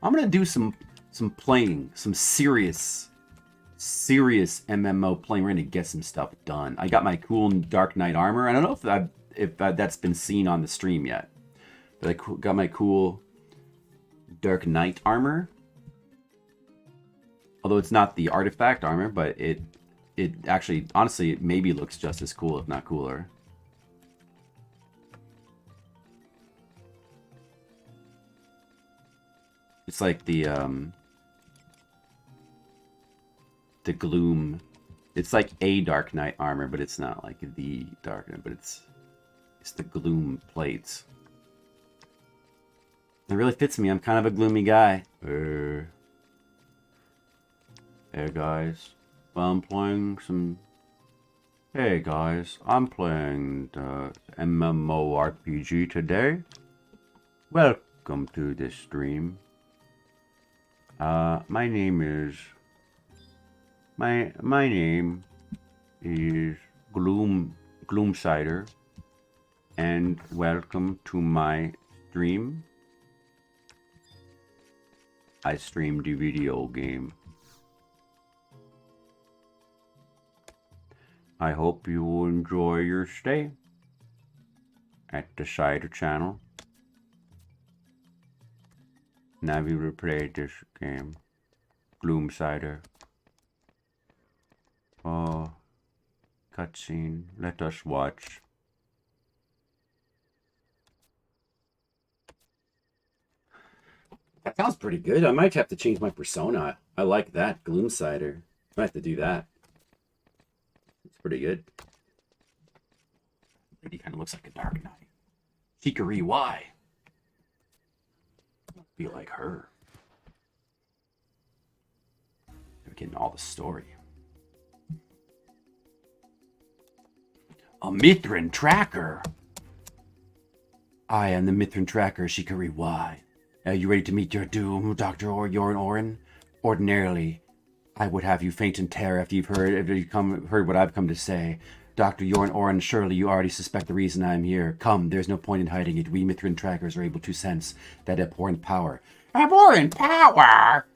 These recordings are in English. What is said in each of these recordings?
I'm gonna do some playing, some serious MMO playing. We're gonna get some stuff done. I got my cool Dark Knight armor. I don't know if that's been seen on the stream yet, but I got my cool Dark Knight armor. Although it's not the artifact armor, but it actually, honestly, it maybe looks just as cool, if not cooler. It's like the gloom. It's like a Dark Knight armor, but it's not like the Dark Knight, but it's the gloom plates. It really fits me. I'm kind of a gloomy guy. Hey guys, I'm playing some. Hey guys, I'm playing the MMORPG today. Welcome to this stream. My name is Gloomsider, and welcome to my stream. I streamed a video game. I hope you will enjoy your stay at the Cider channel. Now we will play this game. Gloomsider. Oh, cutscene. Let us watch. That sounds pretty good. I might have to change my persona. I like that, Gloomsider. I might have to do that. It's pretty good. Lady kind of looks like a Dark Knight. Seekers of Aht. Be like her. We're getting all the story. A Mithrin tracker. I am the Mithrin tracker, Seekers of Aht. Are you ready to meet your doom, Dr. Jorn Oren? Ordinarily, I would have you faint in terror after you've heard what I've come to say. Dr. Jorn Oren, surely you already suspect the reason I am here. Come, there's no point in hiding it. We Mithrin trackers are able to sense that abhorrent power. Abhorrent power!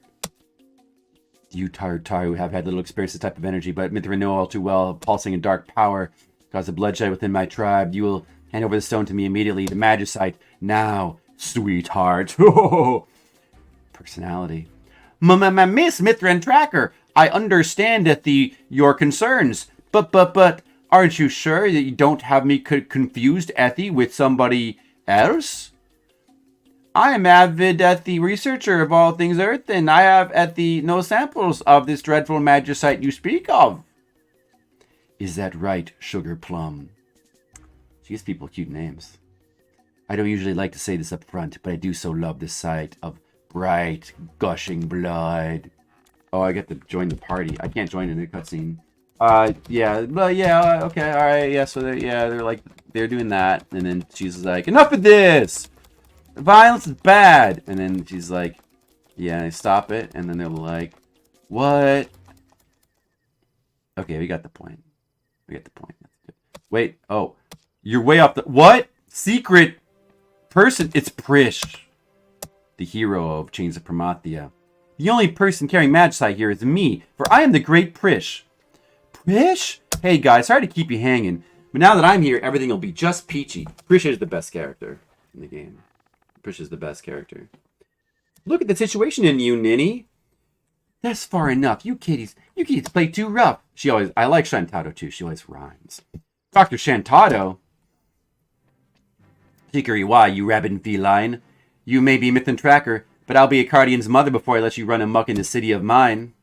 You, Taru, have had little experience with this type of energy, but Mithrin know all too well. Pulsing in dark power cause a bloodshed within my tribe. You will hand over the stone to me immediately. The Magicite. Now, sweetheart. Personality. Miss Mithrin Tracker, I understand that your concerns, but aren't you sure that you don't have me confused, Ethy, with somebody else? I am avid Ethy researcher of all things Earth, and I have Ethy no samples of this dreadful magicite you speak of. Is that right, Sugar Plum? She gives people cute names. I don't usually like to say this up front, but I do so love the sight of bright, gushing blood. Oh, I get to join the party. I can't join in a cutscene. Okay, all right, yeah. So they're doing that, and then she's like, enough of this. Violence is bad, and then she's like, yeah, stop it, and then they're like, what? Okay, we got the point. Wait, oh, you're way off the what? Secret person? It's Prish, the hero of Chains of Promathia. The only person carrying magicite here is me, for I am the great Prish. Prish? Hey guys, sorry to keep you hanging, but now that I'm here, everything will be just peachy. Prish is the best character in the game. Prish is the best character. Look at the situation in you, Ninny. That's far enough. You kiddies play too rough. I like Shantado too. She always rhymes. Dr. Shantado? Seekers of Aht, you rabid feline. You may be Mithrin Tracker, but I'll be a Cardian's mother before I let you run amok in the city of mine.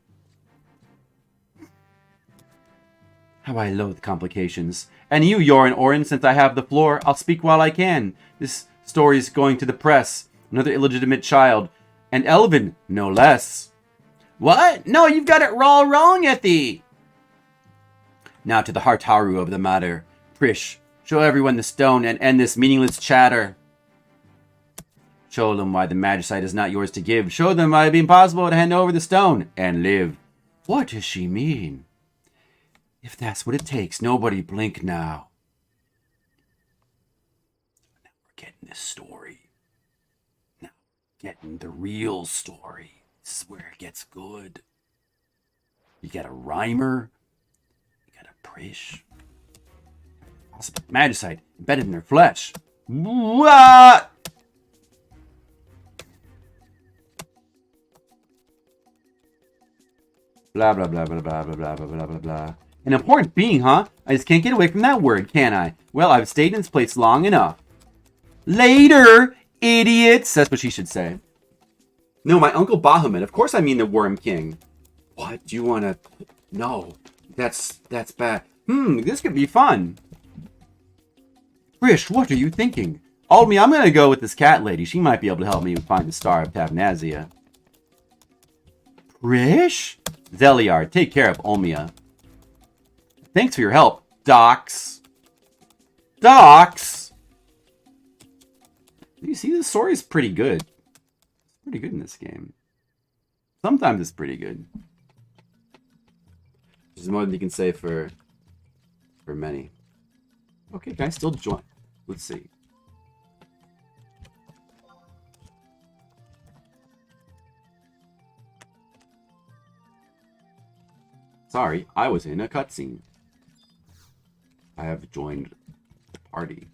How I loathe complications. And you, Jorn Oren, since I have the floor, I'll speak while I can. This story's going to the press. Another illegitimate child. And Elvin, no less. What? No, you've got it all wrong, Ethy. Now to the Hartaru of the matter. Prish, show everyone the stone and end this meaningless chatter. Show them why the magicite is not yours to give. Show them why it'd be impossible to hand over the stone and live. What does she mean? If that's what it takes, nobody blink now. Now we're getting this story. Now getting the real story. This is where it gets good. You got a rhymer, you got a prish, magicite embedded in their flesh. What? Blah, blah, blah, blah, blah, blah, blah, blah, blah, blah, blah. An important being, huh? I just can't get away from that word, can I? Well, I've stayed in this place long enough. Later, idiots! That's what she should say. No, my Uncle Bahamut. Of course I mean the Worm King. What? Do you want to... No. That's bad. This could be fun. Trish, what are you thinking? Ulmi, I'm going to go with this cat lady. She might be able to help me find the Star of Tavnazia. Trish? Zeliard, take care of Olmia. Thanks for your help, Docs. Docs! You see, the story is pretty good. It's pretty good in this game. Sometimes it's pretty good. There's more than you can say for many. Okay, can I still join? Let's see. Sorry, I was in a cutscene. I have joined the party.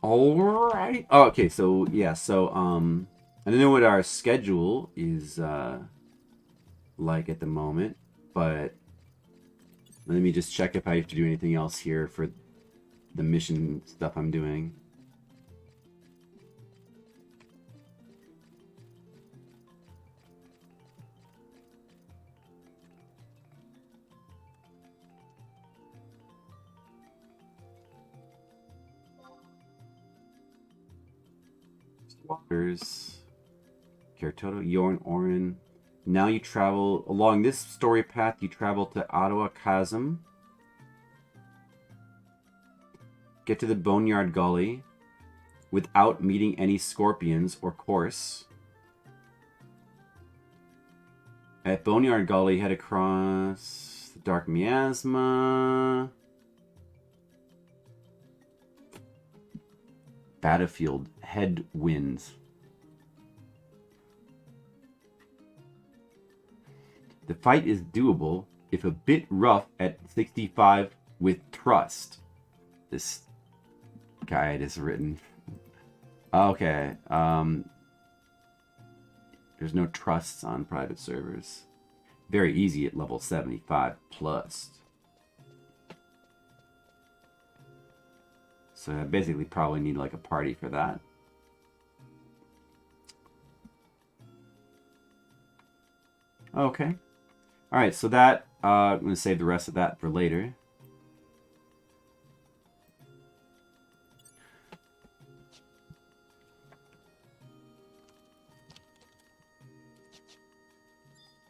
Alright. Oh, okay, so yeah, so I don't know what our schedule is like at the moment, but let me just check if I have to do anything else here for the mission stuff I'm doing. Waters, Kertoto, Yorn, Orin. Now you travel along this story path. You travel to Ottawa Chasm. Get to the Boneyard Gully without meeting any scorpions or course. At Boneyard Gully, head across the Dark Miasma. Battlefield headwinds. The fight is doable if a bit rough at 65 with trust. This guide is written. Okay. There's no trusts on private servers. Very easy at level 75 plus. So I basically probably need like a party for that. Okay. Alright, so that, I'm going to save the rest of that for later.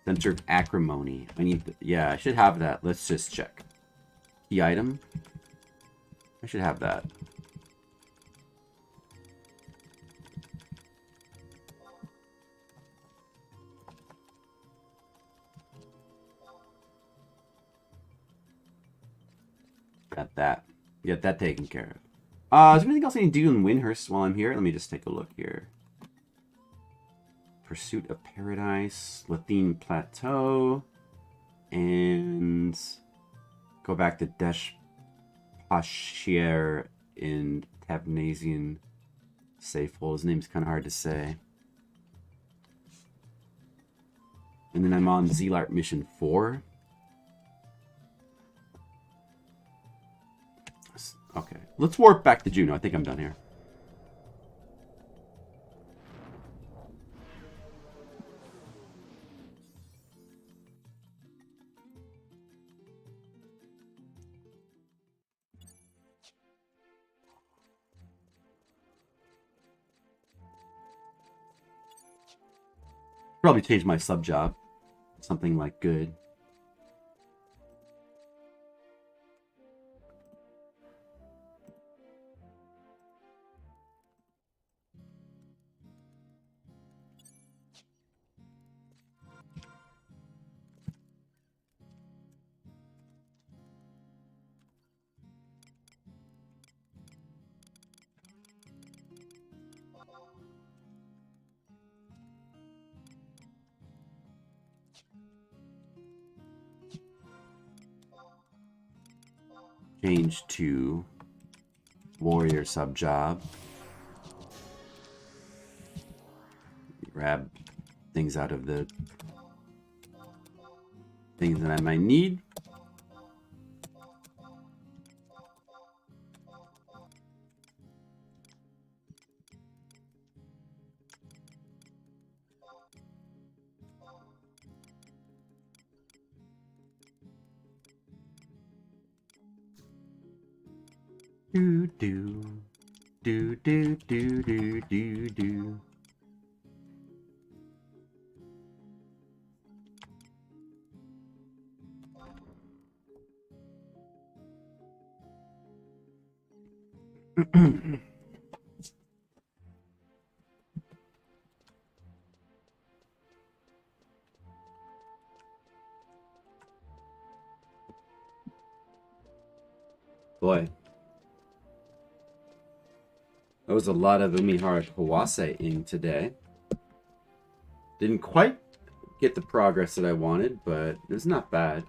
Center of Acrimony. I need, yeah, I should have that. Let's just check. Key item. I should have that. Got that. Get that taken care of. Is there anything else I need to do in Windhurst while I'm here? Let me just take a look here. Pursuit of Paradise, Lathine Plateau, and go back to Desh Pashier in Tabnazian Safehold. His name's kind of hard to say. And then I'm on Zealart Mission 4. Okay, let's warp back to Juno. I think I'm done here. Probably change my sub job. Something like good. change to warrior sub job. Grab things out of the things that I might need. Do do do do do do do do. Boy, that was a lot of Umihara Kawase-ing today. Didn't quite get the progress that I wanted, but it's not bad.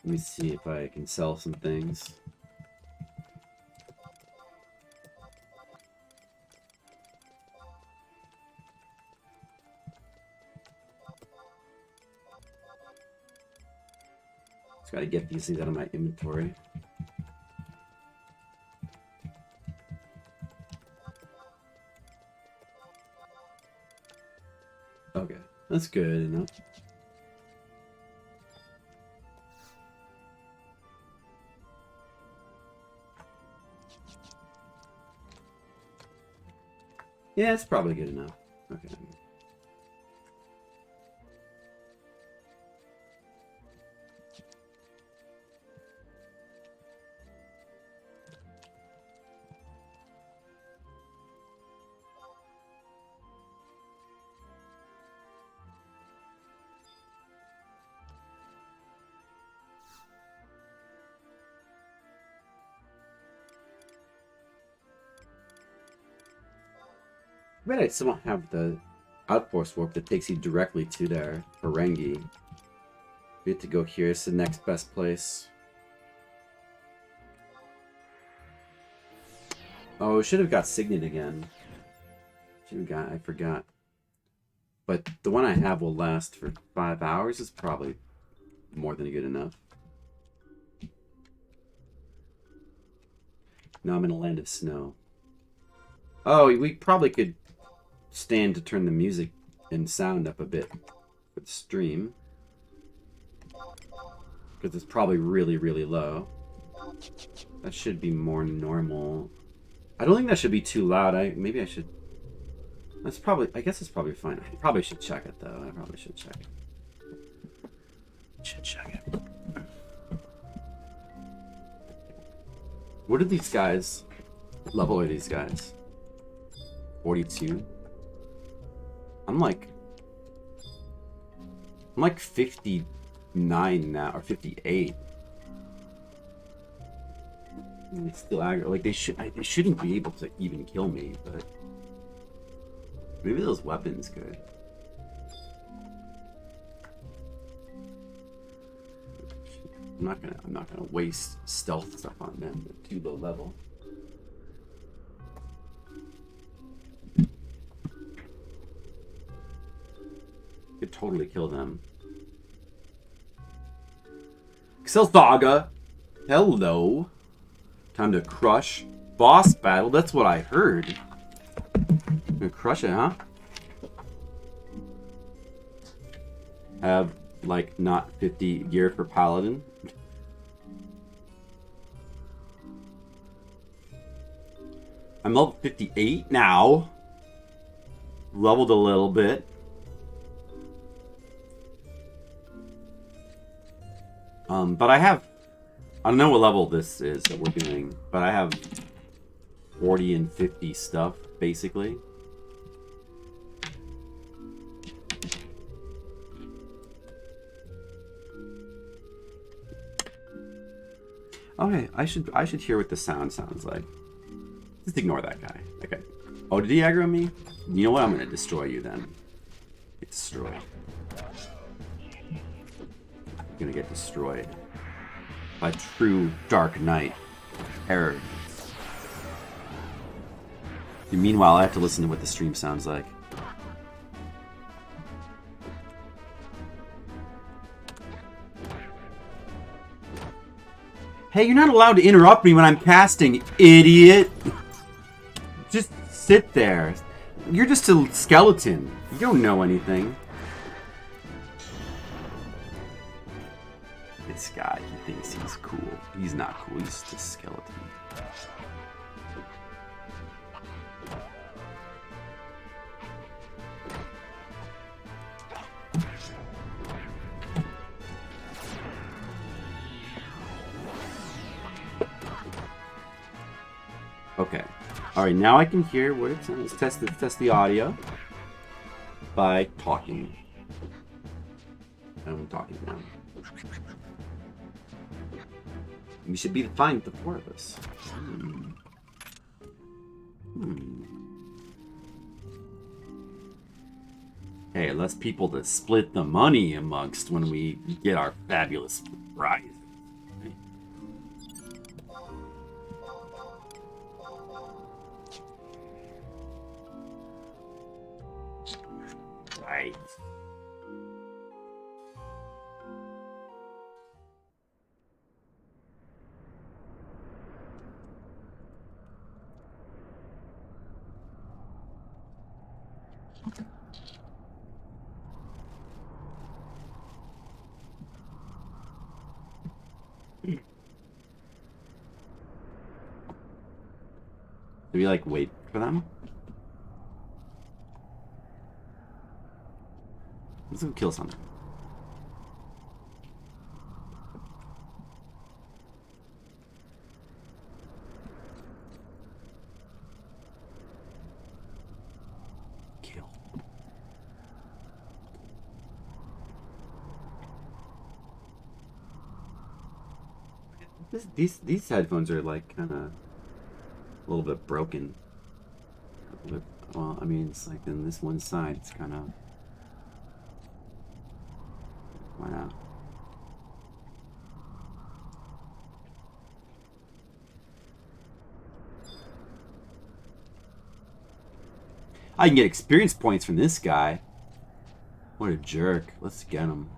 Let me see if I can sell some things. Just gotta get these things out of my inventory. Okay, that's good enough. Yeah, it's probably good enough. Okay. I bet I somehow have the outpost warp that takes you directly to their Ferengi. We have to go here. It's the next best place. Oh, should have got Signet again. Should have got. I forgot. But the one I have will last for 5 hours. It's probably more than good enough. Now I'm in a land of snow. Oh, we probably could stand to turn the music and sound up a bit for the stream, because it's probably really, really low. That should be more normal. I don't think that should be too loud. Maybe I should. That's probably. I guess it's probably fine. I probably should check it though. I probably should check it. Should check it. What are these guys? Level are these guys? 42. I'm like 59 now, or 58. And they still aggro. Like they shouldn't be able to even kill me, but maybe those weapons could. I'm not gonna waste stealth stuff on them. They're too low level. Could totally kill them. Xel'Thaga! Hello! Time to crush. Boss battle, that's what I heard. Gonna crush it, huh? Have, like, not 50 gear for Paladin. I'm level 58 now. Leveled a little bit. But I have I don't know what level this is that we're doing, but I have 40 and 50 stuff, basically. Okay, I should hear what the sound sounds like. Just ignore that guy. Okay. Oh, did he aggro me? You know what? I'm gonna destroy you then. Get destroyed. You're gonna get destroyed by true Dark Knight arrogance. And meanwhile, I have to listen to what the stream sounds like. Hey, you're not allowed to interrupt me when I'm casting, idiot! Just sit there. You're just a skeleton. You don't know anything. This guy, he thinks he's cool. He's not cool, he's just a skeleton. Okay. Alright, now I can hear what it sounds. Test the audio by talking. I'm talking now. We should be fine with the four of us. Hey, less people to split the money amongst when we get our fabulous prize. Right. Do we like wait for them? Let's go kill something. Kill. These headphones are like kind of a little bit broken. Well, I mean, it's like in this one side, it's kind of. Why not? I can get experience points from this guy. What a jerk. Let's get him.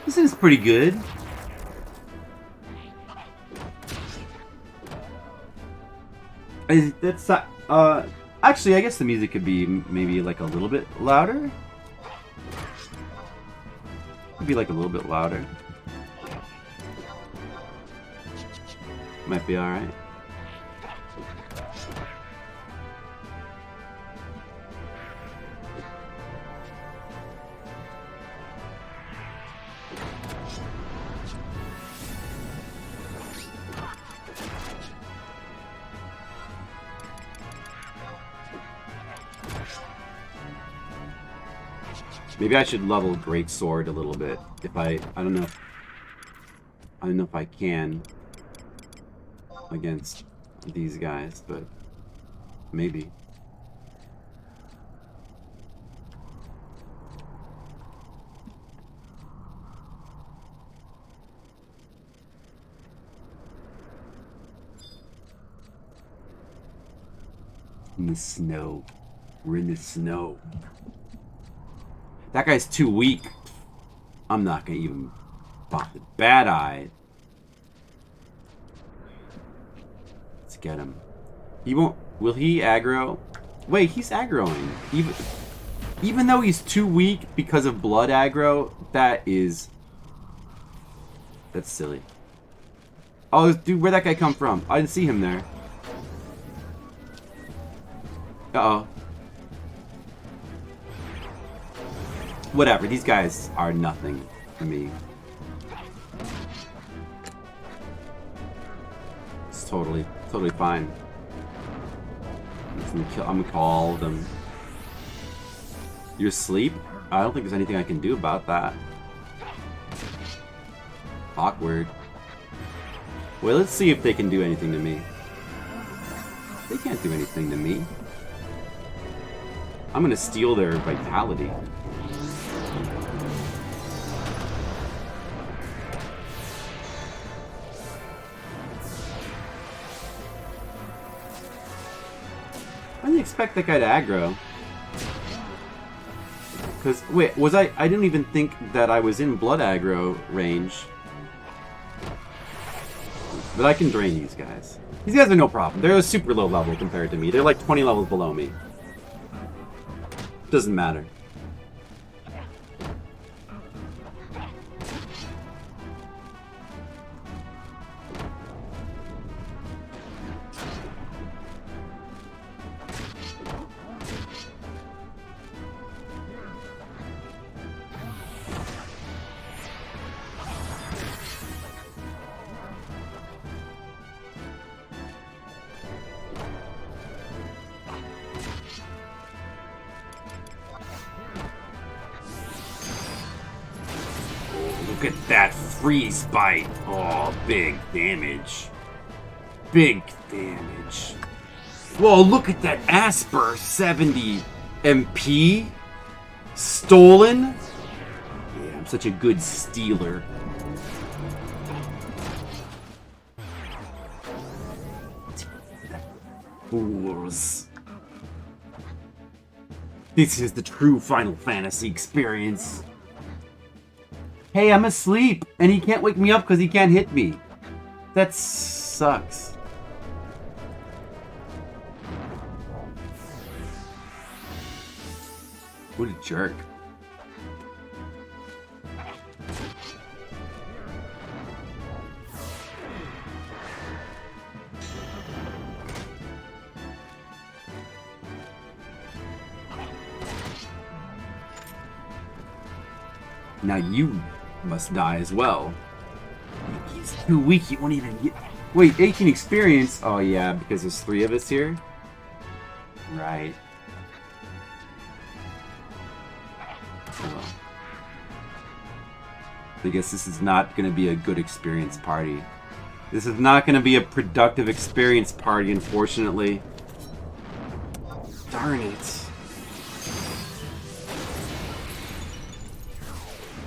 This is pretty good. That's actually, I guess the music could be maybe like a little bit louder. Could be like a little bit louder. Might be all right. Maybe I should level Greatsword a little bit. If I don't know if I can against these guys, but maybe. In the snow. We're in the snow. That guy's too weak. I'm not gonna even bother. Bad-eyed. Let's get him. He won't. Will he aggro? Wait, he's aggroing. Even. Even though he's too weak because of blood aggro, that's silly. Oh, dude, where'd that guy come from? I didn't see him there. Uh-oh. Whatever, these guys are nothing for me. It's totally fine. I'm gonna kill all of them. You asleep? I don't think there's anything I can do about that. Awkward. Well, let's see if they can do anything to me. They can't do anything to me. I'm gonna steal their vitality. I didn't expect that guy to aggro. Because, wait, I didn't even think that I was in blood aggro range. But I can drain these guys. These guys are no problem. They're a super low level compared to me. They're like 20 levels below me. Doesn't matter. Look at that freeze bite. Oh, big damage. Big damage. Whoa, look at that Asper 70 MP. Stolen. Yeah, I'm such a good stealer. Fools. This is the true Final Fantasy experience. Hey, I'm asleep, and he can't wake me up because he can't hit me. That sucks. What a jerk. Now you must die as well. He's too weak, he won't even get... Wait, 18 experience? Oh yeah, because there's 3 of us here? Right. Oh. I guess this is not going to be a good experience party. This is not going to be a productive experience party, unfortunately. Darn it.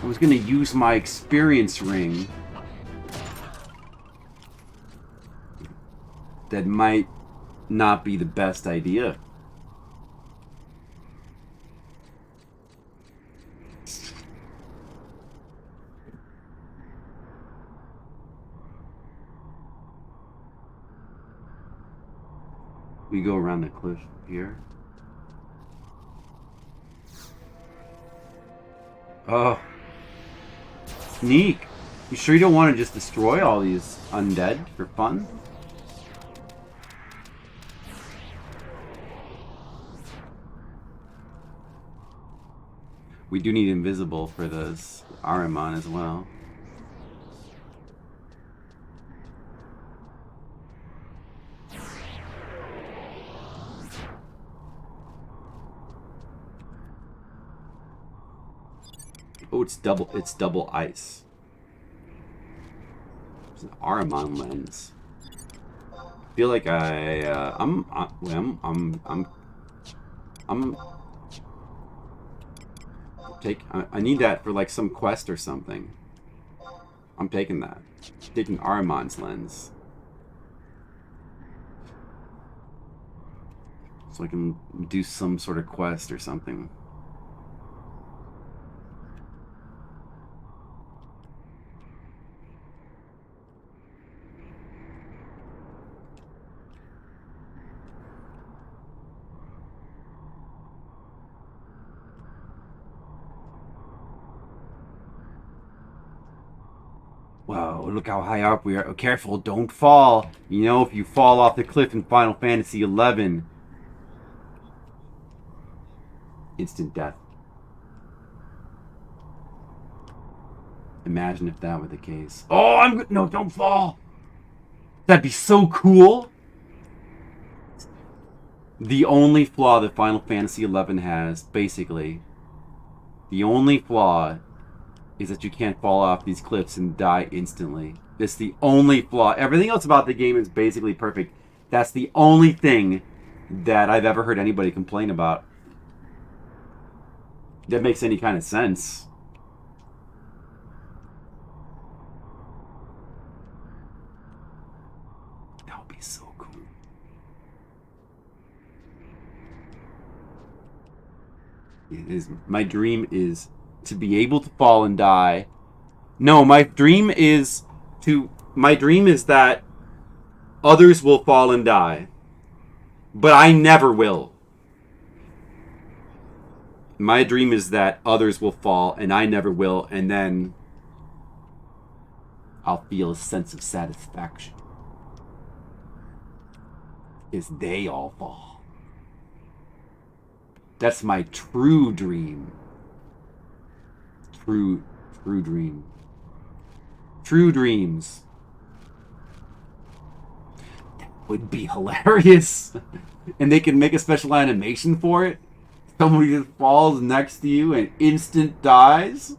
I was going to use my experience ring. That might not be the best idea. We go around the cliff here. Oh. Sneak. You sure you don't want to just destroy all these undead for fun? We do need invisible for this Ahriman as well. Oh, it's double ice. It's an Ahriman lens. I feel like I'm I need that for like some quest or something. I'm taking that. Taking Ahriman's lens. So I can do some sort of quest or something. Whoa, look how high up we are. Oh, careful, don't fall. You know, if you fall off the cliff in Final Fantasy XI, instant death. Imagine if that were the case. Oh, I'm good. No, don't fall. That'd be so cool. The only flaw that Final Fantasy XI has, basically, the only flaw is that you can't fall off these cliffs and die instantly. That's the only flaw. Everything else about the game is basically perfect. That's the only thing that I've ever heard anybody complain about that makes any kind of sense. That would be so cool. It is. My dream is to be able to fall and die. No, my dream is that others will fall and die, but I never will. My dream is that others will fall and I never will, and then I'll feel a sense of satisfaction as they all fall. That's my true dream. True dream. True dreams. That would be hilarious. And they can make a special animation for it. Somebody just falls next to you and instant dies.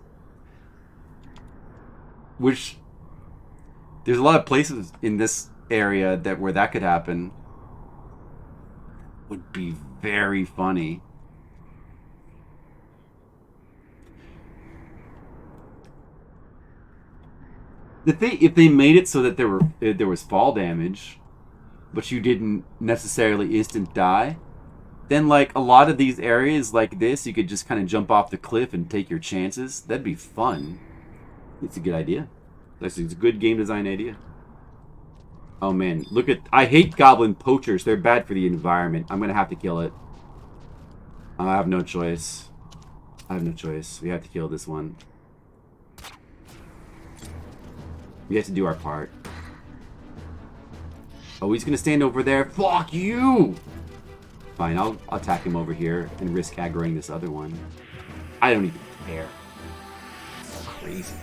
Which, there's a lot of places in this area where that could happen. Would be very funny. If they made it so that there was fall damage, but you didn't necessarily instant die, then like a lot of these areas like this, you could just kind of jump off the cliff and take your chances. That'd be fun. It's a good idea. It's a good game design idea. Oh man, I hate goblin poachers. They're bad for the environment. I'm gonna have to kill it. I have no choice. We have to kill this one. We have to do our part. Oh, he's gonna stand over there. Fuck you! Fine, I'll attack him over here and risk aggroing this other one. I don't even care. It's crazy.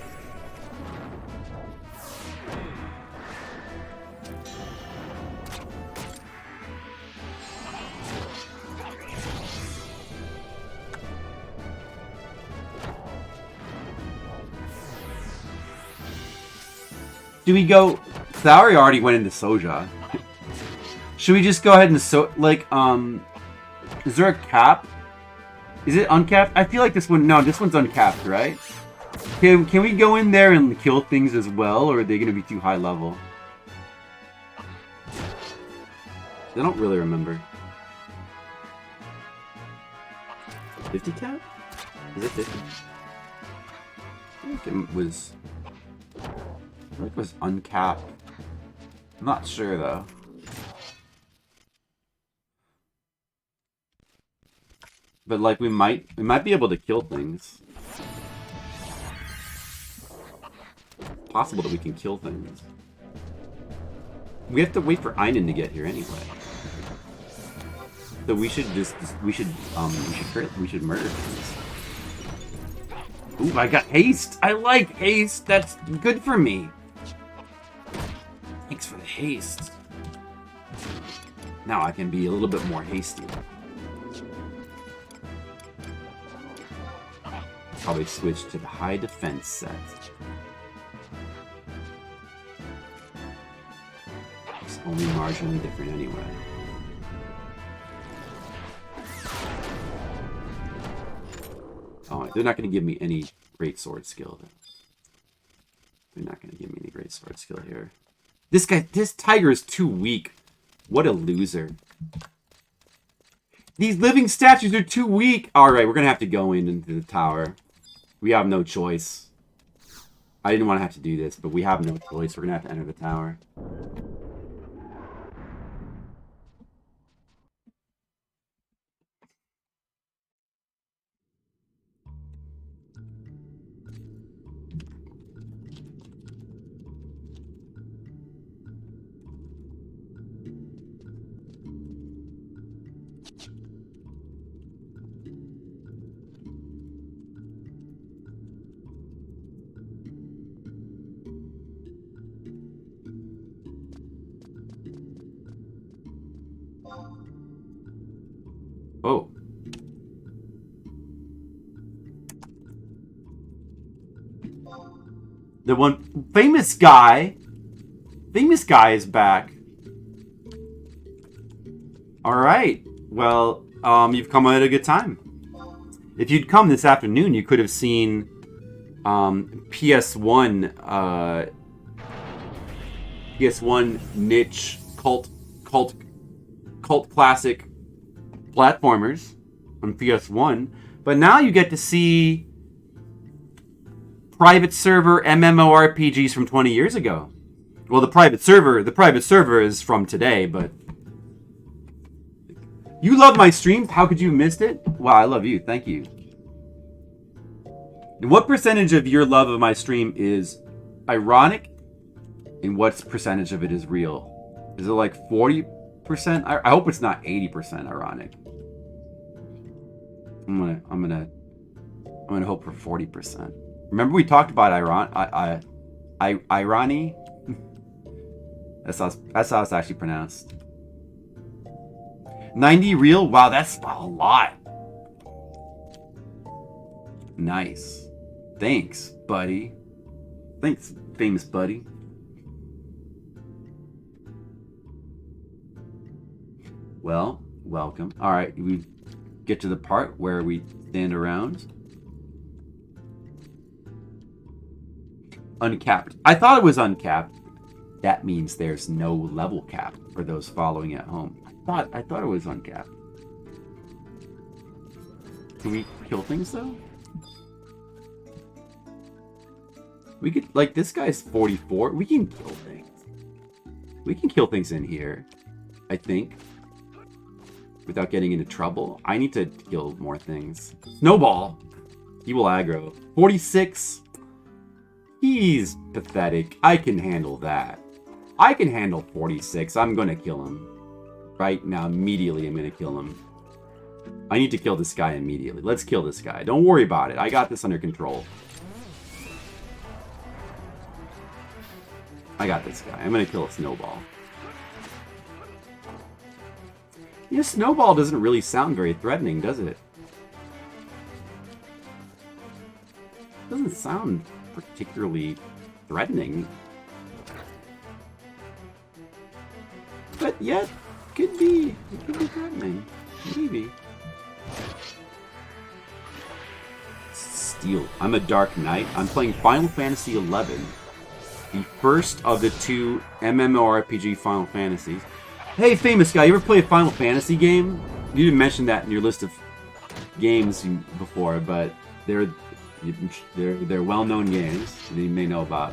Do we go... Thauri already went into Soja. Should we just go ahead and is there a cap? Is it uncapped? I feel like this one... No, this one's uncapped, right? Can we go in there and kill things as well, or are they going to be too high level? I don't really remember. 50 cap? Is it 50? I think it was... I think it was uncapped. I'm not sure though. But like we might be able to kill things. It's possible that we can kill things. We have to wait for Einen to get here anyway. So we should we should murder things. Ooh, I got haste. I like haste. That's good for me. Thanks for the haste. Now I can be a little bit more hasty. Probably switch to the high defense set. It's only marginally different anyway. Oh, they're not going to give me any great sword skill. They're not going to give me any great sword skill here. This tiger is too weak. What a loser. These living statues are too weak. Alright, we're going to have to go into the tower. We have no choice. I didn't want to have to do this, but we have no choice. We're going to have to enter the tower. Oh. The one famous guy is back. All right. Well, you've come at a good time. If you'd come this afternoon, you could have seen PS1 niche cult classic platformers on PS1, but now you get to see private server MMORPGs from 20 years ago. Well, the private server is from today, but you love my streams. How could you have missed it? Wow, I love you. Thank you. And what percentage of your love of my stream is ironic, and what percentage of it is real? Is it like 40%? I hope it's not 80% ironic. I'm gonna hope for 40%. Remember we talked about irony? That's how it's actually pronounced. 90 real? Wow, that's a lot. Nice. Thanks, buddy. Thanks, famous buddy. Well, welcome. All right, we get to the part where we stand around. Uncapped. I thought it was uncapped. That means there's no level cap for those following at home. I thought it was uncapped. Can we kill things though? We could, like, this guy's 44. We can kill things. We can kill things in here, I think, without getting into trouble. I need to kill more things. Snowball. He will aggro. 46. He's pathetic. I can handle that. I can handle 46. I'm gonna kill him. Right now, immediately, I'm gonna kill him. I need to kill this guy immediately. Let's kill this guy. Don't worry about it. I got this under control. I got this guy. I'm gonna kill a Snowball. You know, Snowball doesn't really sound very threatening, does it? Doesn't sound particularly threatening. But yet, it could be threatening. Maybe. Steel. I'm a Dark Knight. I'm playing Final Fantasy XI. The first of the two MMORPG Final Fantasies. Hey, famous guy, you ever play a Final Fantasy game? You didn't mention that in your list of games before, but they're well-known games that you may know about.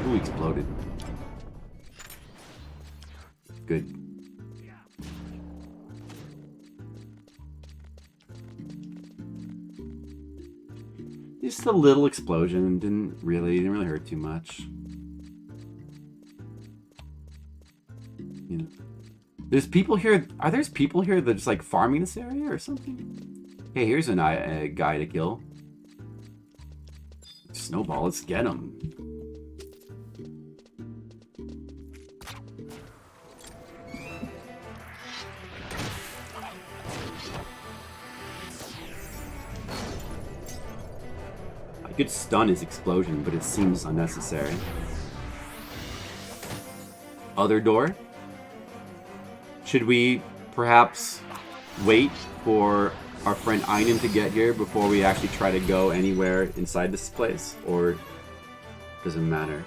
Ooh, exploded. Good. Just a little explosion. Didn't really hurt too much. You know, there's people here. Are there people here that just like farming this area or something? Hey, here's a guy to kill. Snowball, let's get him. I could stun his explosion, but it seems unnecessary. Other door? Should we perhaps wait for our friend Einen to get here before we actually try to go anywhere inside this place? Or does it matter?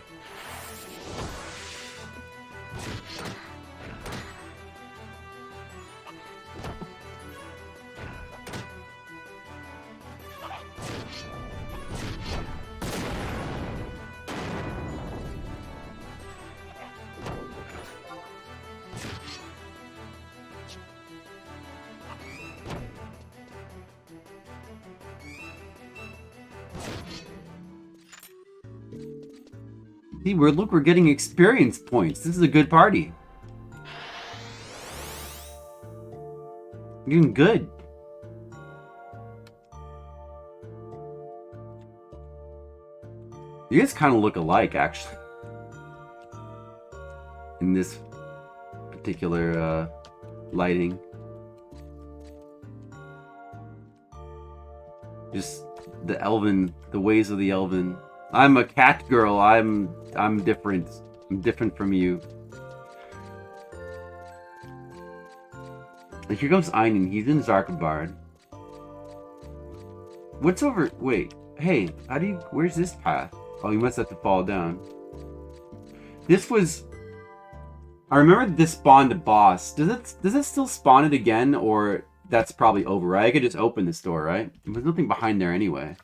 See, we're getting experience points. This is a good party. You're doing good. You guys kind of look alike, actually. this particular lighting. Just the ways of the elven. I'm a cat girl. I'm different. I'm different from you. Like, here comes Einen. He's in Zarkabard. What's over? Wait. Hey, how do you? Where's this path? Oh, you must have to fall down. This was. I remember this spawned a boss. Does it still spawn it again, or that's probably over? Right? I could just open this door, right? There's nothing behind there anyway.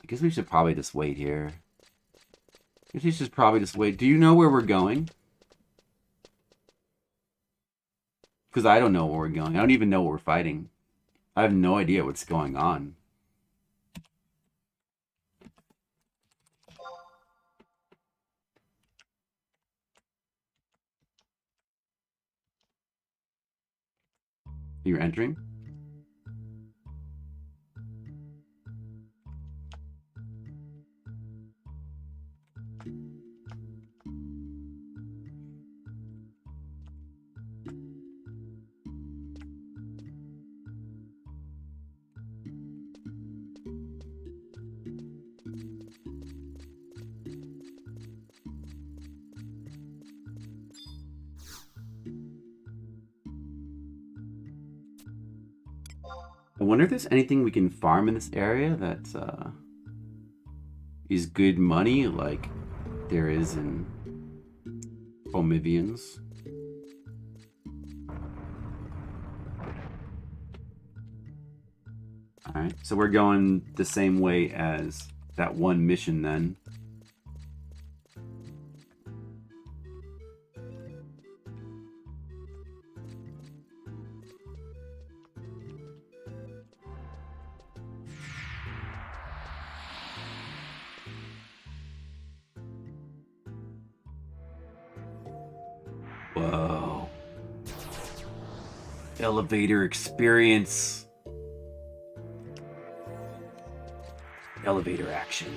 I guess we should probably just wait here. I guess we should probably just wait. Do you know where we're going? Because I don't know where we're going. I don't even know what we're fighting. I have no idea what's going on. You're entering? I wonder if there's anything we can farm in this area that is good money, like there is in Promavians. Alright, so we're going the same way as that one mission then. Whoa. Elevator experience. Elevator action.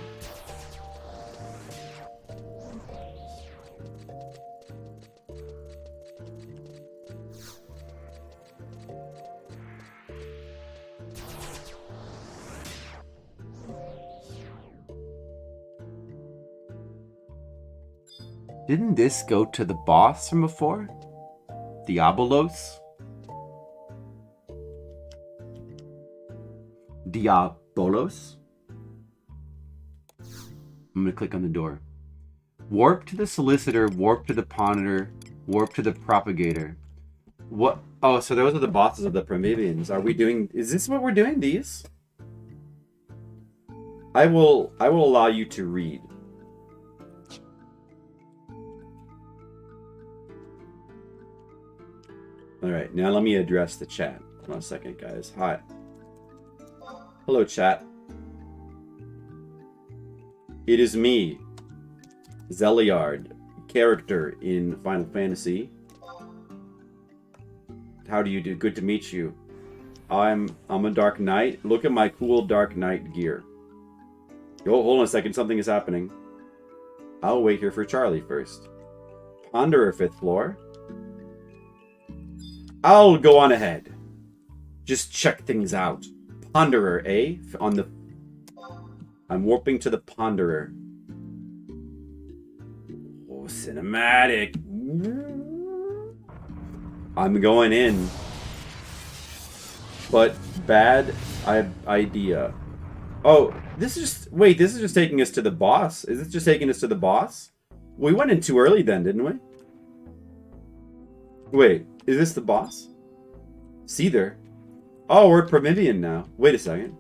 Didn't this go to the boss from before? Diabolos? Diabolos? I'm gonna click on the door. Warp to the solicitor, warp to the ponder, warp to the propagator. What? Oh, so those are the bosses of the Promavians. Are we doing? Is this what we're doing? These? I will allow you to read. Alright, now let me address the chat. Hold on a second, guys. Hi. Hello, chat. It is me, Zeliard, character in Final Fantasy. How do you do? Good to meet you. I'm a Dark Knight. Look at my cool Dark Knight gear. Oh, hold on a second. Something is happening. I'll wait here for Charlie first. Ponderer, 5th floor. I'll go on ahead. Just check things out. Ponderer, eh? On the... I'm warping to the Ponderer. Oh, cinematic. I'm going in. But bad idea. Oh, this is just... Wait, this is just taking us to the boss. Is this just taking us to the boss? We went in too early then, didn't we? Wait, is this the boss? Seether. Oh, we're at Promavian now. Wait a second.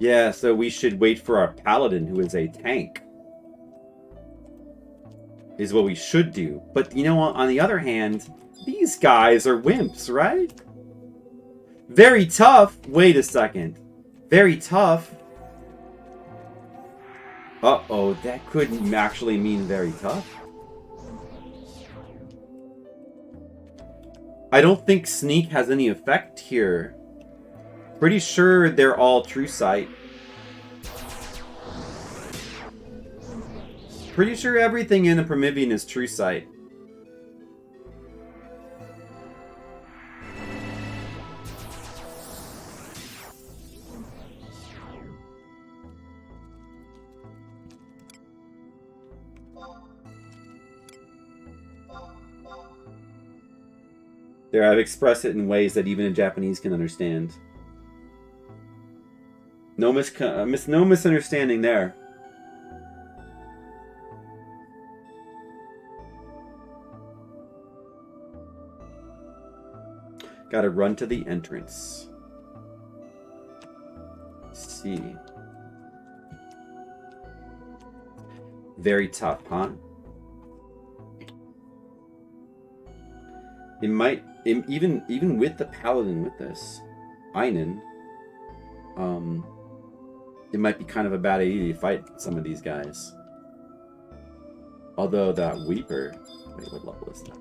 Yeah, so we should wait for our paladin, who is a tank. Is what we should do. But, you know what? On the other hand, these guys are wimps, right? Very tough? Wait a second. Very tough? Uh-oh, that could actually mean very tough. I don't think sneak has any effect here. Pretty sure they're all true sight. Pretty sure everything in a Promethean is true sight. There, I've expressed it in ways that even a Japanese can understand. No misunderstanding there. Gotta run to the entrance. Let's see. Very tough, huh? It might, even with the paladin with this, Einen, it might be kind of a bad idea to fight some of these guys. Although that Weeper, wait, what level is that?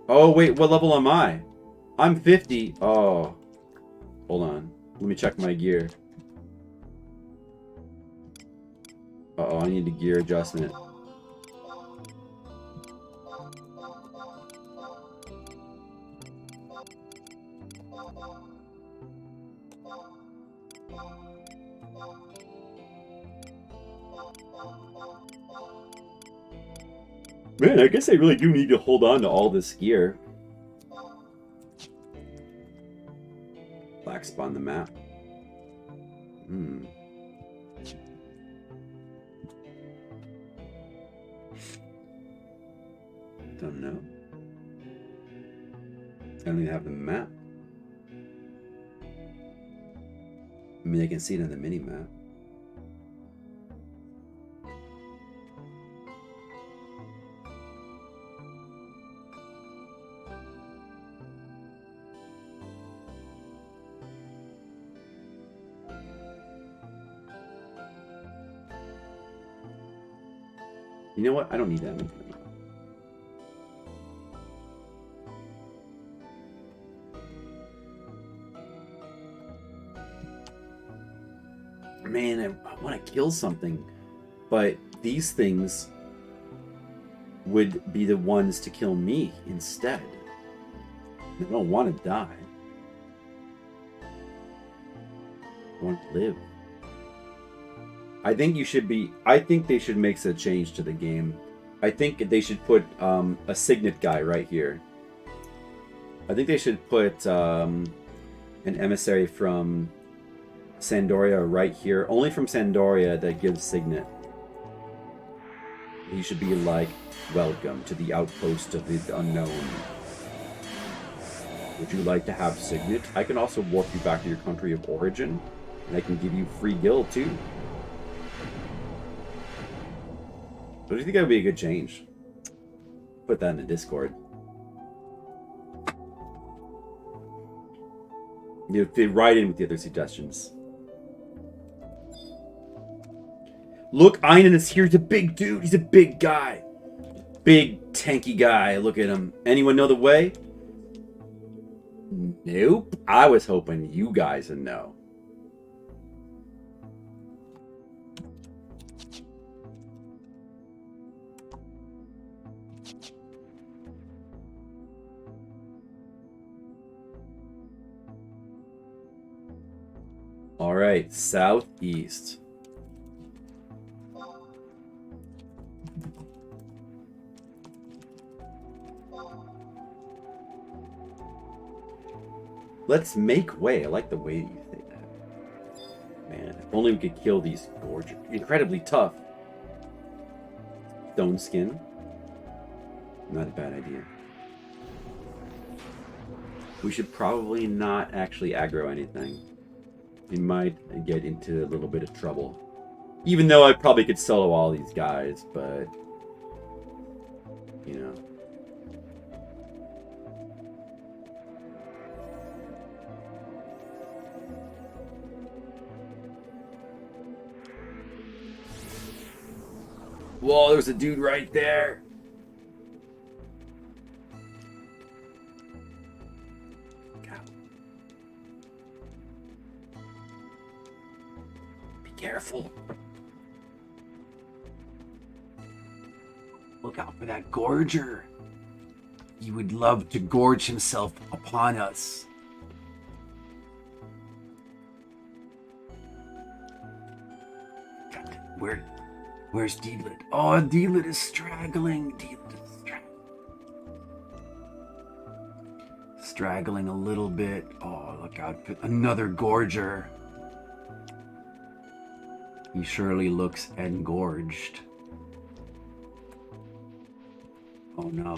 Oh wait, what level am I? I'm 50. Oh, hold on. Let me check my gear. Uh-oh, I need a gear adjustment. Man, I guess I really do need to hold on to all this gear. Black spot on the map. Don't know. I don't even have the map. I mean, I can see it on the mini-map. You know what? I don't need that many. Man, I want to kill something, but these things would be the ones to kill me instead. I don't want to die. I want to live. I think they should make a change to the game. I think they should put a signet guy right here. I think they should put an emissary from Sandoria right here. Only from Sandoria that gives signet. He should be like, welcome to the outpost of the unknown. Would you like to have signet? I can also warp you back to your country of origin. And I can give you free guild too. But I think that would be a good change. Put that in the Discord. You fit right in with the other suggestions. Look, Einen is here. He's a big dude. He's a big guy. Big, tanky guy. Look at him. Anyone know the way? Nope. I was hoping you guys would know. All right, southeast. Let's make way. I like the way you say that. Man, if only we could kill these gorgeous, incredibly tough. Stone skin. Not a bad idea. We should probably not actually aggro anything. We might get into a little bit of trouble. Even though I probably could solo all these guys, but... You know. Whoa, there's a dude right there. Be careful. Look out for that gorger. He would love to gorge himself upon us. Where's Deedlit? Oh, Deedlit is straggling. Straggling a little bit. Oh, look out for another gorger. He surely looks engorged. Oh no.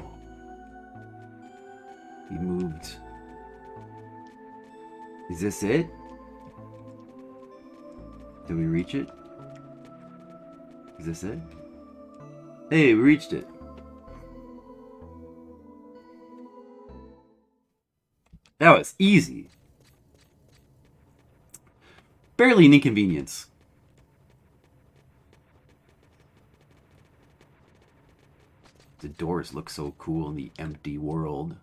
He moved. Is this it? Did we reach it? Is this it? Hey, we reached it. That was easy. Barely an inconvenience. The doors look so cool in the empty world.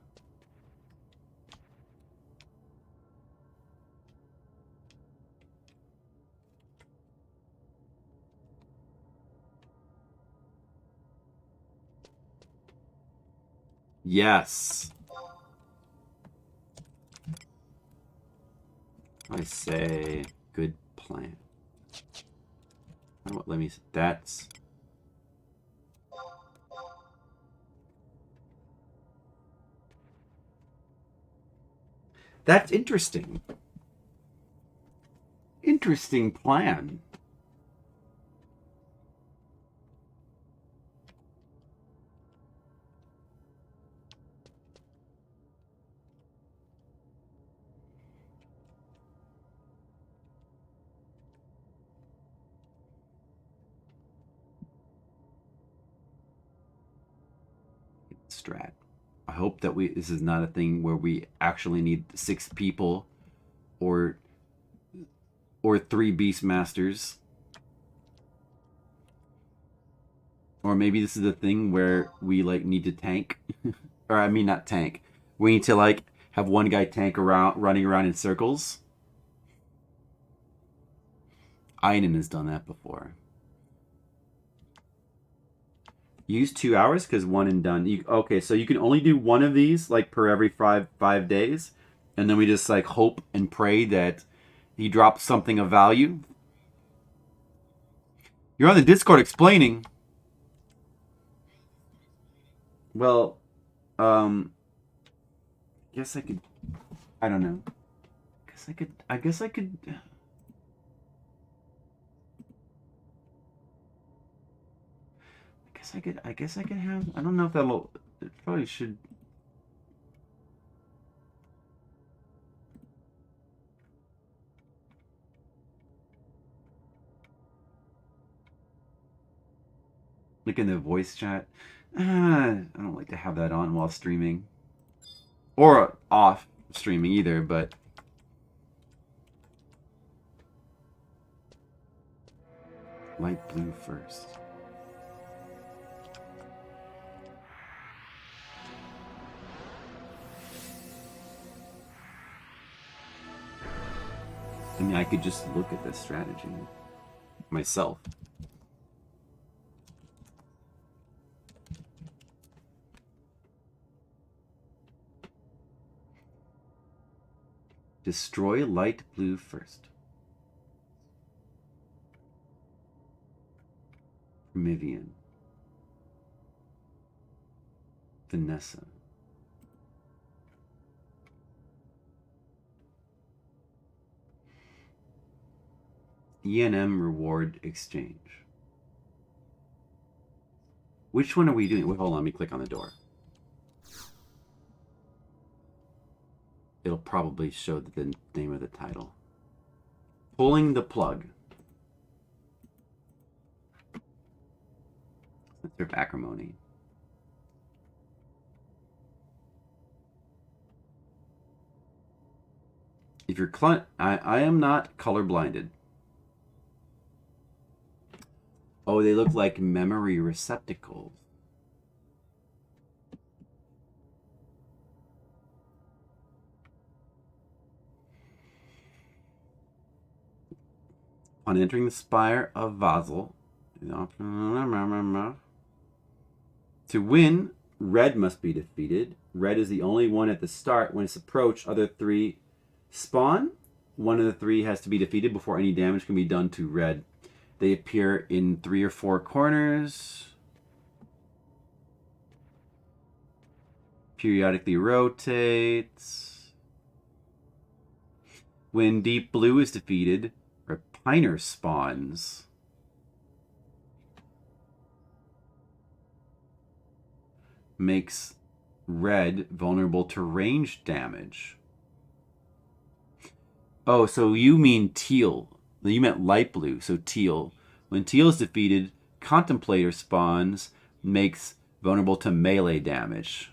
Yes. I say good plan. Let me. That's. That's interesting. Interesting plan. Strat. I hope that this is not a thing where we actually need 6 people or 3 Beastmasters. Or maybe this is a thing where we like need to tank. Or I mean not tank. We need to like have one guy tank around running around in circles. Einen has done that before. Use 2 hours because one and done. Okay, so you can only do one of these like per every five days, and then we just like hope and pray that he drops something of value. You're on the Discord explaining. Well, guess I could. I don't know. I guess I could. I guess I could have. I don't know if that'll. It probably should. Look in the voice chat. I don't like to have that on while streaming, or off streaming either. But light blue first. I mean, I could just look at this strategy myself. Destroy light blue first. Mivian. Vanessa. ENM reward exchange. Which one are we doing? Wait, hold on, let me click on the door. It'll probably show the name of the title. Pulling the plug. Center of acrimony. If you're I am not color blinded. Oh, they look like memory receptacles. On entering the Spire of Vazel, to win, red must be defeated. Red is the only one at the start. When it's approached, other three spawn. One of the three has to be defeated before any damage can be done to red. They appear in 3 or 4 corners. Periodically rotates. When deep blue is defeated, Repiner spawns. Makes red vulnerable to ranged damage. Oh, so you mean teal. You meant light blue, so teal. When teal is defeated, Contemplator spawns, makes vulnerable to melee damage.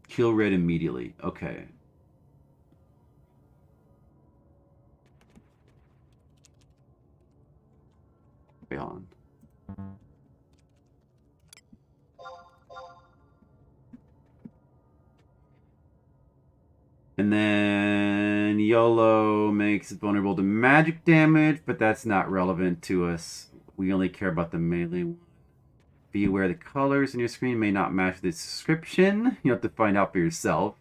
Kill red immediately. Okay. Wait on. And then YOLO makes it vulnerable to magic damage, but that's not relevant to us. We only care about the melee one. Be aware the colors on your screen may not match the description. You have to find out for yourself.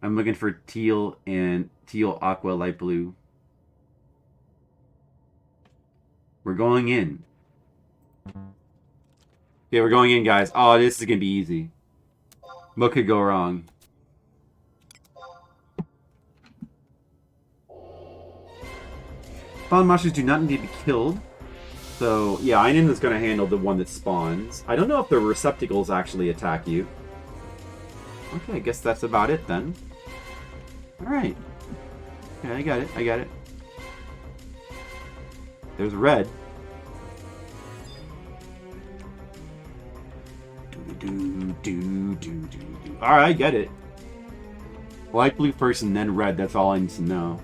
I'm looking for teal and teal, aqua, light blue. We're going in. Okay, we're going in, guys. Oh, this is going to be easy. What could go wrong? Fallen monsters do not need to be killed. So, yeah, Einen is going to handle the one that spawns. I don't know if the receptacles actually attack you. Okay, I guess that's about it then. Alright. Okay, I got it, I got it. There's red. Alright, I get it. Light blue first and then red, that's all I need to know.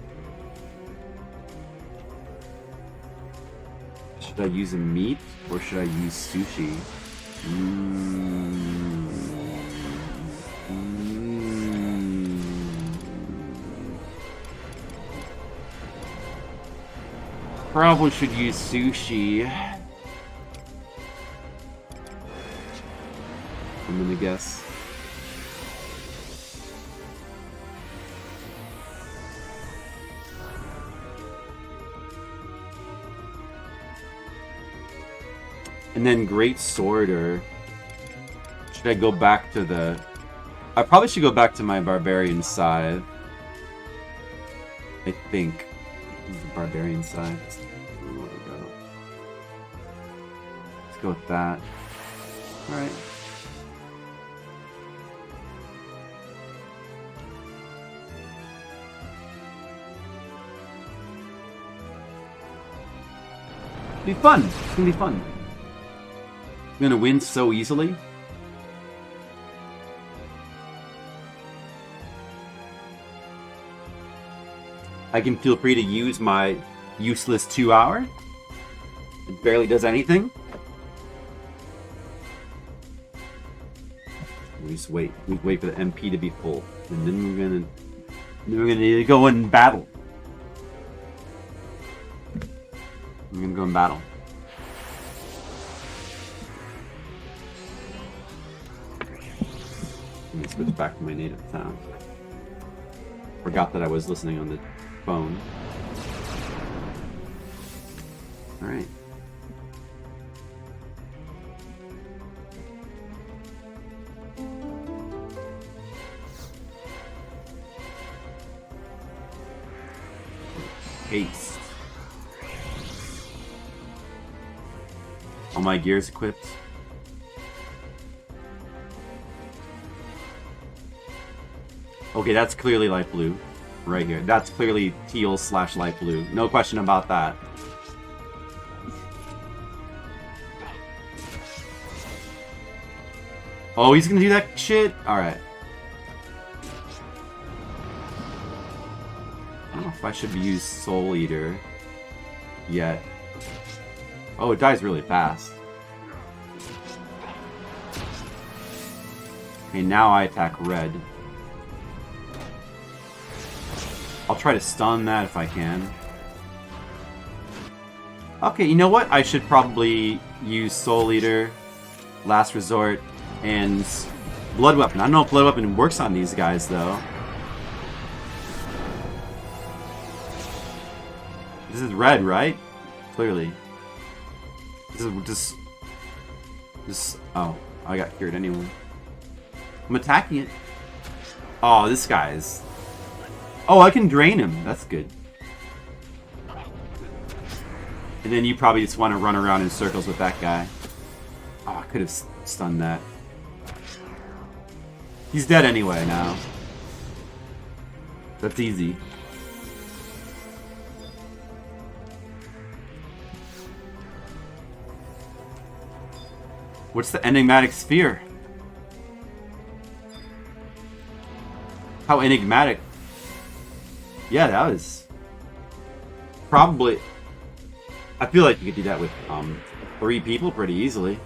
Should I use a meat or should I use sushi? Probably should use sushi. I'm gonna guess. And then Great Sworder. Should I go back to the... I probably should go back to my Barbarian Scythe. I think. The Barbarian Scythe. Where we go? Let's go with that. Alright. It'll be fun. It's gonna be fun. I'm gonna win so easily. I can feel free to use my useless 2 hour. It barely does anything. We just wait. We wait for the MP to be full, and then we're gonna go in battle. We're gonna go in battle. Let me switch back to my native town. Forgot that I was listening on the phone. Alright. Haste. All my gears equipped. Okay, that's clearly light blue. Right here. That's clearly teal / light blue. No question about that. Oh, he's gonna do that shit? Alright. if I should use Soul Eater yet. Oh, it dies really fast. Okay, now I attack red. I'll try to stun that if I can. Okay, you know what? I should probably use Soul Eater, Last Resort, and Blood Weapon. I don't know if Blood Weapon works on these guys, though. This is red, right? Clearly. This is just... Oh, I got cured anyway. I'm attacking it. Oh, this guy's... Oh, I can drain him. That's good. And then you probably just want to run around in circles with that guy. Oh, I could have stunned that. He's dead anyway now. That's easy. What's the enigmatic sphere? How enigmatic. Yeah, that was... Probably... I feel like you could do that with 3 people pretty easily.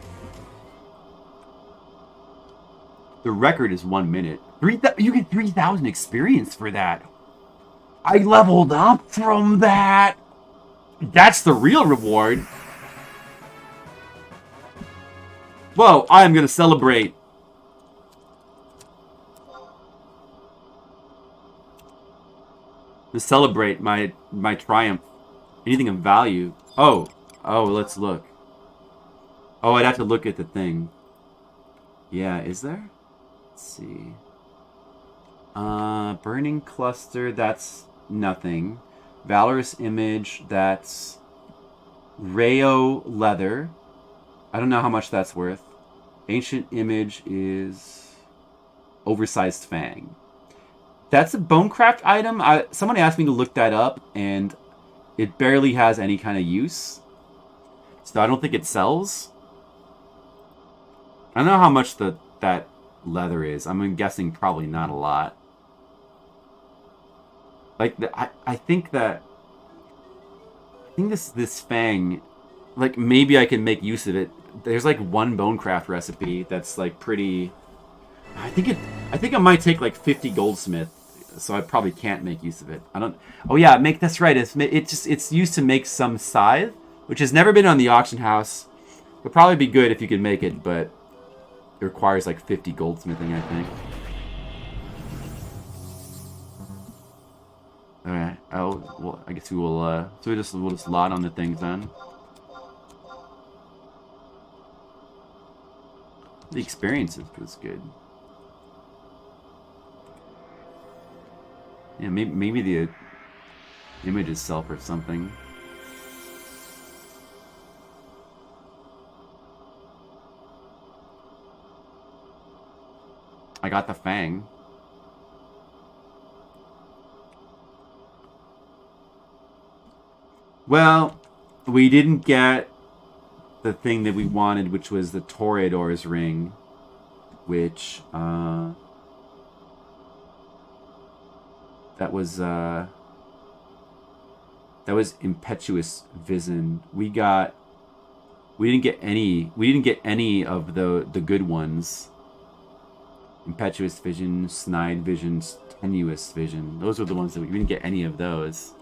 The record is 1 minute. You get 3,000 experience for that. I leveled up from that. That's the real reward. Whoa, I am going to celebrate. To celebrate my triumph. Anything of value. Oh, let's look. Oh, I'd have to look at the thing. Yeah, is there? Let's see. Burning Cluster, that's nothing. Valorous Image, that's Rayo Leather. I don't know how much that's worth. Ancient Image is Oversized Fang. That's a Bonecraft item. Someone asked me to look that up, and it barely has any kind of use. So I don't think it sells. I don't know how much that leather is. I'm guessing probably not a lot. Like, I think this fang, like, maybe I can make use of it. There's like one Bonecraft recipe that's like pretty... I think it might take like 50 goldsmith, so I probably can't make use of it. I don't... Oh yeah, that's right. It's used to make some scythe, which has never been on the auction house. Would probably be good if you could make it, but it requires like 50 goldsmithing, I think. Alright, well, I guess we will, so we'll just lot on the things then. The experience is good. Yeah, maybe the images sell for something. I got the fang. Well, we didn't get the thing that we wanted, which was the Toreador's ring, which that was Impetuous Vision. We didn't get any of the good ones. Impetuous Vision, Snide Vision, Tenuous Vision. Those were the ones that we didn't get any of those.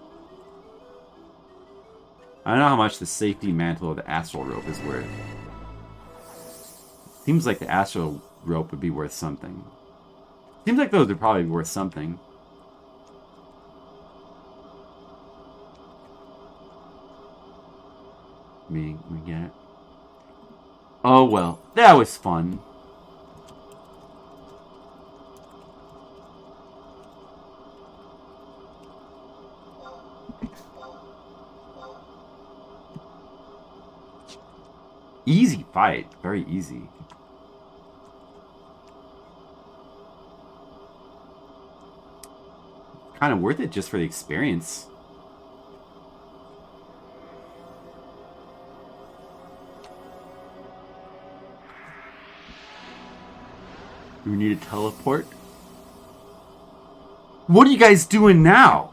I don't know how much the safety mantle or the astral rope is worth. Seems like the astral rope would be worth something. Seems like those would probably be worth something. We get. Oh well, that was fun. Easy fight, very easy. Kind of worth it just for the experience. Do we need a teleport? What are you guys doing now?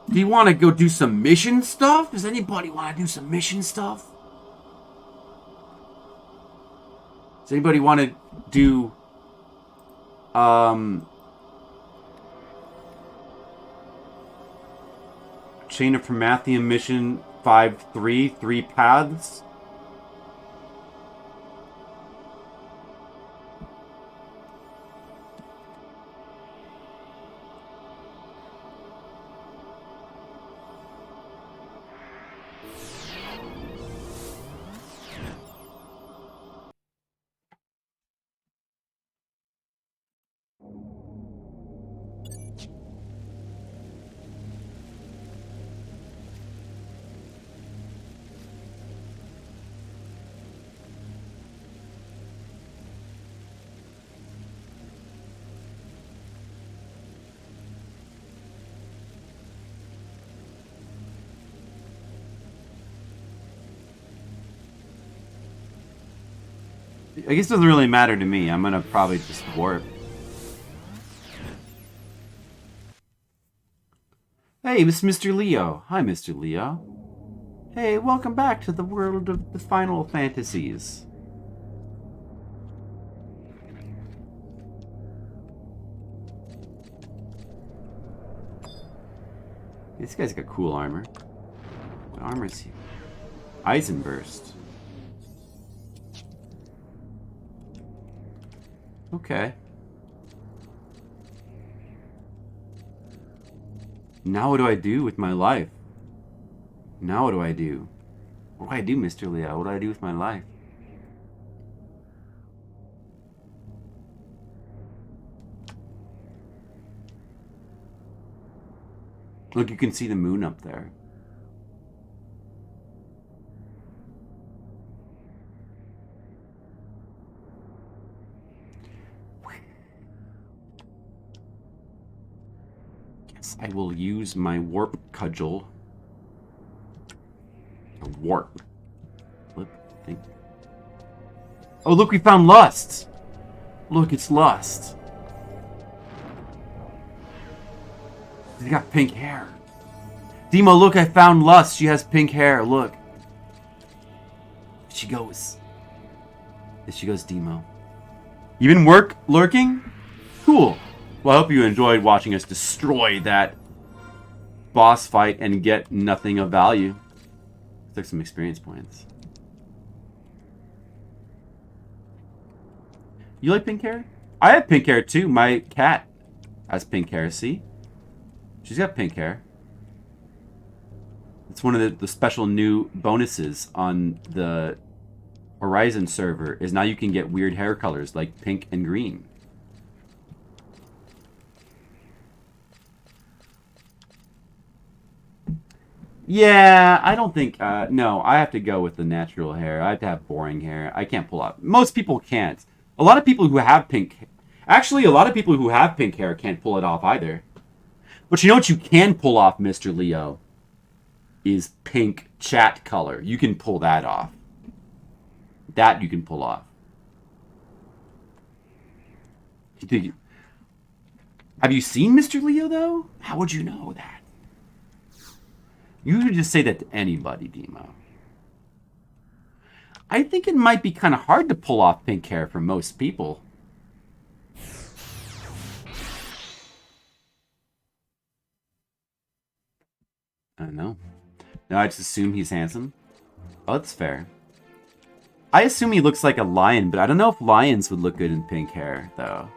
Do you want to go do some mission stuff? Does anybody want to do some mission stuff? Does anybody want to do... Chain of Promathia mission 5-3, 3 paths? I guess it doesn't really matter to me. I'm gonna probably just warp. Hey, it's Mr. Leo. Hi, Mr. Leo. Hey, welcome back to the world of the Final Fantasies. This guy's got cool armor. What armor's here? Eisenburst. Okay. Now what do I do with my life? Now what do I do? What do I do, Mr. Leo? What do I do with my life? Look, you can see the moon up there. I will use my warp cudgel to warp. Flip, think. Oh, look, we found Lust! Look, it's Lust. She's got pink hair. Demo, look, I found Lust. She has pink hair. Look. There she goes. There she goes, Demo. You been lurking? Cool. Well, I hope you enjoyed watching us destroy that boss fight and get nothing of value. Took some experience points. You like pink hair? I have pink hair too. My cat has pink hair, see? She's got pink hair. It's one of the special new bonuses on the Horizon server is now you can get weird hair colors like pink and green. Yeah, I don't think, no, I have to go with the natural hair. I have to have boring hair. I can't pull off. Most people can't. A lot of people who have pink, actually, a lot of people who have pink hair can't pull it off either. But you know what you can pull off, Mr. Leo? Is pink chat color. You can pull that off. That you can pull off. Have you seen Mr. Leo, though? How would you know that? You would just say that to anybody, Demo. I think it might be kind of hard to pull off pink hair for most people. I don't know. No, I just assume he's handsome. Oh, that's fair. I assume he looks like a lion, but I don't know if lions would look good in pink hair, though.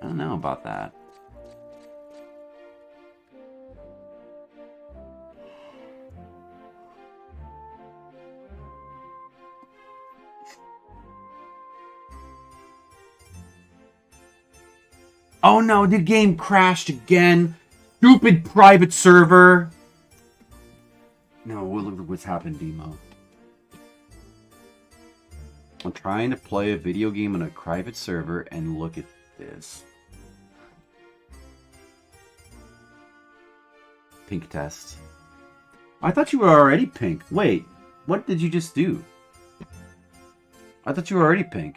I don't know about that. Oh no, the game crashed again. Stupid private server. No, look at what's happened, Demo. I'm trying to play a video game on a private server and look at this. Pink test. I thought you were already pink. Wait, what did you just do? I thought you were already pink.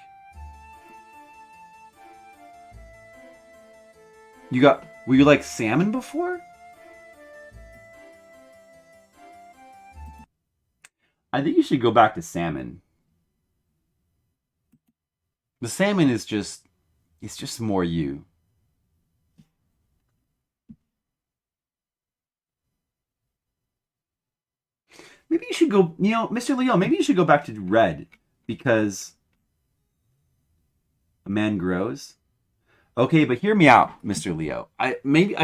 Were you like salmon before? I think you should go back to salmon. The salmon is just, it's just more you. Maybe you should go, you know, Mr. Leo, maybe you should go back to red because a man grows. Okay, but hear me out, Mr. Leo. I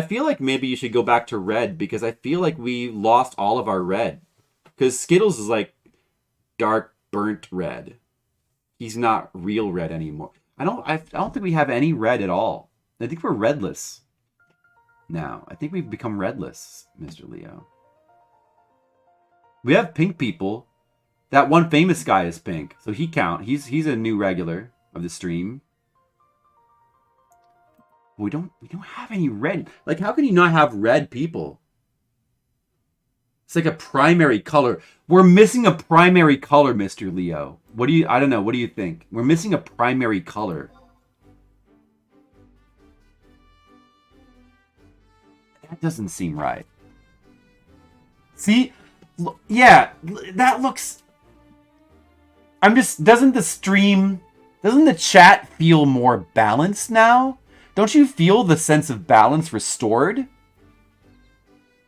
feel like maybe you should go back to red because I feel like we lost all of our red. Because Skittles is like dark burnt red. He's not real red anymore. I don't think we have any red at all. I think we're redless now. I think we've become redless, Mr. Leo. We have pink people. That one famous guy is pink, so he count. He's a new regular of the stream. We don't have any red. Like, how can you not have red people? It's like a primary color. We're missing a primary color, Mr. Leo. I don't know. What do you think? We're missing a primary color. That doesn't seem right. See? Yeah, that looks... doesn't the chat feel more balanced now? Don't you feel the sense of balance restored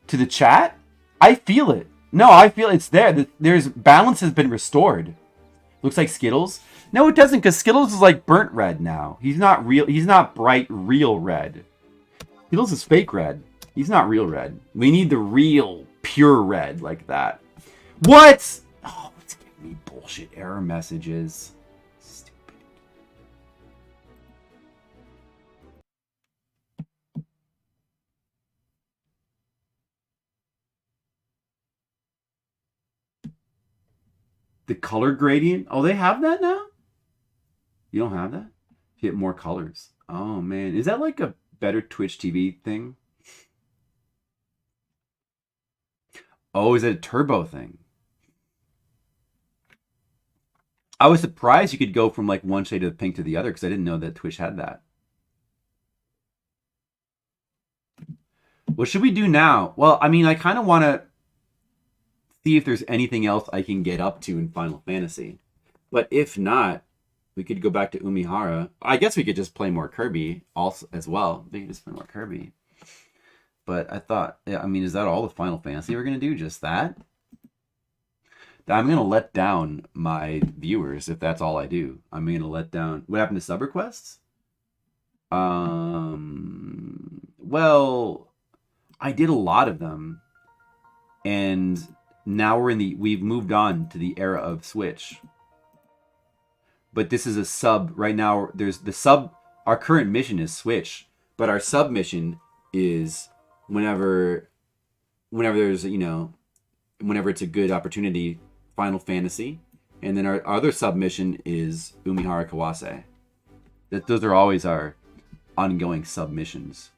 to the chat? I feel it. No, I feel it's there. There's balance has been restored. Looks like Skittles. No, it doesn't, because Skittles is like burnt red now. He's not real. He's not bright, real red. Skittles is fake red. He's not real red. We need the real, pure red like that. What? Oh, it's giving me bullshit error messages. The color gradient? Oh, they have that now? You don't have that? You get more colors. Oh, man. Is that like a better Twitch TV thing? Oh, is it a turbo thing? I was surprised you could go from like one shade of pink to the other because I didn't know that Twitch had that. What should we do now? Well, I mean, I kind of want to see if there's anything else I can get up to in Final Fantasy. But if not, we could go back to Umihara. I guess we could just play more Kirby also as well. We could just play more Kirby. But I thought, yeah, I mean, is that all the Final Fantasy we're going to do? Just that? I'm going to let down my viewers if that's all I do. I'm going to let down... What happened to sub requests? Well, I did a lot of them. And now we've moved on to the era of Switch. But this is a sub right now. There's the sub. Our current mission is Switch, but our sub mission is whenever there's, you know, whenever it's a good opportunity, Final Fantasy, and then our other submission is Umihara Kawase. Those are always our ongoing submissions.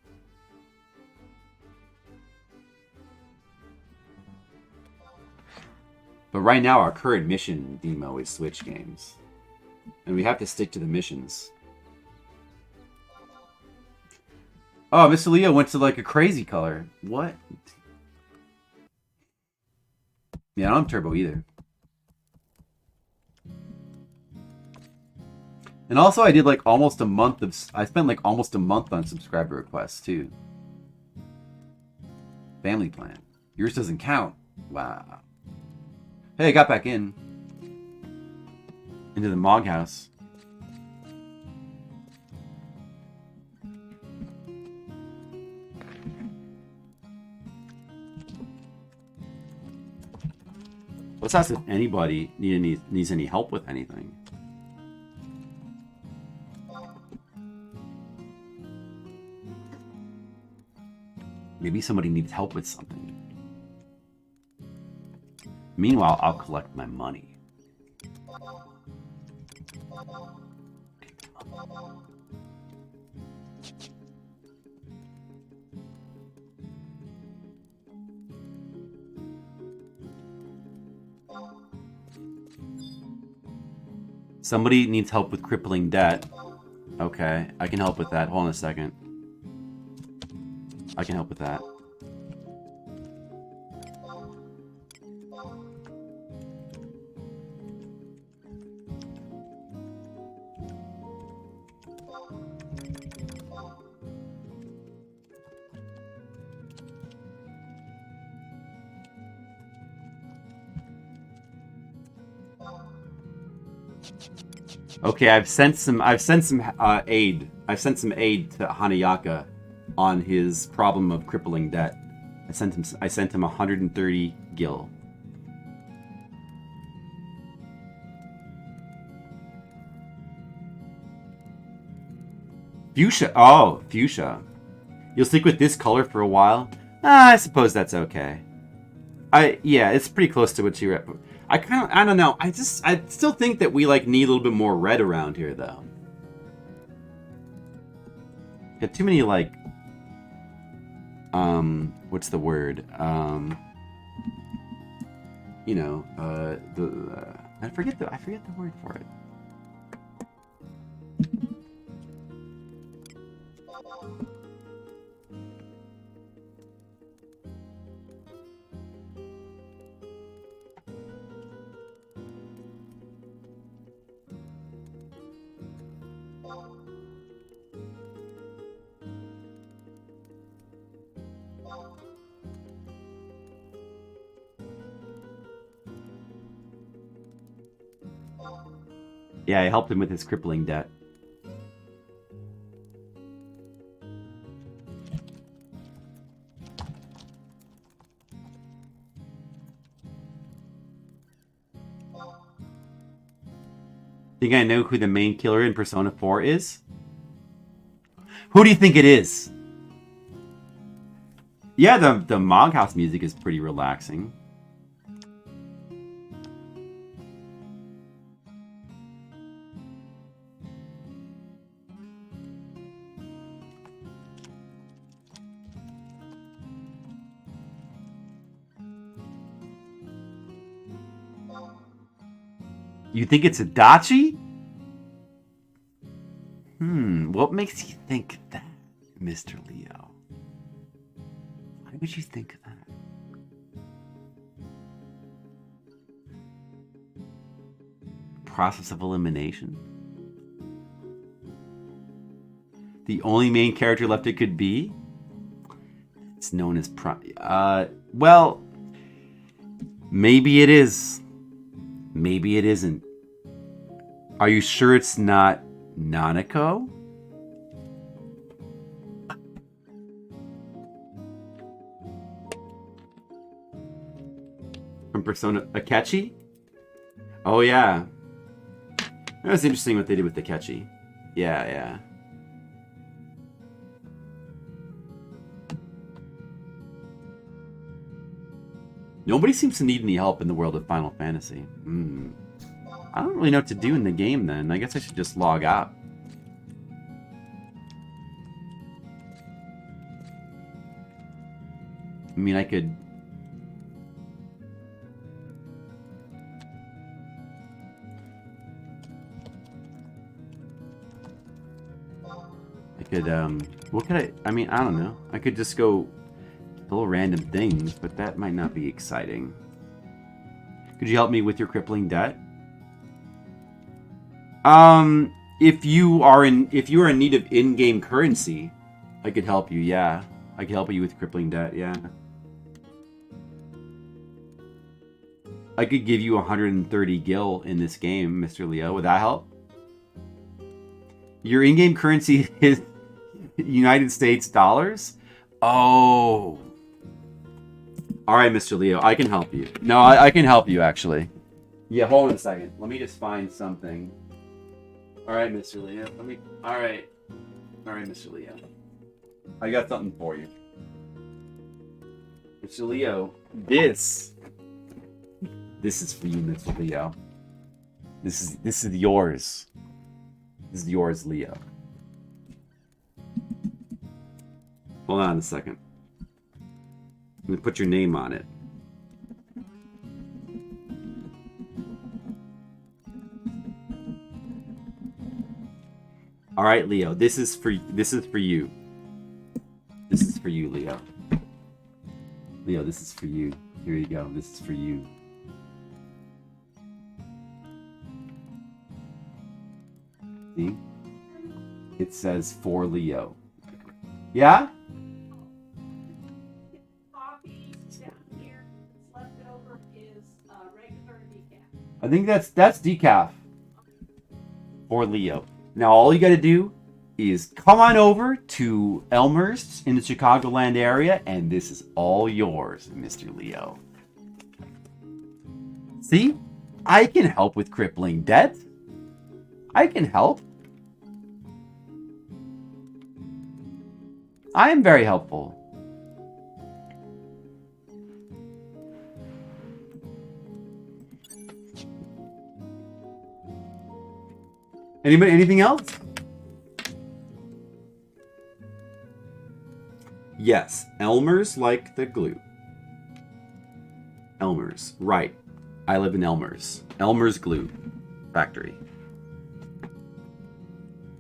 But right now, our current mission demo is Switch games. And we have to stick to the missions. Oh, Mr. Leo went to like a crazy color. What? Yeah, I don't have turbo either. And also I did like almost a month of... I spent like almost a month on subscriber requests too. Family plan. Yours doesn't count. Wow. Hey, I got back in. Into the Mog House. Let's ask if anybody needs any help with anything. Maybe somebody needs help with something. Meanwhile, I'll collect my money. Somebody needs help with crippling debt. Okay, I can help with that. Hold on a second. I can help with that. Okay, I've sent some aid. I've sent some aid to Hanayaka on his problem of crippling debt. I sent him 130 gil. Fuchsia. Oh, fuchsia. You'll stick with this color for a while? I suppose that's okay. Yeah, it's pretty close to what you were. I don't know. I still think that we need a little bit more red around here, though. Got too many what's the word? I forget the word for it. Yeah, I helped him with his crippling debt. Think I know who the main killer in Persona 4 is? Who do you think it is? Yeah, the Moghouse music is pretty relaxing. You think it's Adachi? What makes you think that, Mr. Leo? Why would you think of that? Process of elimination? The only main character left it could be? It's known as well, maybe it is. Maybe it isn't. Are you sure it's not Nanako? From Persona Akechi? Oh yeah. That was interesting what they did with Akechi. Yeah. Nobody seems to need any help in the world of Final Fantasy. I don't really know what to do in the game then. I guess I should just log out. I mean, I could... what could I mean, I don't know. I could just go little random things, but that might not be exciting. Could you help me with your crippling debt? If you are in need of in-game currency, I could help you, yeah. I could help you with crippling debt, yeah. I could give you 130 gil in this game, Mr. Leo. Would that help? Your in-game currency is United States dollars? Oh. Alright, Mr. Leo, I can help you. No, I can help you, actually. Yeah, hold on a second. Let me just find something. Alright, Mr. Leo. Alright, Mr. Leo. I got something for you. Mr. Leo, this is for you, Mr. Leo. This is yours. This is yours, Leo. Hold on a second. I'm gonna put your name on it. All right, Leo. This is for you. This is for you, Leo. Leo, this is for you. Here you go. This is for you. See? It says for Leo. Yeah? I think that's decaf. for Leo. Now all you got to do is come on over to Elmer's in the Chicagoland area, and this is all yours, Mr. Leo. See? I can help with crippling debt. I can help. I am very helpful. Anybody, anything else? Yes, Elmer's like the glue. Elmer's, right. I live in Elmer's. Elmer's Glue Factory. I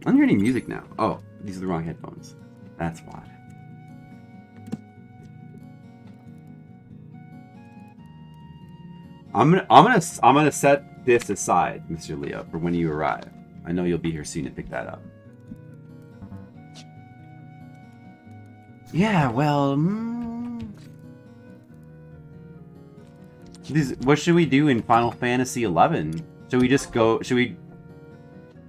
don't hear any music now. Oh, these are the wrong headphones. That's why. I'm gonna set this aside, Mr. Leo, for when you arrive. I know you'll be here soon to pick that up. Yeah, well, what should we do in Final Fantasy XI? Should we just go? Should we?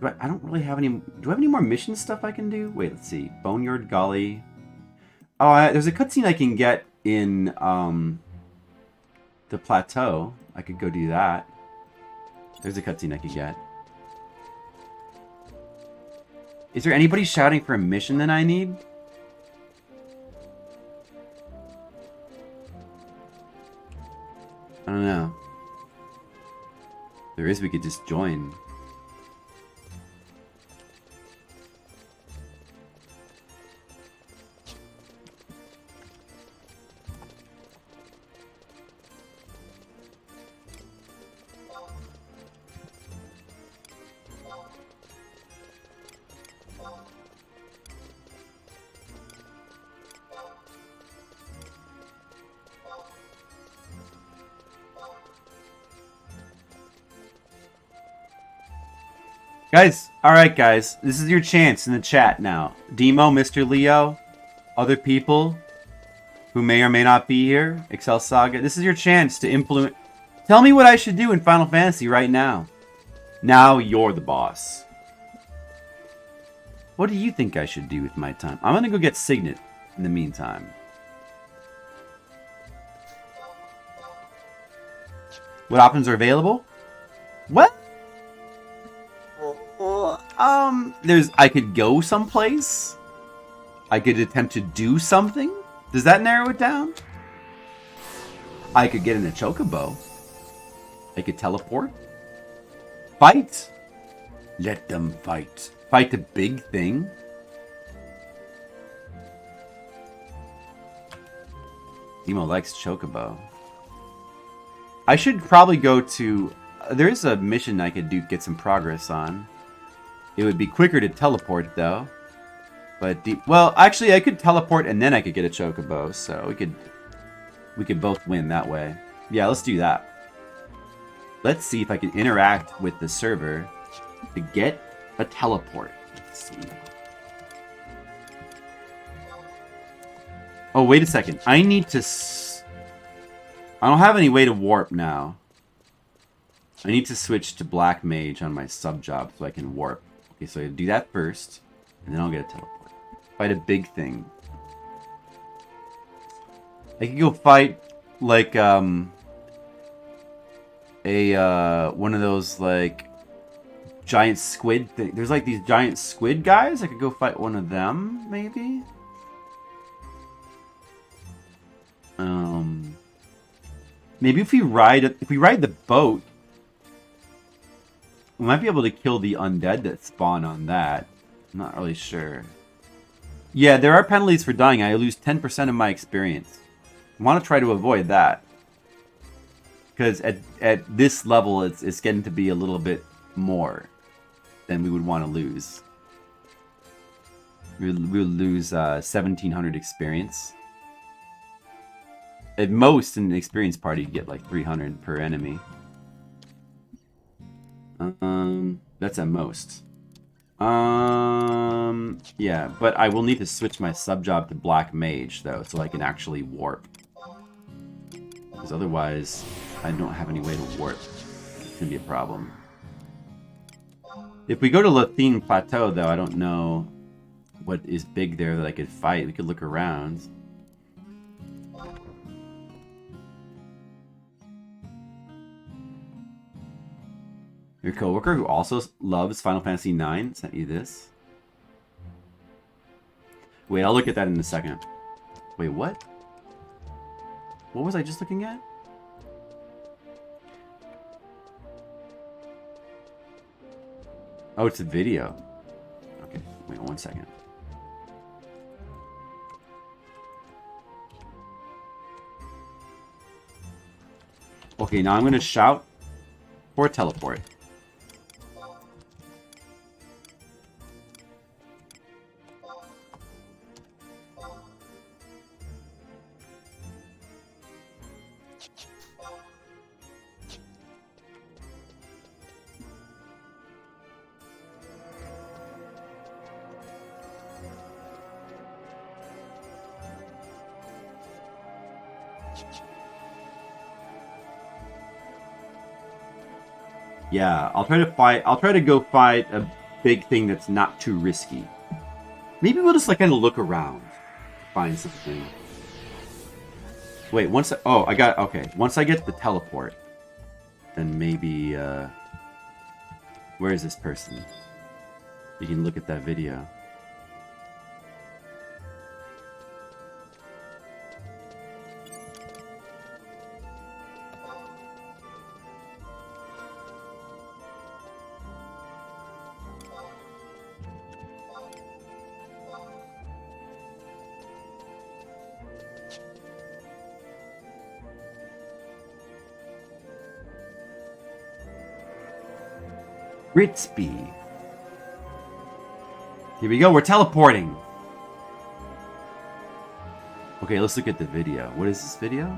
I don't really have any. Do I have any more mission stuff I can do? Wait, let's see. Boneyard Gully. Oh, there's a cutscene I can get in the plateau. I could go do that. There's a cutscene I could get. Is there anybody shouting for a mission that I need? I don't know. If there is, we could just join. Guys, alright guys, this is your chance in the chat now. Demo, Mr. Leo, other people who may or may not be here, Excel Saga, this is your chance to influence. Tell me what I should do in Final Fantasy right now. Now you're the boss. What do you think I should do with my time? I'm gonna go get Signet in the meantime. What options are available? What? I could go someplace. I could attempt to do something. Does that narrow it down? I could get in a chocobo. I could teleport. Fight. Let them fight. Fight the big thing. Demo likes chocobo. I should probably go to... There is a mission I could do, get some progress on. It would be quicker to teleport, though. But well, actually, I could teleport and then I could get a chocobo, so we could both win that way. Yeah, let's do that. Let's see if I can interact with the server to get a teleport. Let's see. Oh, wait a second. I need to... I don't have any way to warp now. I need to switch to Black Mage on my sub job so I can warp. Okay, so I do that first, and then I'll get a teleport. Fight a big thing. I could go fight like one of those like giant squid thing. There's like these giant squid guys. I could go fight one of them, maybe. Maybe if we ride the boat, we might be able to kill the undead that spawn on that. I'm not really sure. Yeah, there are penalties for dying. I lose 10% of my experience. I want to try to avoid that. Because at this level, it's getting to be a little bit more than we would want to lose. We'll lose 1,700 experience. At most, in an experience party, you get like 300 per enemy. That's at most. Yeah, but I will need to switch my sub job to Black Mage, though, so I can actually warp. Because otherwise, I don't have any way to warp. It's gonna be a problem. If we go to Lathine Plateau, though, I don't know what is big there that I could fight. We could look around. Your coworker who also loves Final Fantasy IX sent you this. Wait, I'll look at that in a second. Wait, what? What was I just looking at? Oh, it's a video. Okay, wait 1 second. Okay, now I'm going to shout for a teleport. Yeah, I'll try to go fight a big thing that's not too risky. Maybe we'll just like kind of look around, find something. Wait, once I got okay. Once I get the teleport, then maybe where is this person? You can look at that video. Ritsby. Here we go, we're teleporting. Okay, let's look at the video. What is this video?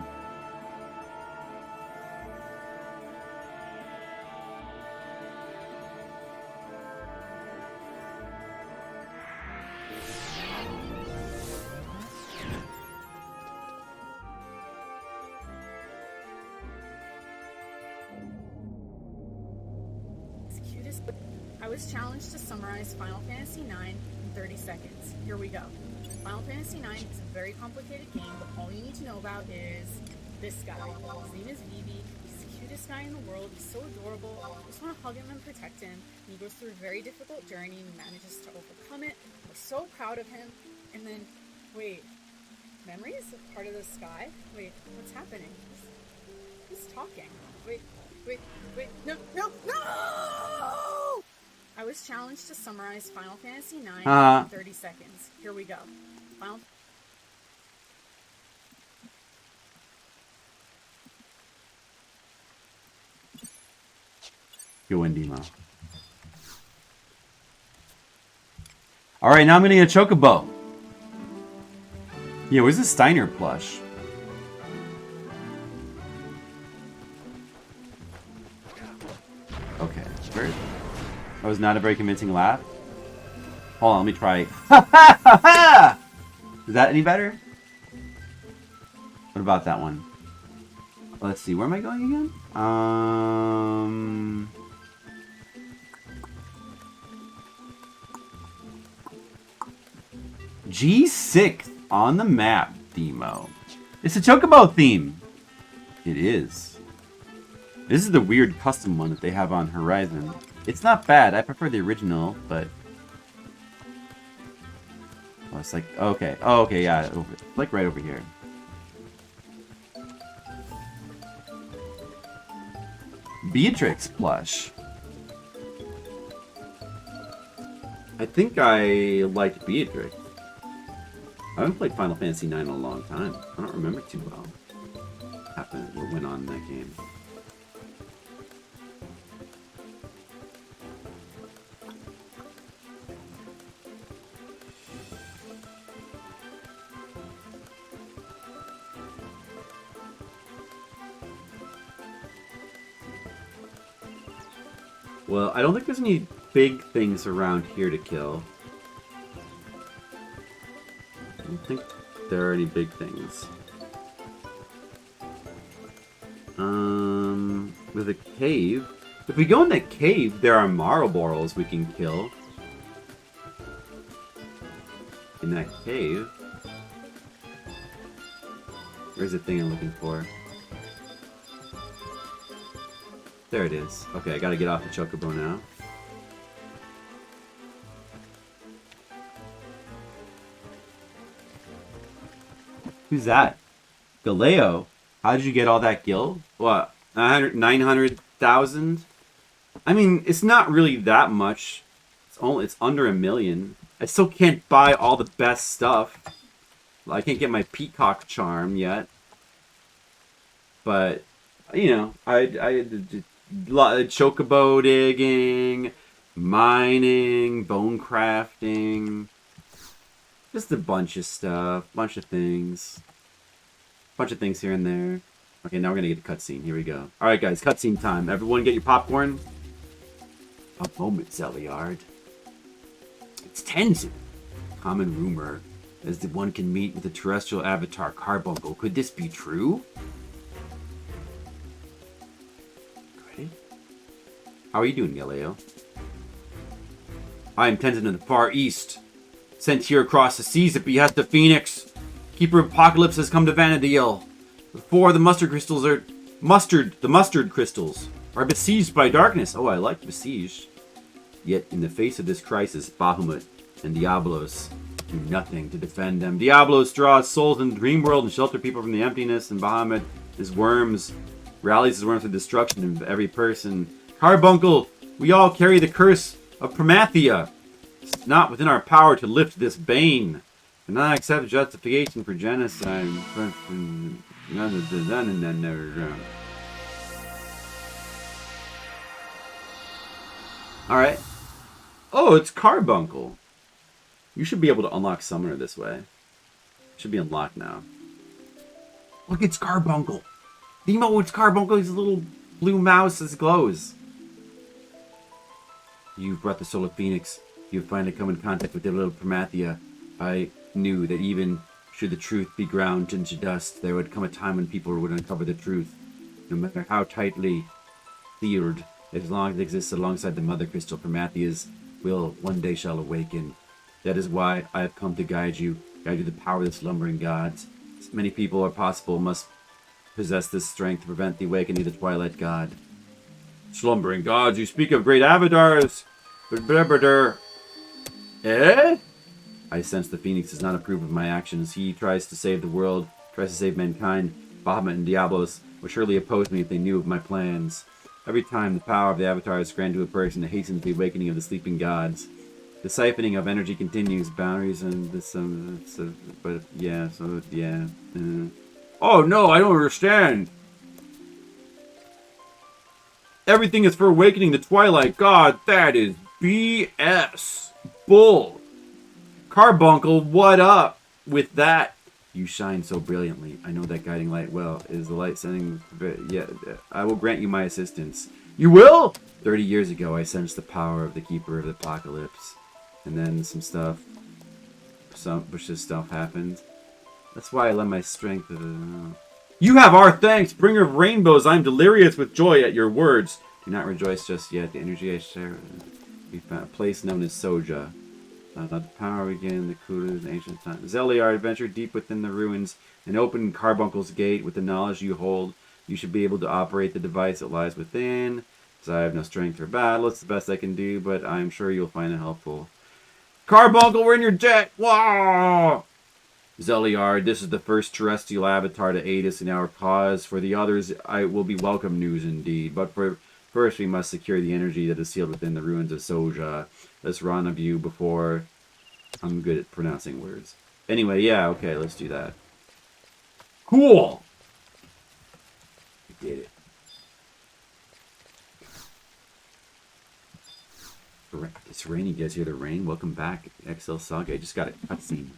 I was challenged to summarize Final Fantasy IX in 30 seconds. Here we go. Final Fantasy IX is a very complicated game, but all you need to know about is this guy. His name is Vivi. He's the cutest guy in the world. He's so adorable. I just want to hug him and protect him. And he goes through a very difficult journey and manages to overcome it. We're so proud of him. And then, wait, memories of part of the sky? Wait, what's happening? He's talking. Wait, no! I was challenged to summarize Final Fantasy IX in 30 seconds. Here we go. Go in, Demo. Alright, now I'm gonna get a Chocobo. Yeah, where's the Steiner plush? Okay, where is it? That was not a very convincing laugh. Hold on, let me try. Ha ha ha ha! Is that any better? What about that one? Let's see, where am I going again? G6 on the map, Demo. It's a Chocobo theme. It is. This is the weird custom one that they have on Horizon. It's not bad. I prefer the original, but... Oh, it's like... Okay. Oh, okay, yeah. Like right over here. Beatrix plush. I think I liked Beatrix. I haven't played Final Fantasy IX in a long time. I don't remember too well what happened, what went on in that game. Well, I don't think there's any big things around here to kill. I don't think there are any big things. With a cave. If we go in that cave, there are Marlboros we can kill. In that cave. Where's the thing I'm looking for? There it is. Okay, I gotta get off the chocobo now. Who's that? Galeo? How did you get all that gil? What? 900,000? I mean, it's not really that much. It's under 1 million. I still can't buy all the best stuff. I can't get my peacock charm yet. But, you know, I did chocobo digging, mining, bone crafting. Just a bunch of stuff. Bunch of things. Bunch of things here and there. Okay, now we're gonna get a cutscene. Here we go. Alright guys, cutscene time. Everyone get your popcorn. A moment, Zeliard. It's Tenzin. Common rumor is that one can meet with the terrestrial avatar Carbuncle. Could this be true? Ready? How are you doing, Galeo? I am Tenzin in the Far East. Sent here across the seas at behest of Phoenix. Keeper of Apocalypse has come to Vanadil. Before the mustard crystals are besieged by darkness. Oh, I like besieged. Yet in the face of this crisis, Bahamut and Diablos do nothing to defend them. Diablos draws souls in the dream world and shelter people from the emptiness, and Bahamut rallies his worms to destruction of every person. Carbuncle, we all carry the curse of Promathia. It's not within our power to lift this bane. And I accept justification for genocide. Alright. Oh, it's Carbuncle. You should be able to unlock Summoner this way. It should be unlocked now. Look, it's Carbuncle. Demo, it's Carbuncle. He's a little blue mouse that glows. You've brought the soul of Phoenix. You've finally come in contact with the little Promathia. I knew that even should the truth be ground into dust, there would come a time when people would uncover the truth. No matter how tightly sealed, as long as it exists alongside the Mother Crystal, Prometheus will one day shall awaken. That is why I have come to guide you the power of the slumbering gods. As many people as possible must possess this strength to prevent the awakening of the Twilight God. Slumbering gods, you speak of great avatars. Eh? I sense the Phoenix does not approve of my actions. He tries to save the world, tries to save mankind. Bahamut and Diablos would surely oppose me if they knew of my plans. Every time the power of the Avatar is granted to a person, it hastens the awakening of the sleeping gods. The siphoning of energy continues. Boundaries and this, but yeah, so yeah. Oh no, I don't understand. Everything is for awakening the Twilight God. That is BS. Bull. Carbuncle, what up with that? You shine so brilliantly. I know that guiding light well. Is the light sending? Yeah, I will grant you my assistance. You will? 30 years ago, I sensed the power of the Keeper of the Apocalypse. And then some vicious stuff happened. That's why I lend my strength to You have our thanks, bringer of rainbows. I am delirious with joy at your words. Do not rejoice just yet. The energy I share. We found a place known as Soja. The power again, the Kudu, the ancient time. Zeliard, adventure deep within the ruins and open Carbuncle's gate with the knowledge you hold. You should be able to operate the device that lies within. Because I have no strength for battle. It's the best I can do, but I'm sure you'll find it helpful. Carbuncle, we're in your jet! Wow! Zeliard, this is the first terrestrial avatar to aid us in our cause. For the others, I will be welcome news indeed. But first, we must secure the energy that is sealed within the ruins of Soja. Let's rendezvous before... I'm good at pronouncing words. Anyway, yeah, okay, let's do that. Cool! We did it. It's raining. You guys hear the rain? Welcome back, XL Saga. I just got a cutscene.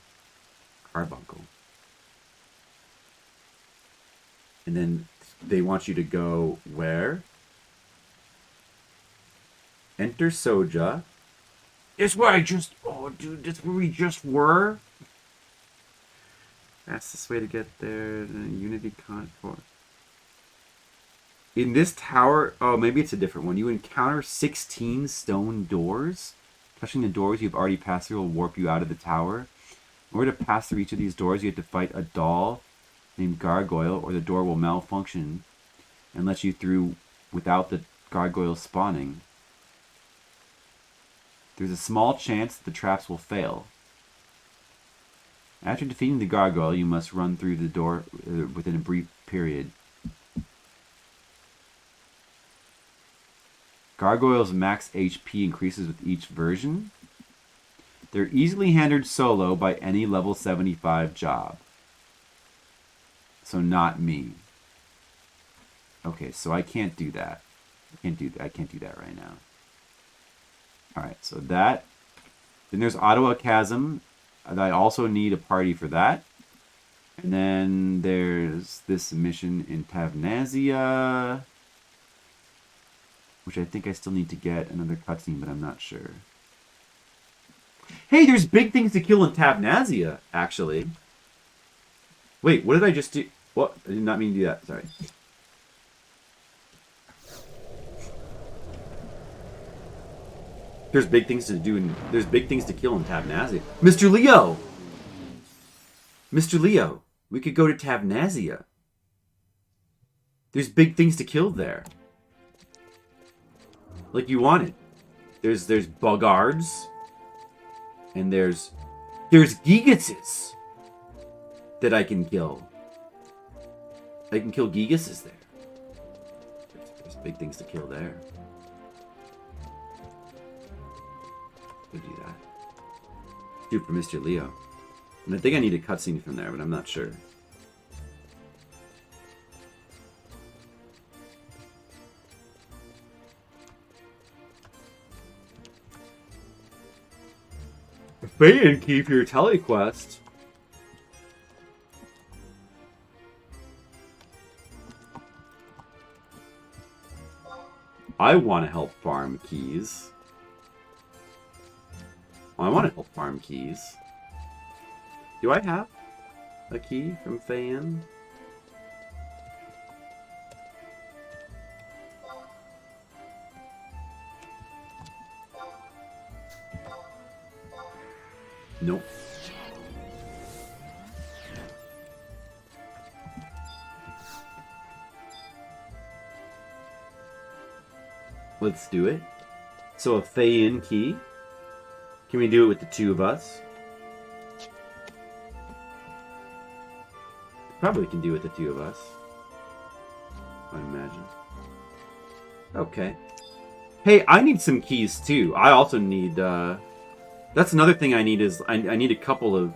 Carbuncle. And then they want you to go where? Enter Soja. It's where I just... Oh, dude, that's where we just were? That's this way to get there. Unity Concord. In this tower, oh, maybe it's a different one. You encounter 16 stone doors. Touching the doors you've already passed through will warp you out of the tower. In order to pass through each of these doors, you have to fight a doll named Gargoyle, or the door will malfunction and let you through without the gargoyle spawning. There's a small chance that the traps will fail. After defeating the gargoyle, you must run through the door within a brief period. Gargoyles' max HP increases with each version. They're easily handled solo by any level 75 job. So not me. Okay, so I can't do that. I can't do that right now. Alright, so that. Then there's Ottawa Chasm. I also need a party for that. And then there's this mission in Tavnazia, which I think I still need to get another cutscene, but I'm not sure. Hey, there's big things to kill in Tavnazia, actually. Wait, what did I just do? What? I did not mean to do that. Sorry. There's big things to do, and there's big things to kill in Tavnazia. Mr. Leo! Mr. Leo, we could go to Tavnazia. There's big things to kill there. Like you wanted. There's Bogards. And there's Gigases that I can kill. I can kill Gigases there. There's big things to kill there. Could do that. Do it for Mr. Leo. And I think I need a cutscene from there, but I'm not sure. Pay key for your telequest. I want to help farm keys. I want to help farm keys. Do I have a key from Fayan? Nope. Let's do it. So a Fayan key. Can we do it with the two of us? Probably can do it with the two of us. I imagine. Okay. Hey, I need some keys too. I also need, that's another thing I need is, I need a couple of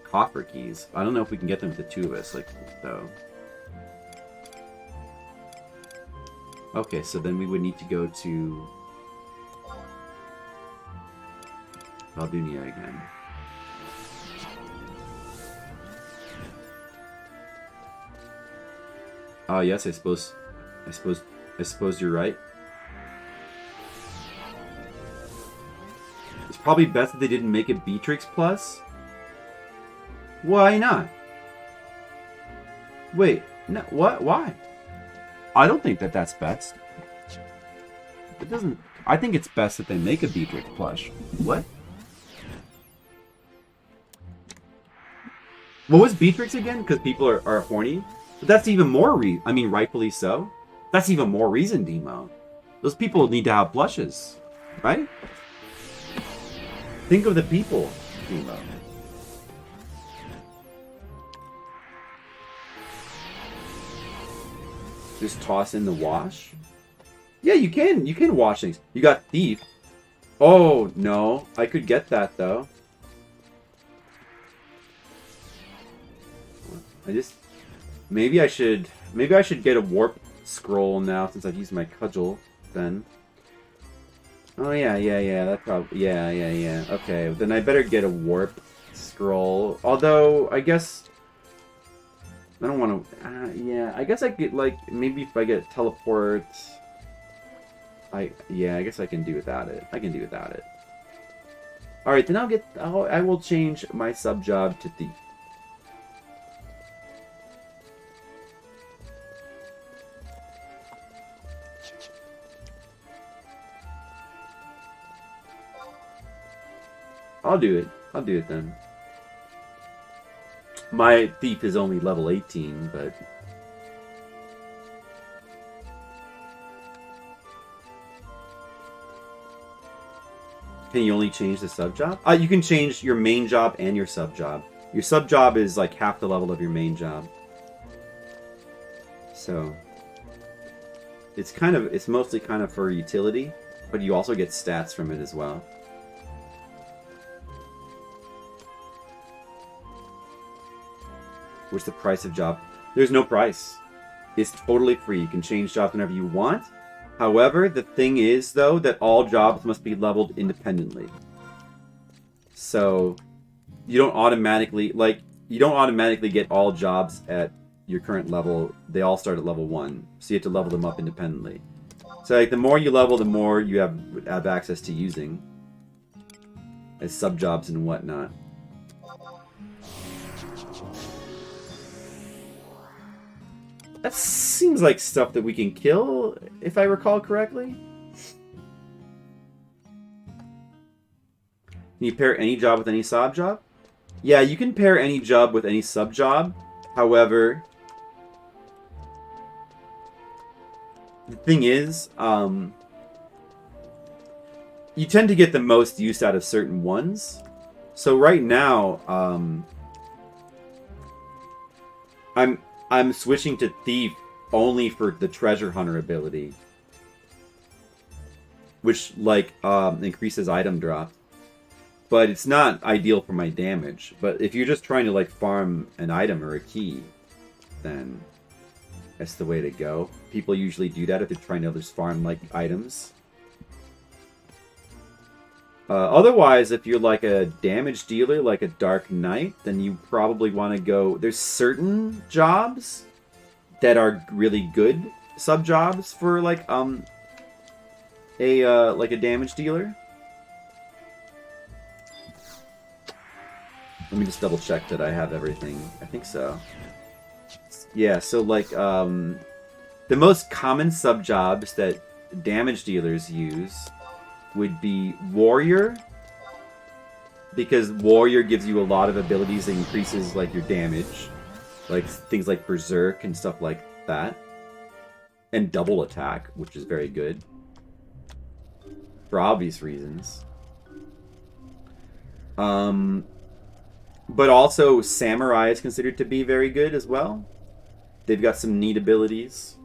copper keys. I don't know if we can get them with the two of us, like, though. Okay, so then we would need to go to Valdunia again. Oh yes, I suppose you're right. It's probably best that they didn't make it Beatrix Plus. Why not? Wait, no, what? Why? I don't think that that's best. It doesn't. I think it's best that they make a Beatrix plush. What? What was Beatrix again? Because people are horny? But that's even more I mean, rightfully so. That's even more reason, Demo. Those people need to have blushes, right? Think of the people, Demo. Just toss in the wash? Yeah, you can. You can wash things. You got Thief. Oh, no. I could get that, though. Maybe I should get a warp scroll now since I've used my cudgel then. Oh yeah, that probably yeah. Okay, then I better get a warp scroll. Although I guess I don't want to. Yeah, I guess I could like maybe if I get teleport. I guess I can do without it. All right, then I will change my sub job to Thief. I'll do it. I'll do it then. My thief is only level 18, but... Can you only change the sub-job? You can change your main job and your sub-job. Your sub-job is like half the level of your main job. So... It's mostly kind of for utility, but you also get stats from it as well. What's the price of job? There's no price. It's totally free. You can change jobs whenever you want. However, the thing is, though, that all jobs must be leveled independently. So, you don't automatically get all jobs at your current level. They all start at level 1. So you have to level them up independently. So, like, the more you level, the more you have access to using as sub-jobs and whatnot. That seems like stuff that we can kill, if I recall correctly. Can you pair any job with any sub-job? Yeah, you can pair any job with any sub-job. However, the thing is, you tend to get the most use out of certain ones. So right now, I'm switching to Thief only for the Treasure Hunter ability. Which, like, increases item drop. But it's not ideal for my damage. But if you're just trying to, like, farm an item or a key, then that's the way to go. People usually do that if they're trying to just farm, like, items. Otherwise, if you're like a damage dealer, like a Dark Knight, then you probably want to go... There's certain jobs that are really good sub-jobs for, like, a damage dealer. Let me just double check that I have everything. I think so. Yeah, so, like, the most common sub-jobs that damage dealers use would be Warrior, because Warrior gives you a lot of abilities that increases, like, your damage, like things like Berserk and stuff like that, and Double Attack, which is very good for obvious reasons. But also Samurai is considered to be very good as well. They've got some neat abilities.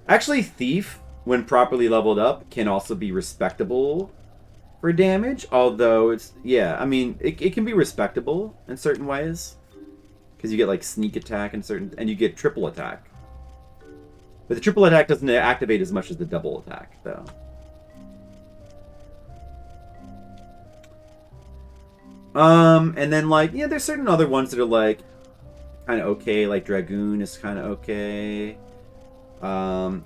Actually, Thief, when properly leveled up, can also be respectable for damage. Although it's, yeah, I mean, it can be respectable in certain ways, because you get like sneak attack and you get triple attack. But the triple attack doesn't activate as much as the double attack, though. And then, like, yeah, there's certain other ones that are like kind of okay, like Dragoon is kind of okay. And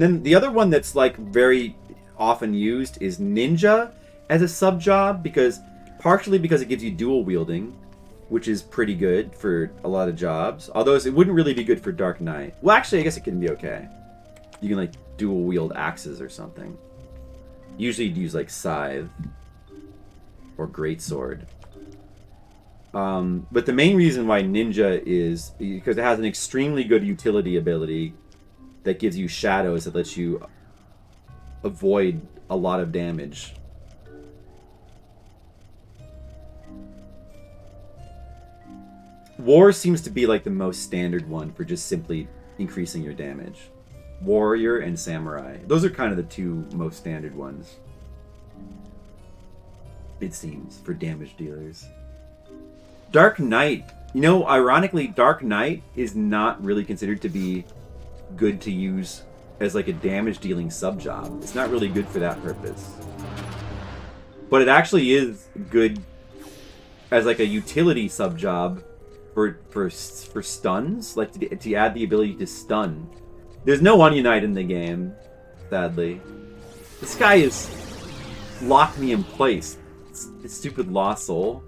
then the other one that's like very often used is Ninja as a sub job, partially because it gives you dual wielding, which is pretty good for a lot of jobs. Although it wouldn't really be good for Dark Knight. Well, actually, I guess it can be okay. You can like dual wield axes or something. Usually you'd use like Scythe or Greatsword. But the main reason why Ninja is because it has an extremely good utility ability that gives you shadows that lets you avoid a lot of damage. War seems to be like the most standard one for just simply increasing your damage. Warrior and Samurai. Those are kind of the two most standard ones, it seems, for damage dealers. Dark Knight. You know, ironically, Dark Knight is not really considered to be good to use as like a damage dealing sub job. It's not really good for that purpose. But it actually is good as like a utility sub job for stuns, like to add the ability to stun. There's no Ununite in the game, sadly. This guy is locked me in place. It's stupid Lost Soul.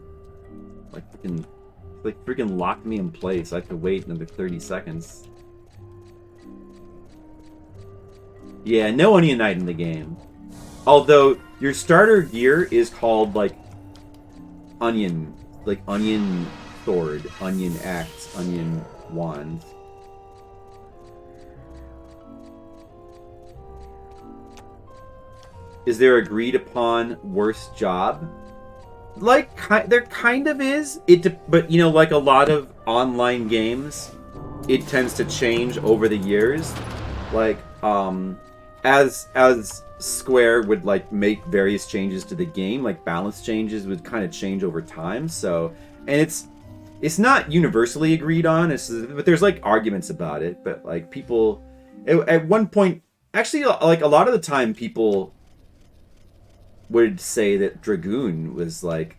Like freaking locked me in place. I have to wait another 30 seconds. Yeah, no Onion Knight in the game. Although your starter gear is called like Onion Sword, Onion Axe, Onion Wand. Is there agreed upon worst job? Like, there kind of is. But you know, like a lot of online games, it tends to change over the years. Like, as Square would like make various changes to the game, like balance changes would kind of change over time. So, and it's not universally agreed on. But there's like arguments about it. But like people, at one point, actually, like a lot of the time, people would say that Dragoon was some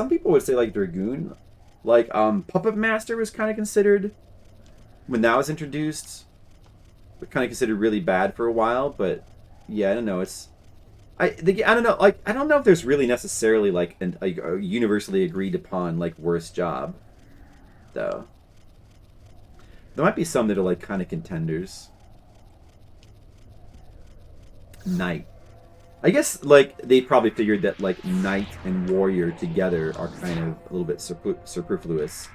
people would say like Dragoon, like Puppet Master was kind of considered when that was introduced, kind of considered really bad for a while. But yeah, I don't know. I don't know. Like, I don't know if there's really necessarily like a universally agreed upon like worst job, though. There might be some that are like kind of contenders. Knight. I guess like they probably figured that like Knight and Warrior together are kind of a little bit superfluous.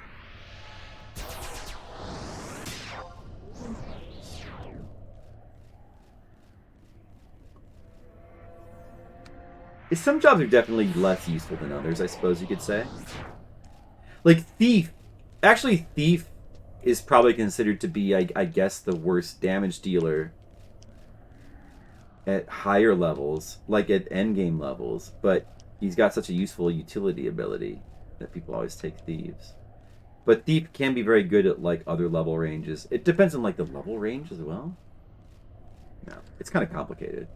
Some jobs are definitely less useful than others, I suppose you could say. Like Thief. Actually, Thief is probably considered to be, I guess, the worst damage dealer at higher levels, like at endgame levels, but he's got such a useful utility ability that people always take Thieves. But Thief can be very good at like other level ranges. It depends on like the level range as well. No, it's kind of complicated.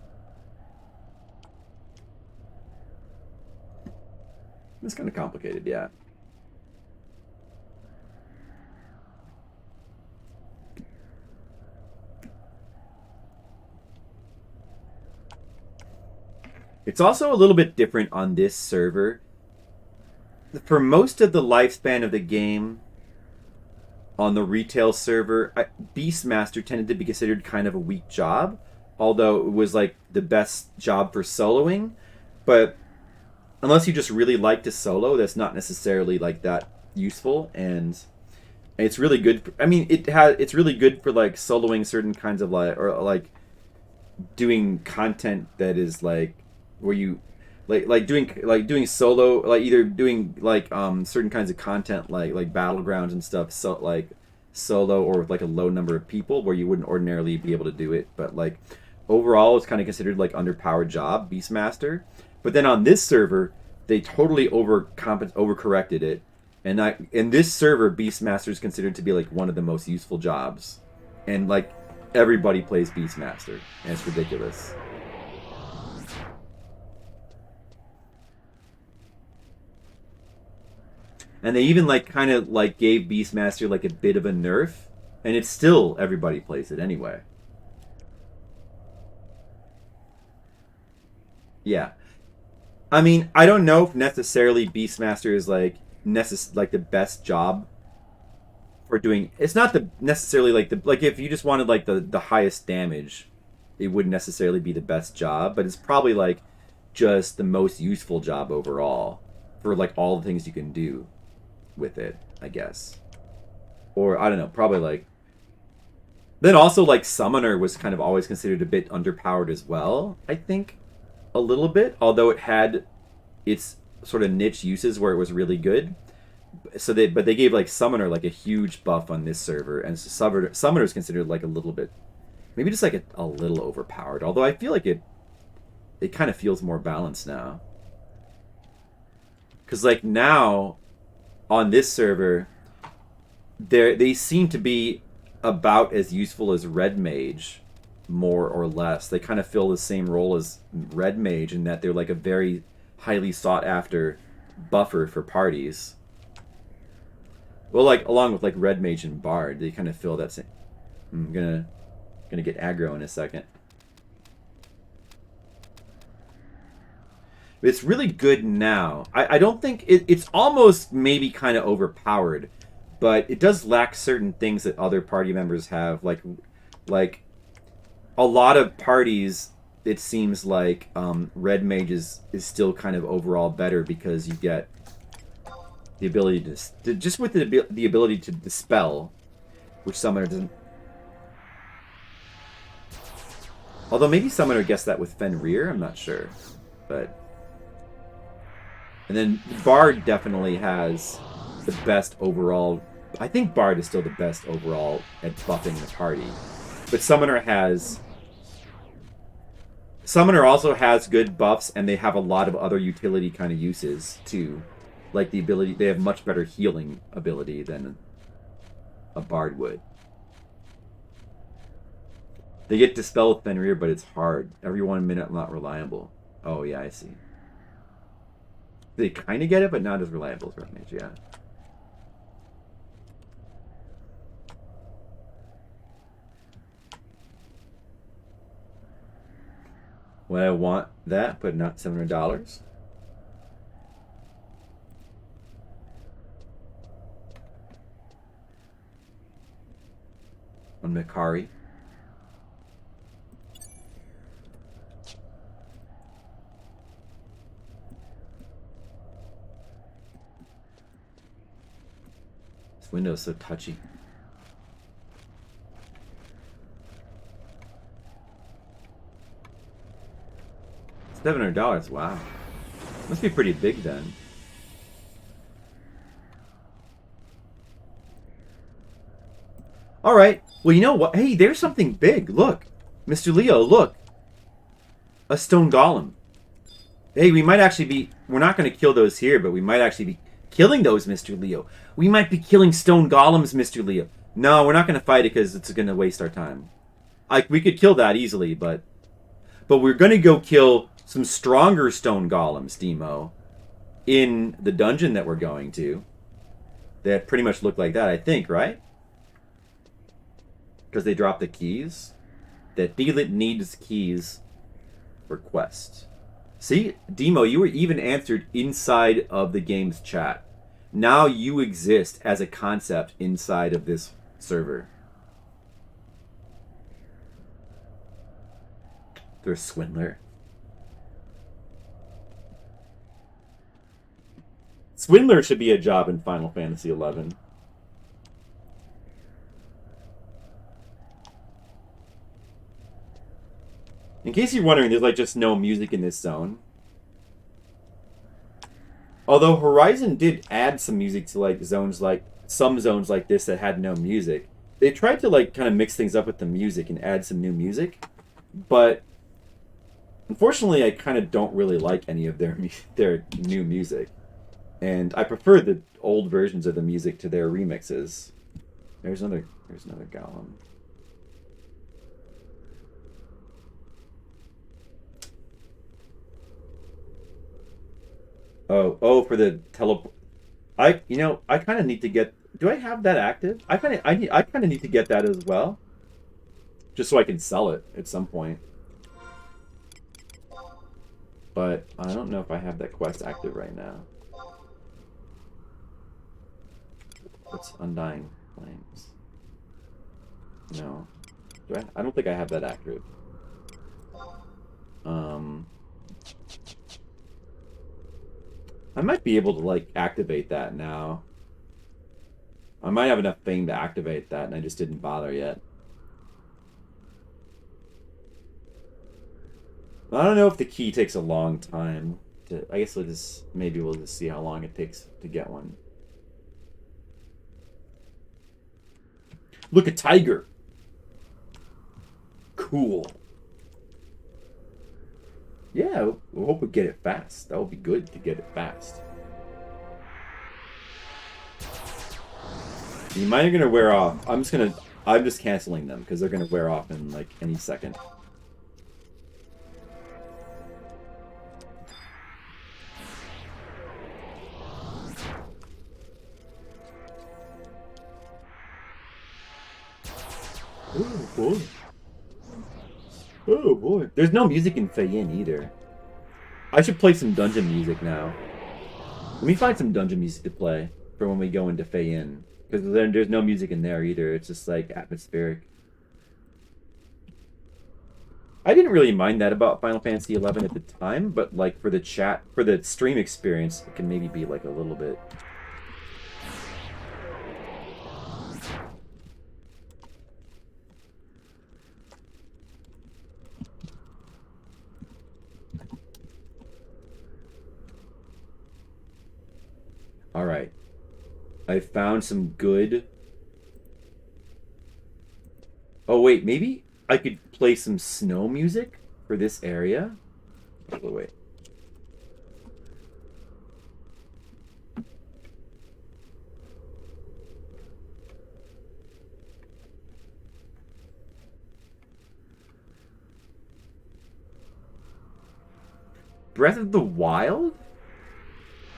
It's kind of complicated, yeah. It's also a little bit different on this server. For most of the lifespan of the game, on the retail server, Beastmaster tended to be considered kind of a weak job, although it was like the best job for soloing. But unless you just really like to solo, that's not necessarily like that useful. And it's really good. It's really good for like soloing certain kinds of like doing content that is like where you doing solo, like either doing like certain kinds of content like battlegrounds and stuff, so like solo or with like a low number of people where you wouldn't ordinarily be able to do it. But like overall, it's kind of considered like underpowered job, Beastmaster. But then on this server, they totally overcorrected it, and in this server, Beastmaster is considered to be like one of the most useful jobs, and like everybody plays Beastmaster, and it's ridiculous. And they even like kind of like gave Beastmaster like a bit of a nerf, and it's still everybody plays it anyway. Yeah. I mean, I don't know if necessarily Beastmaster is like the best job for doing. It's not necessarily like if you just wanted like the highest damage, it wouldn't necessarily be the best job, but it's probably like just the most useful job overall for like all the things you can do with it, I guess. Or I don't know, probably like. Then also like Summoner was kind of always considered a bit underpowered as well, I think. A little bit, although it had its sort of niche uses where it was really good. But they gave like Summoner like a huge buff on this server, and Summoner is considered like a little bit, maybe just like a little overpowered. Although I feel like it kind of feels more balanced now. Because like now, on this server, they seem to be about as useful as Red Mage. More or less, they kind of fill the same role as Red Mage in that they're like a very highly sought after buffer for parties. Well, like along with like Red Mage and Bard, they kind of fill that same. I'm gonna get aggro in a second. It's really good now. I don't think it's almost maybe kind of overpowered, but it does lack certain things that other party members have. Like a lot of parties, it seems like red mage is still kind of overall better because you get the ability to just with the ability to dispel, which summoner doesn't. Although maybe summoner gets that with Fenrir, I'm not sure, but. And then Bard definitely has the best overall. I think Bard is still the best overall at buffing the party. But Summoner also has good buffs, and they have a lot of other utility kind of uses too. Like the ability, they have much better healing ability than a Bard would. They get Dispel with Fenrir, but it's hard. Every 1 minute, not reliable. Oh yeah, I see. They kind of get it, but not as reliable as Red Mage, yeah. Would I want that, but not $700? On Mikari. This window is so touchy. $700, wow. Must be pretty big then. Alright, well you know what? Hey, there's something big. Look. Mr. Leo, look. A stone golem. Hey, we might actually be... We're not going to kill those here, but we might actually be killing those, Mr. Leo. We might be killing stone golems, Mr. Leo. No, we're not going to fight it because it's going to waste our time. We could kill that easily, but we're going to go kill some stronger stone golems, Demo, in the dungeon that we're going to. That pretty much look like that, I think, right? Because they drop the keys. That Dealit needs keys for quest. See, Demo, you were even answered inside of the game's chat. Now you exist as a concept inside of this server. They're a swindler. Swindler should be a job in Final Fantasy XI. In case you're wondering, there's like just no music in this zone. Although Horizon did add some music to like zones like some zones like this that had no music. They tried to like kind of mix things up with the music and add some new music, but unfortunately, I kind of don't really like any of their new music, and I prefer the old versions of the music to their remixes. There's another golem. Oh, for the teleport. I kind of need to get. Do I have that active? I kind of need to get that as well, just so I can sell it at some point. But I don't know if I have that quest active right now. What's Undying Flames? No. Do I? I don't think I have that active. I might be able to like activate that now. I might have enough fame to activate that, and I just didn't bother yet. I don't know if the key takes a long time to. I guess maybe we'll just see how long it takes to get one. Look, a tiger. Cool. Yeah, we hope we get it fast. That would be good to get it fast. Mine are gonna wear off. I'm just canceling them because they're gonna wear off in like any second. Oh boy. Oh boy. There's no music in Feyin either. I should play some dungeon music now. Let me find some dungeon music to play for when we go into Feyin. Because then there's no music in there either. It's just like atmospheric. I didn't really mind that about Final Fantasy 11 at the time, but like for the chat, for the stream experience, it can maybe be like a little bit. All right. I found some good. Oh wait, maybe I could play some snow music for this area. Oh, wait. Breath of the Wild?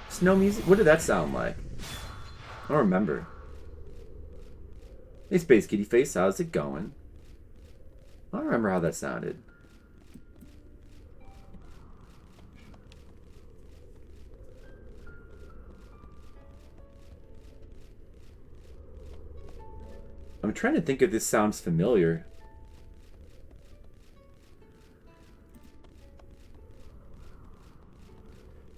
Snow music? What did that sound like? I don't remember. Hey, Space Kitty Face, how's it going? I don't remember how that sounded. I'm trying to think if this sounds familiar.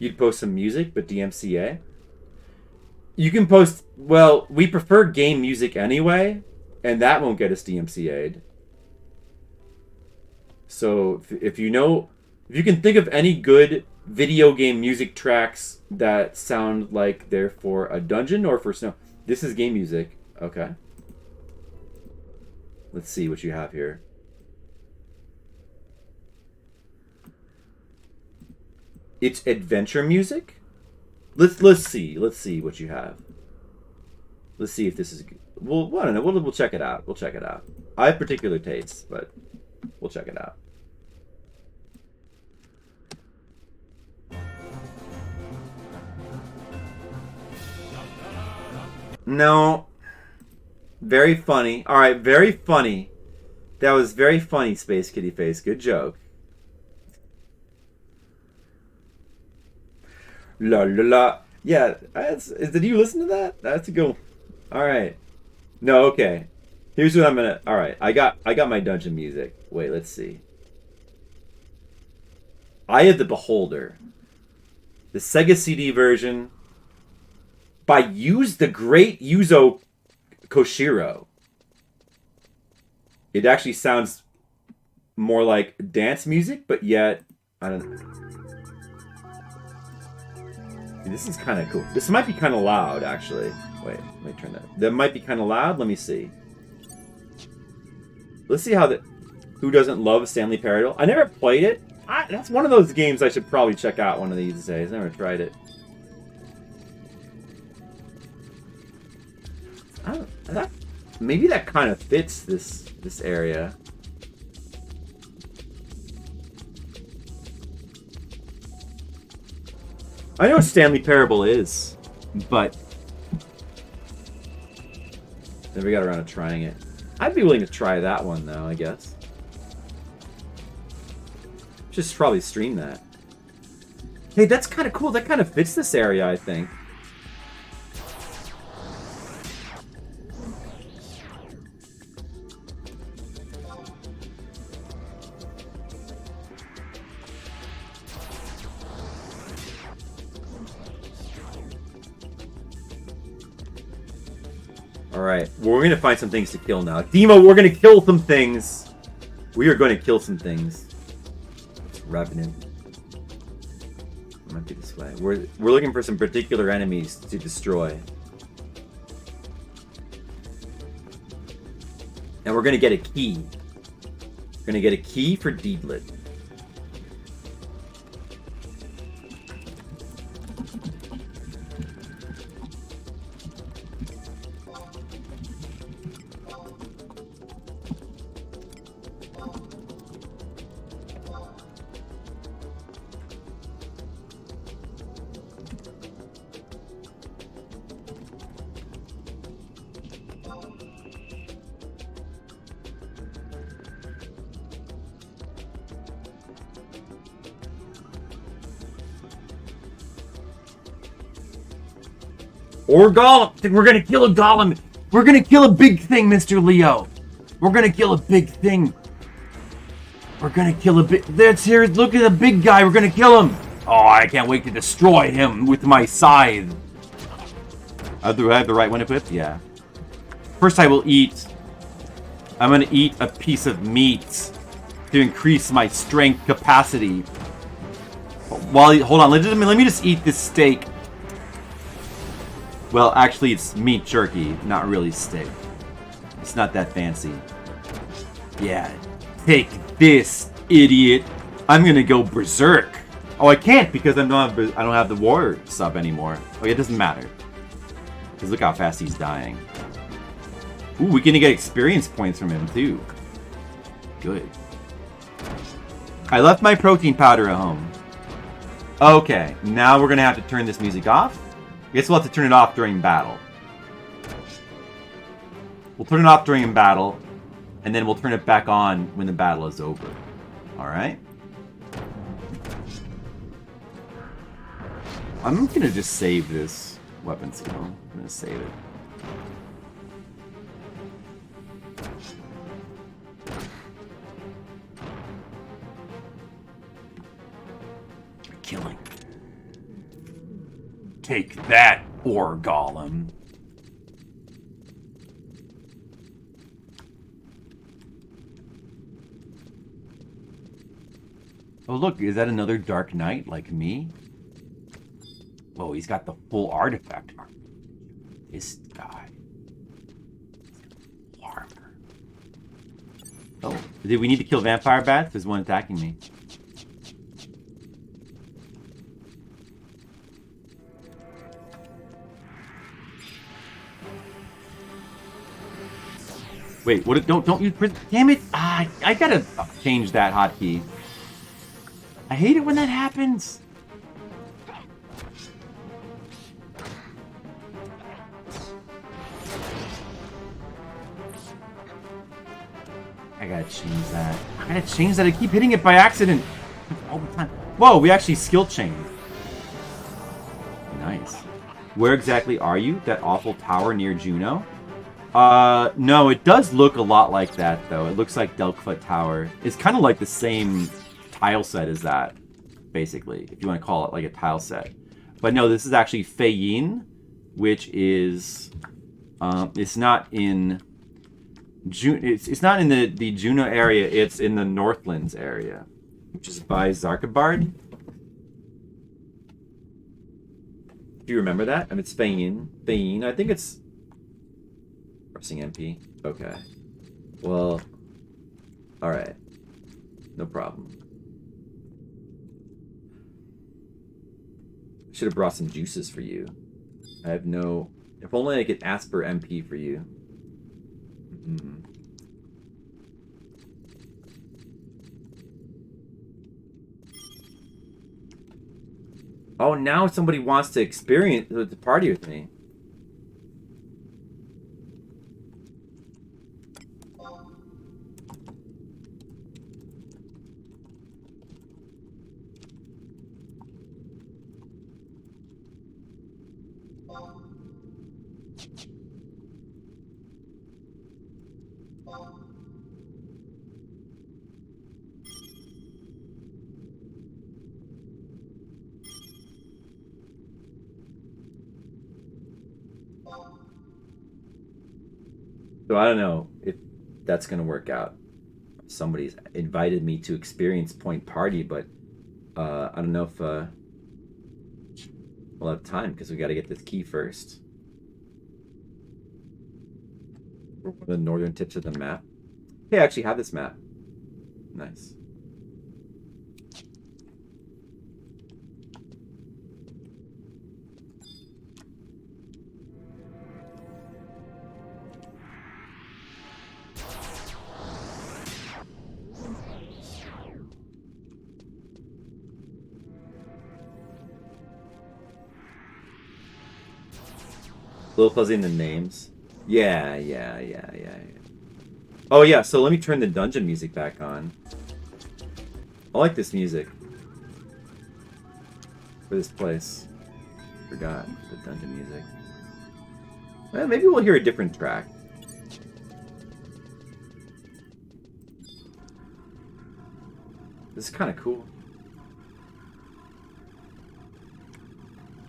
You'd post some music, but DMCA? You can post... Well, we prefer game music anyway, and that won't get us DMCA'd. So, if you know... If you can think of any good video game music tracks that sound like they're for a dungeon or for snow... This is game music. Okay. Let's see what you have here. It's adventure music? Let's see what you have. Let's see if this is good. Well, I don't know. We'll check it out. We'll check it out. I have particular tastes, but we'll check it out. No. Very funny. All right, very funny. That was very funny, Space Kitty Face. Good joke. La la la. Yeah, did you listen to that? That's a good. All right. No, okay. Here's what I'm gonna. All right, I got my dungeon music. Wait, let's see. Eye of the Beholder, the Sega CD version by the great Yuzo Koshiro. It actually sounds more like dance music, but yet I don't know. This is kind of cool. This might be kind of loud, actually. Wait, let me turn that. That might be kind of loud. Let me see. Let's see how who doesn't love Stanley Parable? I never played it. That's one of those games I should probably check out one of these days. Never tried it. Maybe that kind of fits this area. I know what Stanley Parable is, but never got around to trying it. I'd be willing to try that one, though, I guess. Just probably stream that. Hey, that's kind of cool. That kind of fits this area, I think. Alright, well, we're going to find some things to kill now. Demo, we're going to kill some things. We are going to kill some things. Revenue. Might be this way. We're looking for some particular enemies to destroy. And we're going to get a key. We're going to get a key for Deedlit. Or golem. We're gonna kill a golem. We're gonna kill a big thing, Mr. Leo. We're gonna kill a big thing. We're gonna kill a big... That's here. Look at the big guy. We're gonna kill him. Oh, I can't wait to destroy him with my scythe. Do I have the right one equipped? Yeah. First I will eat... I'm gonna eat a piece of meat to increase my strength capacity. Hold on, let me just eat this steak. Well, actually, it's meat jerky, not really steak. It's not that fancy. Yeah, take this, idiot. I'm gonna go berserk. Oh, I can't because I don't have the warrior sub anymore. Oh, it doesn't matter. Because look how fast he's dying. Ooh, we're gonna get experience points from him too. Good. I left my protein powder at home. Okay, now we're gonna have to turn this music off. I guess we'll have to turn it off during battle. We'll turn it off during battle, and then we'll turn it back on when the battle is over. Alright? I'm gonna just save this weapon skill. I'm gonna save it. Killing. Take that, Ore Golem. Oh look, is that another Dark Knight like me? Whoa, he's got the full artifact armor. This guy. Armor. Oh, did we need to kill vampire bats? There's one attacking me. Wait, what? Don't use prison. Damn it! Ah, I gotta change that hotkey. I hate it when that happens. I gotta change that. I keep hitting it by accident all the time. Whoa, we actually skill chained. Nice. Where exactly are you? That awful tower near Juno? No, it does look a lot like that, though. It looks like Delkfoot Tower. It's kind of like the same tile set as that, basically, if you want to call it like a tile set. But no, this is actually Feyin, which is, it's not in it's not in the Juno area, it's in the Northlands area, which is by Zarkabard. Do you remember that? I mean, it's Feyin. I think it's pressing MP. Okay. Well, alright. No problem. Should have brought some juices for you. I have no... If only I could ask for MP for you. Oh, now somebody wants to experience the party with me. So I don't know if that's going to work out. Somebody's invited me to Experience Point Party, but I don't know if we'll have time because we got to get this key first. The northern tips of the map. Hey, I actually have this map. Nice. A little fuzzy in the names. Yeah. Oh yeah, so let me turn the dungeon music back on. I like this music. For this place. Forgot the dungeon music. Maybe we'll hear a different track. This is kind of cool.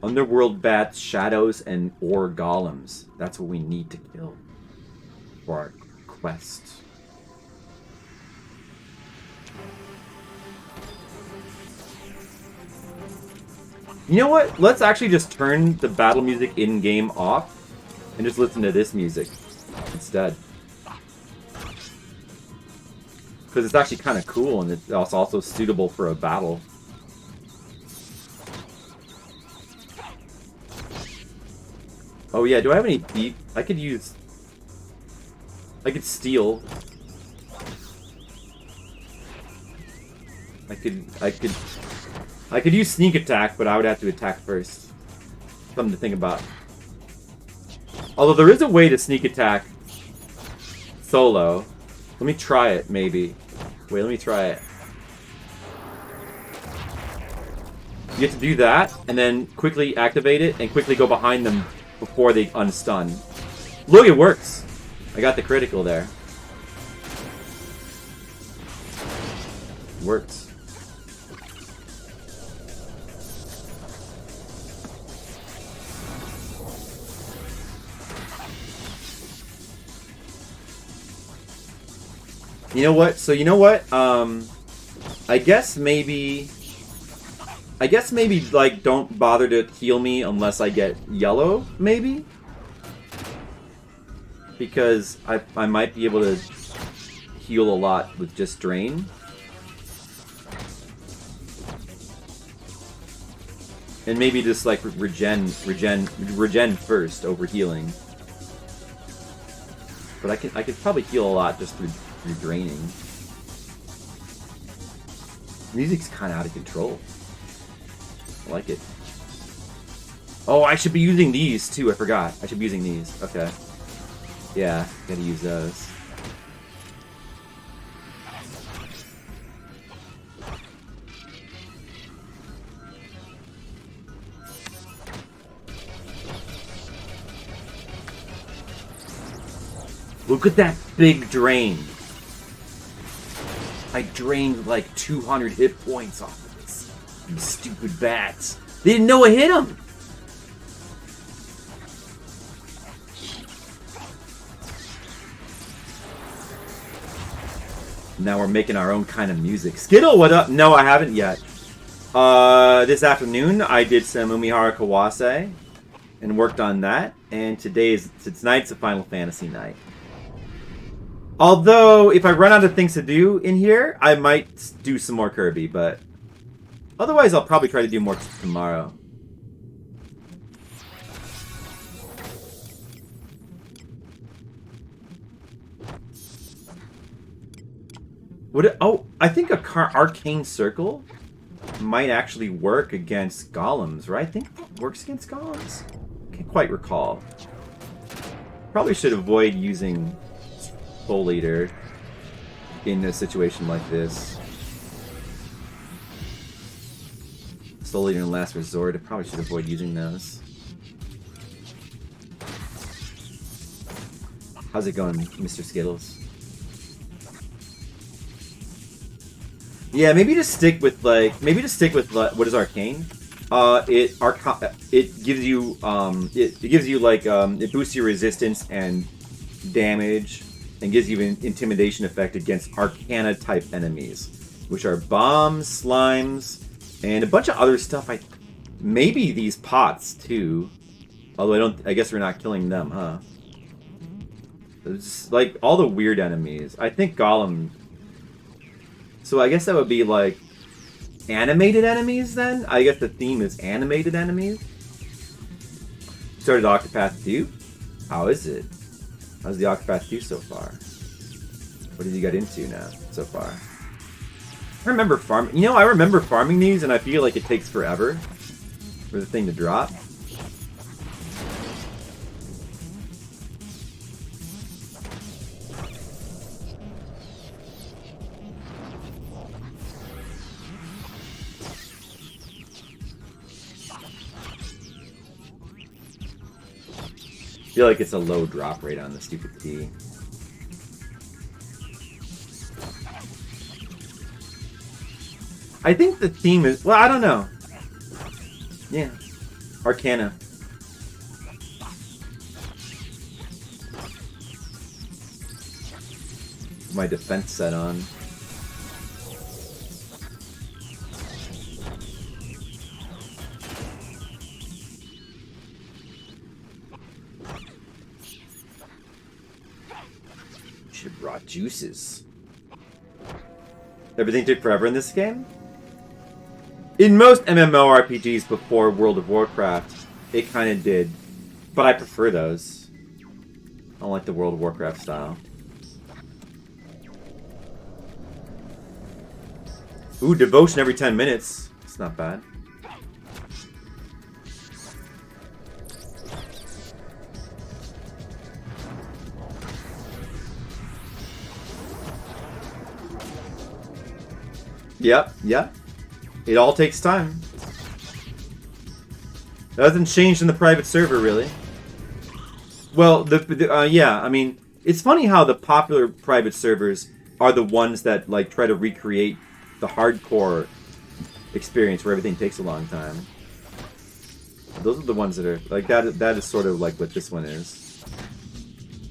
Underworld bats, shadows, and ore golems. That's what we need to kill for our quest. You know what? Let's actually just turn the battle music in-game off and just listen to this music instead. Because it's actually kind of cool and it's also suitable for a battle. Oh yeah, do I have any beat? I could steal. I could use sneak attack, but I would have to attack first. Something to think about. Although there is a way to sneak attack solo. Let me try it, maybe. Wait, let me try it. You get to do that, and then quickly activate it, and quickly go behind them before they unstun. Look, it works! I got the critical there. Works. You know what? So you know what? I guess maybe like don't bother to heal me unless I get yellow, maybe? Because I might be able to heal a lot with just drain. And maybe just like regen first over healing. But I could probably heal a lot just through draining. Music's kind of out of control. I like it. Oh, I should be using these too. I forgot. I should be using these. Okay. Yeah, gotta use those. Look at that big drain. I drained like 200 hit points off of this. These stupid bats. They didn't know I hit them. Now we're making our own kind of music. Skittle, what up? No, I haven't yet. This afternoon I did some Umihara Kawase and worked on that. And tonight's a Final Fantasy night. Although, if I run out of things to do in here, I might do some more Kirby, but otherwise I'll probably try to do more tomorrow. I think a Arcane Circle might actually work against golems, right? I think that works against golems. Can't quite recall. Probably should avoid using Soul Eater in a situation like this. Soul Eater in Last Resort, I probably should avoid using those. How's it going, Mr. Skittles? Yeah, maybe just stick with what is Arcane? It gives you it boosts your resistance and damage. And gives you an intimidation effect against Arcana type enemies, which are bombs, slimes, and a bunch of other stuff. Maybe these pots too, although I guess we're not killing them, huh? It's like all the weird enemies. I think Golem. So I guess that would be like animated enemies then. I guess the theme is animated enemies. Started Octopath 2. How is it? How's the Octopath 2 so far? What did you get into now so far? I remember farming these, and I feel like it takes forever for the thing to drop. feel like it's a low drop rate on the stupid key. I think the theme is... Well, I don't know. Yeah. Arcana. My defense set on. Should have brought juices. Everything took forever in this game? In most MMORPGs before World of Warcraft, it kind of did. But I prefer those. I don't like the World of Warcraft style. Ooh, devotion every 10 minutes. It's not bad. Yep. It all takes time. That hasn't changed in the private server, really. Well, yeah, I mean, it's funny how the popular private servers are the ones that, like, try to recreate the hardcore experience where everything takes a long time. Those are the ones that are, like, that is sort of like what this one is.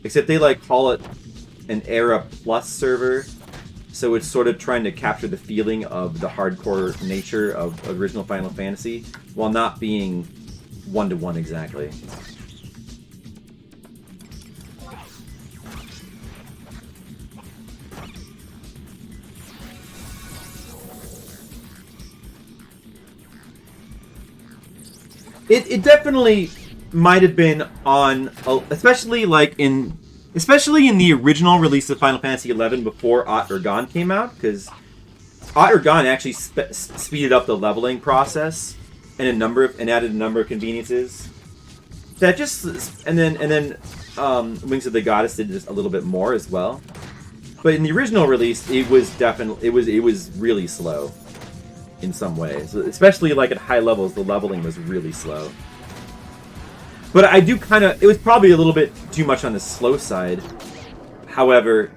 Except they, like, call it an Era Plus server. So it's sort of trying to capture the feeling of the hardcore nature of original Final Fantasy, while not being one-to-one exactly. It definitely might have been on, especially in the original release of Final Fantasy XI before Aht Urhgan came out, because Aht Urhgan actually speeded up the leveling process and added a number of conveniences. That and then Wings of the Goddess did just a little bit more as well. But in the original release, it was really slow in some ways, especially like at high levels. The leveling was really slow. But I do it was probably a little bit too much on the slow side. However,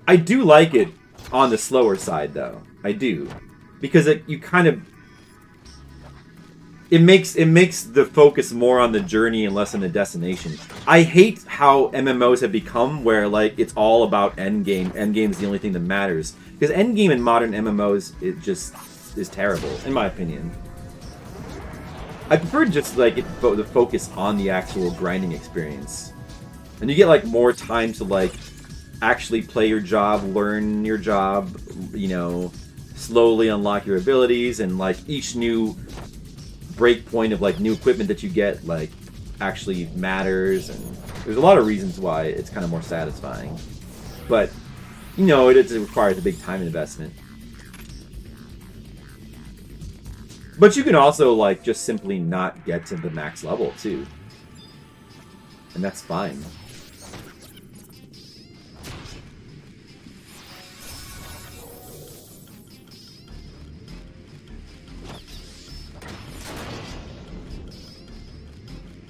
I do like it on the slower side, though. I do. Because it makes the focus more on the journey and less on the destination. I hate how MMOs have become where, like, it's all about endgame. Endgame is the only thing that matters. Because endgame in modern MMOs, it just is terrible, in my opinion. I prefer just, like, the focus on the actual grinding experience. And you get, like, more time to, like, actually play your job, learn your job, you know, slowly unlock your abilities, and, like, each new break point of, like, new equipment that you get, like, actually matters, and there's a lot of reasons why it's kind of more satisfying. But, you know, it requires a big time investment. But you can also, like, just simply not get to the max level, too. And that's fine.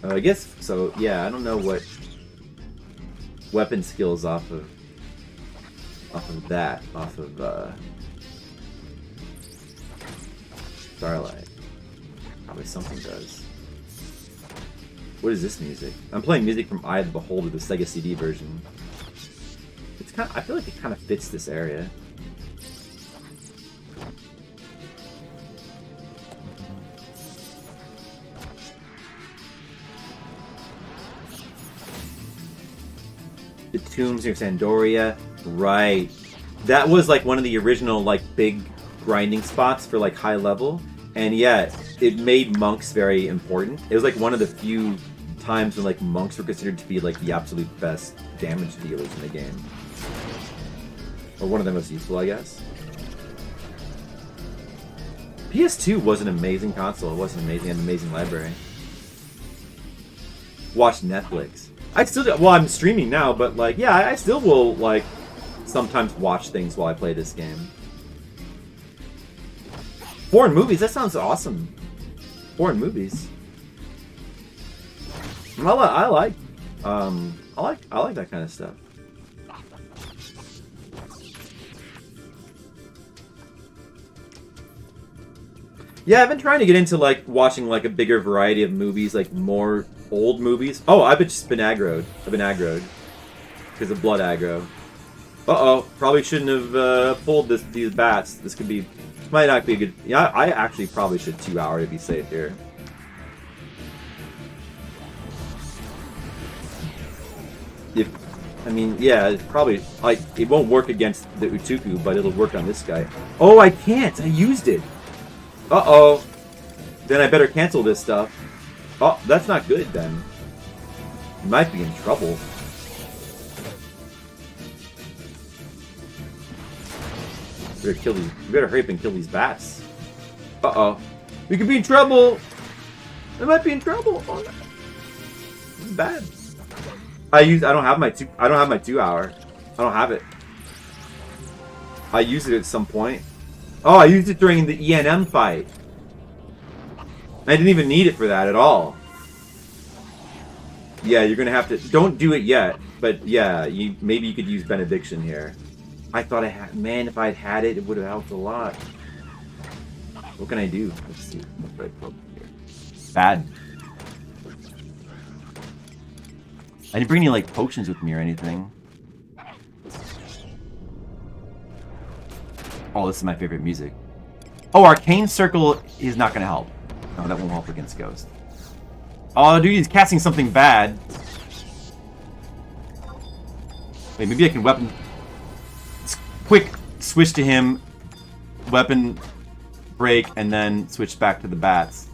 I guess, so, yeah, I don't know what weapon skills off of Starlight. Probably something does. What is this music? I'm playing music from Eye of the Beholder, the Sega CD version. It's I feel like it kind of fits this area. The Tombs near Sandoria. Right. That was, like, one of the original, like, big grinding spots for, like, high level. And yeah, it made monks very important. It was, like, one of the few times when, like, monks were considered to be, like, the absolute best damage dealers in the game. Or one of the most useful, I guess. PS2 was an amazing console. It was amazing. It had an amazing library. Watch Netflix. I still do. Well, I'm streaming now, but, like, yeah, I still will, like, sometimes watch things while I play this game. Foreign movies, that sounds awesome. Foreign movies. I I like that kind of stuff. Yeah, I've been trying to get into like watching like a bigger variety of movies, like more old movies. Oh, I've just been aggroed. I've been aggroed because of blood aggro. Uh-oh, probably shouldn't have pulled these bats. This could be, might not be a good. Yeah, I actually probably should 2-hour to be safe here. I mean, yeah, it's probably like it won't work against the Utuku, but it'll work on this guy. Oh, I can't. I used it. Uh-oh. Then I better cancel this stuff. Oh, that's not good then. You might be in trouble. You better kill these. You better hurry up and kill these bats. Uh-oh. We could be in trouble. I might be in trouble. Oh, no. This is bad. I don't have my 2-hour. I don't have it. I used it at some point. Oh, I used it during the ENM fight. I didn't even need it for that at all. Yeah, you're gonna have to. Don't do it yet, but yeah, maybe you could use Benediction here. I thought I had. Man, if I'd had it, it would have helped a lot. What can I do? Let's see. What do I put here? Bad. I didn't bring any like potions with me or anything. Oh, this is my favorite music. Oh, Arcane Circle is not gonna help. No, that won't help against Ghost. Oh, dude, he's casting something bad. Wait, maybe I can weapon... Quick switch to him, weapon break, and then switch back to the bats.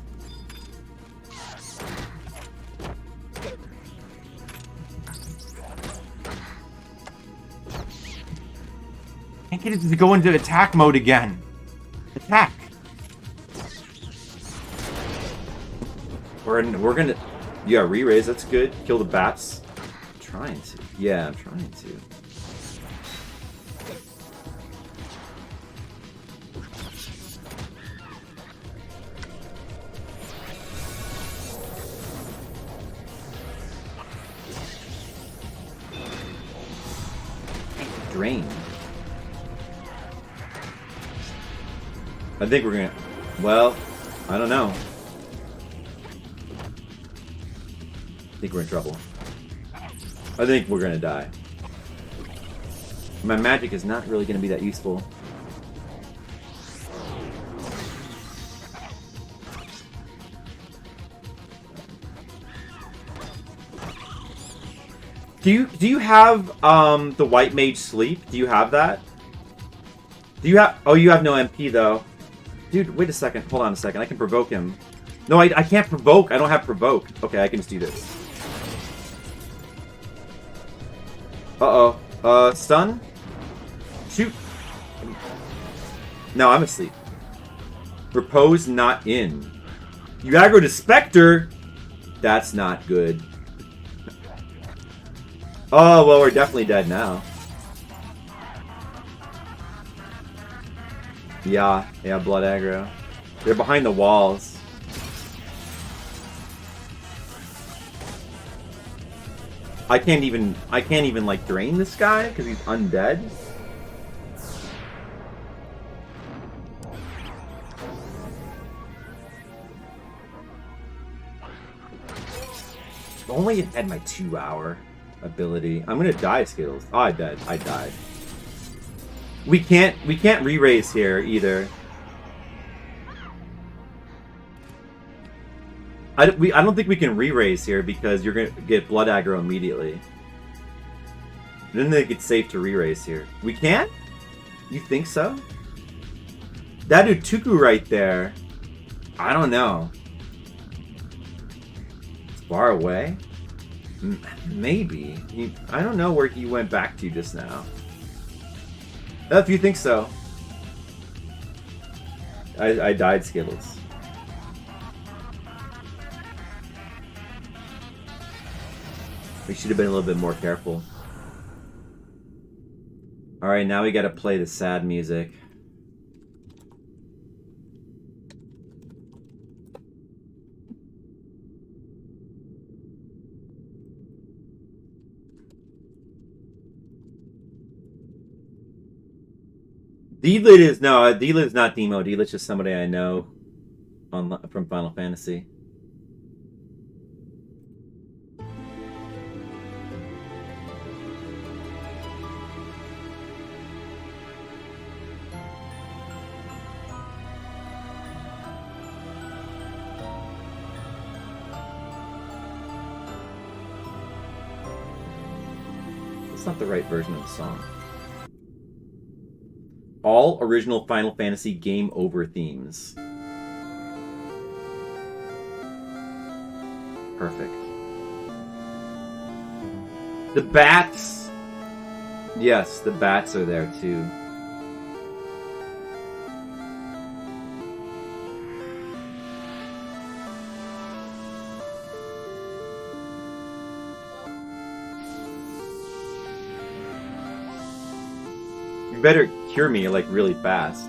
Can't get it to go into attack mode again. Attack. We're gonna... Yeah, re-raise, that's good. Kill the bats. I'm trying to. Yeah, I'm trying to. Drain. I think we're gonna... Well, I don't know. I think we're in trouble. I think we're gonna die. My magic is not really gonna be that useful. Do you have the White Mage Sleep? Do you have that? Do you have... Oh, you have no MP though. Dude, wait a second. Hold on a second. I can provoke him. No, I can't provoke. I don't have provoke. Okay, I can just do this. Uh-oh. Stun? Shoot. No, I'm asleep. Repose not in. You aggro to Spectre? That's not good. Oh, well, we're definitely dead now. Yeah, blood aggro. They're behind the walls. I can't even like drain this guy because he's undead. If only it had my 2-hour ability. I'm gonna die, Skittles. Oh, I died. We can't re-raise here either. I don't think we can re-raise here because you're gonna get blood aggro immediately. I don't think it's safe to re-raise here. We can't? You think so? That Utuku right there. I don't know. It's far away. Maybe. I don't know where he went back to just now. If you think so. I died, Skittles. We should have been a little bit more careful. Alright, now we gotta play the sad music. D-Lit is no, D-Lit is not Demo. D-Lit's just somebody I know from Final Fantasy. It's not the right version of the song. All original Final Fantasy game over themes. Perfect. The bats. Yes, the bats are there too. You better cure me like really fast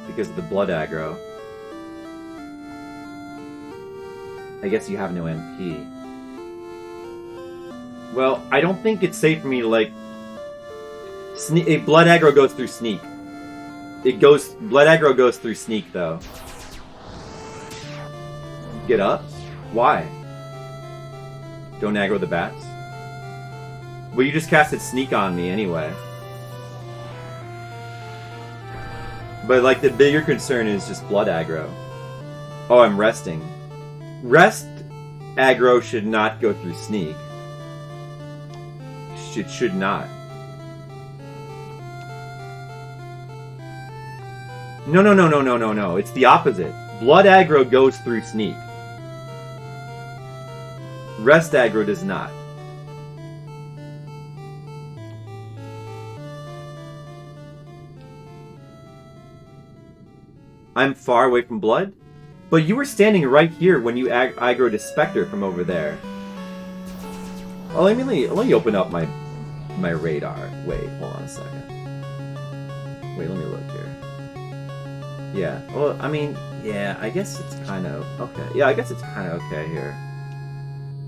because of the blood aggro. I guess you have no MP. Well, I don't think it's safe for me to like. Blood aggro goes through sneak. Blood aggro goes through sneak though. Get up? Why? Don't aggro the bats. Well, you just casted sneak on me anyway. But, like, the bigger concern is just blood aggro. Oh, I'm resting. Rest aggro should not go through sneak. It should not. No. It's the opposite. Blood aggro goes through sneak. Rest aggro does not. I'm far away from blood? But you were standing right here when you aggroed a Spectre from over there. Well, let me open up my radar. Wait, hold on a second. Wait, let me look here. Yeah, well, I mean, yeah, I guess it's kind of okay. Yeah, I guess it's kind of okay here.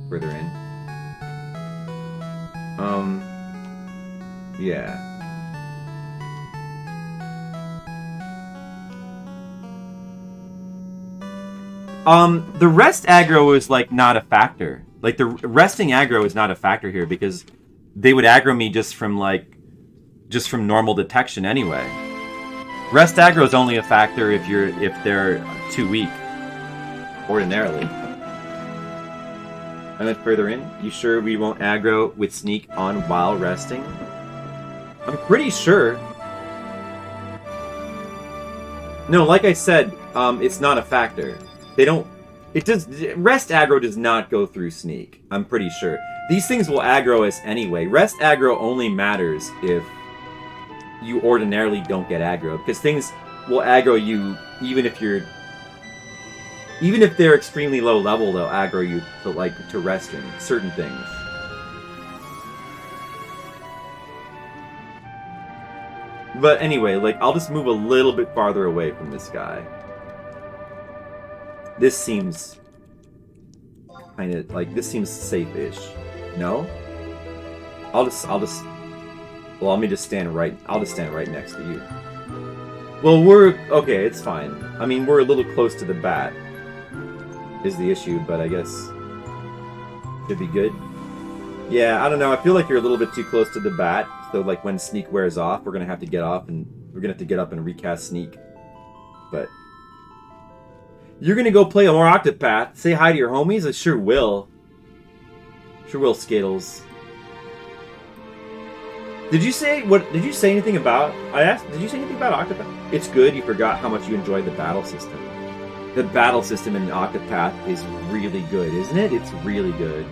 Further in. Yeah. The rest aggro is, like, not a factor. Like, the resting aggro is not a factor here because they would aggro me just from normal detection anyway. Rest aggro is only a factor if they're too weak. Ordinarily. And then further in, you sure we won't aggro with sneak on while resting? I'm pretty sure. No, like I said, it's not a factor. Rest aggro does not go through sneak. I'm pretty sure. These things will aggro us anyway. Rest aggro only matters if you ordinarily don't get aggro. Because things will aggro you even if they're extremely low level, they'll aggro you to resting certain things. But anyway, like, I'll just move a little bit farther away from this guy. This seems kind of like this seems safe-ish. No? I'll just stand right next to you. Well, okay, it's fine. I mean, we're a little close to the bat is the issue, but I guess should be good. Yeah, I don't know. I feel like you're a little bit too close to the bat, so like when sneak wears off, we're gonna have to get up and recast sneak. But you're gonna go play a more Octopath. Say hi to your homies. I sure will. Sure will, Skittles. Did you say anything about? I asked. Did you say anything about Octopath? It's good. You forgot how much you enjoyed the battle system. The battle system in Octopath is really good, isn't it? It's really good.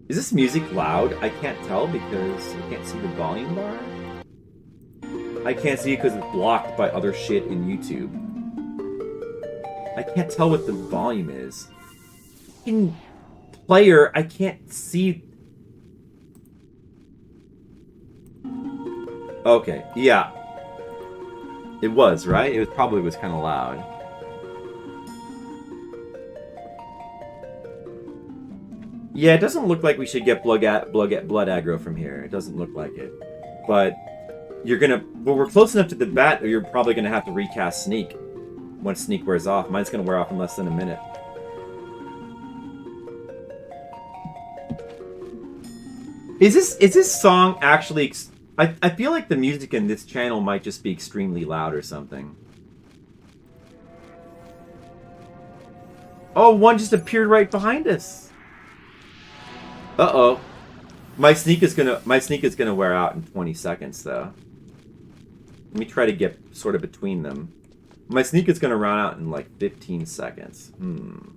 Is this music loud? I can't tell because I can't see the volume bar. I can't see it because it's blocked by other shit in YouTube. I can't tell what the volume is. In player, I can't see. Okay, yeah. It was, right? It probably was kind of loud. Yeah, it doesn't look like we should get blood aggro from here. It doesn't look like it. But you're gonna... Well, we're close enough to the bat, or you're probably gonna have to recast Sneak once Sneak wears off. Mine's gonna wear off in less than a minute. Is this song actually... I feel like the music in this channel might just be extremely loud or something. Oh, one just appeared right behind us. Uh-oh. My sneak is gonna wear out in 20 seconds though. Let me try to get sort of between them. My sneak is gonna run out in like 15 seconds. I'm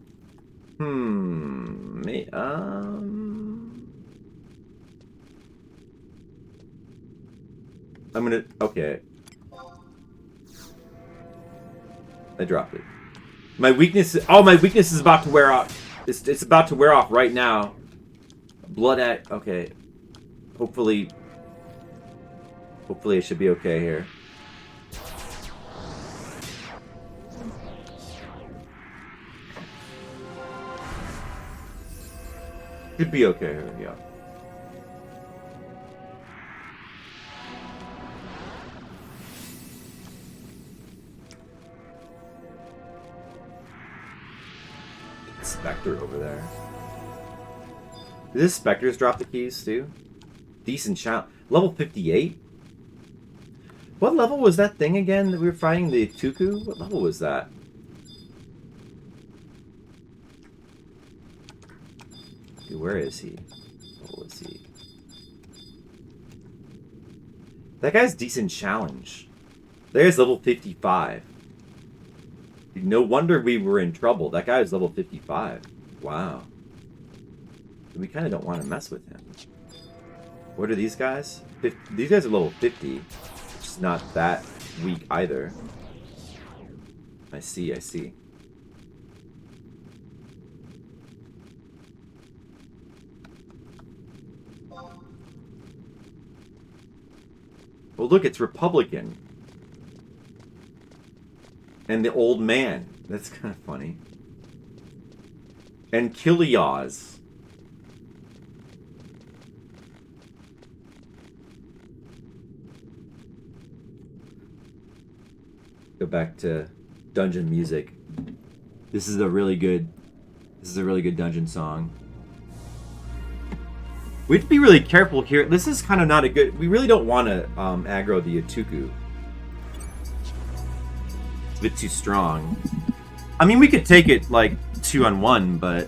gonna... Okay. I dropped it. My weakness... Oh, my weakness is about to wear off. It's about to wear off right now. Blood at... Okay. Hopefully it should be okay here. Should be okay here, yeah. Spectre over there. Did this Spectres drop the keys too? Decent challenge. Level 58? What level was that thing again that we were fighting? The Tuku? What level was that? Dude, where is he? What level is he? That guy's decent challenge. There's level 55. No wonder we were in trouble. That guy is level 55. Wow. We kind of don't want to mess with him. What are these guys? These guys are level 50. Which is not that weak either. I see, I see. Well, look, it's Republican. And the old man. That's kind of funny. And Kiliaz. Go back to dungeon music. This is a really good dungeon song. We have to be really careful here. This is kind of not a good... We really don't want to aggro the Atuku. It's a bit too strong. I mean, we could take it, like, 2-on-1, but...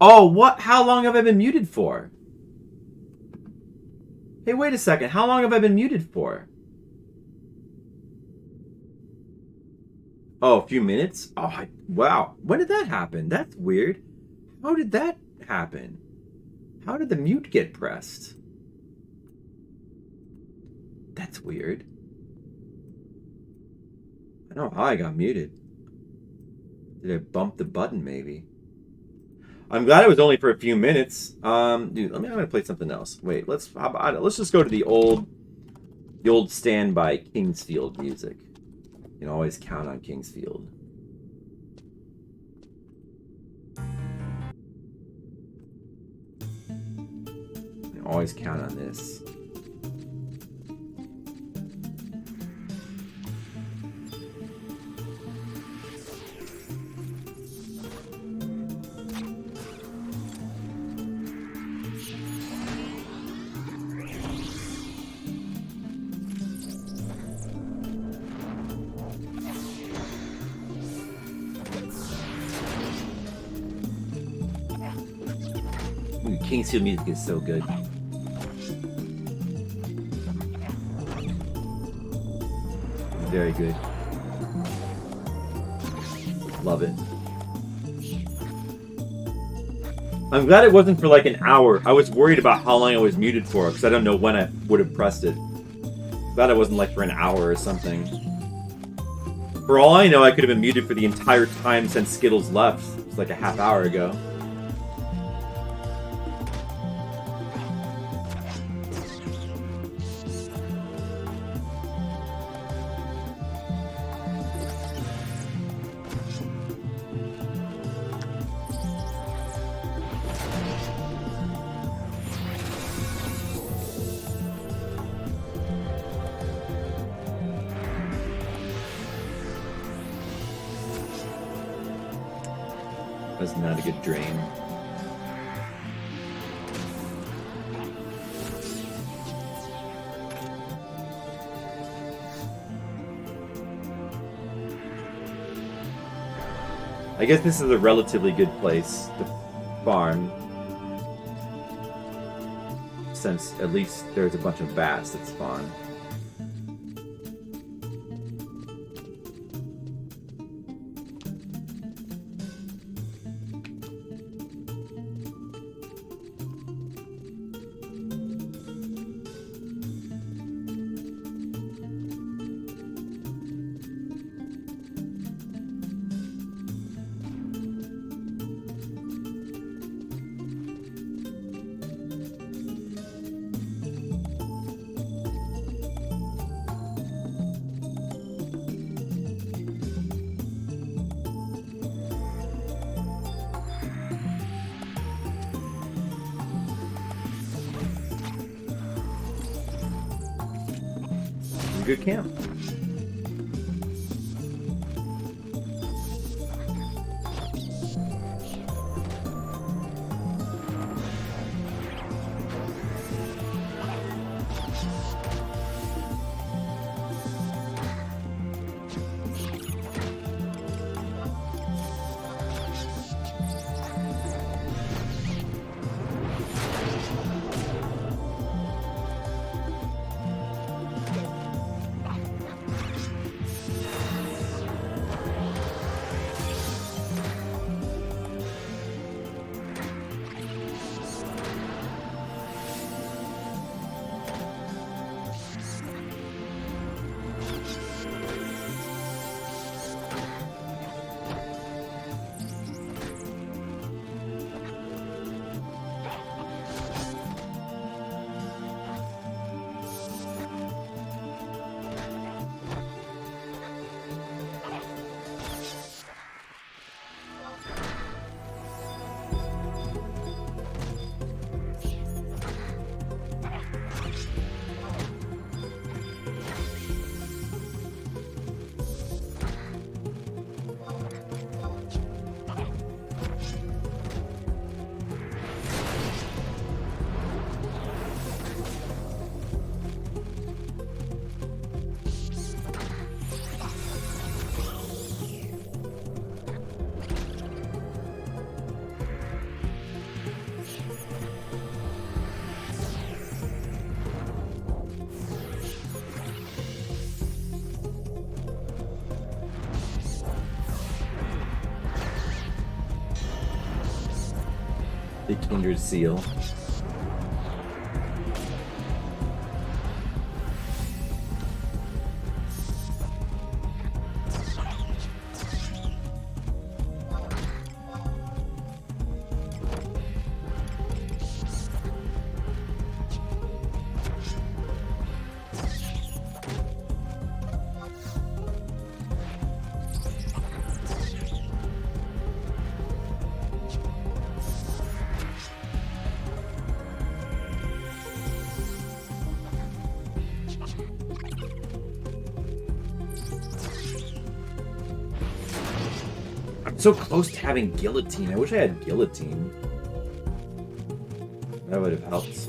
Oh, what? How long have I been muted for? Hey, wait a second. How long have I been muted for? Oh, a few minutes? Oh, wow. When did that happen? That's weird. How did that happen? How did the mute get pressed? That's weird. I don't know how I got muted. Did I bump the button, maybe? I'm glad it was only for a few minutes. Dude, I'm gonna play something else. Wait, let's just go to the old standby Kingsfield music. You can always count on Kingsfield. You can always count on this. Kingsfield music is so good. Very good. Love it. I'm glad it wasn't for like an hour. I was worried about how long I was muted for because I don't know when I would have pressed it. Glad it wasn't like for an hour or something. For all I know, I could have been muted for the entire time since Skittles left. It was like a half hour ago. That's not a good drain. I guess this is a relatively good place to farm, since at least there's a bunch of bats that spawn. Good camp. The Kindred Seal. So close to having guillotine. I wish I had guillotine. That would have helped. It's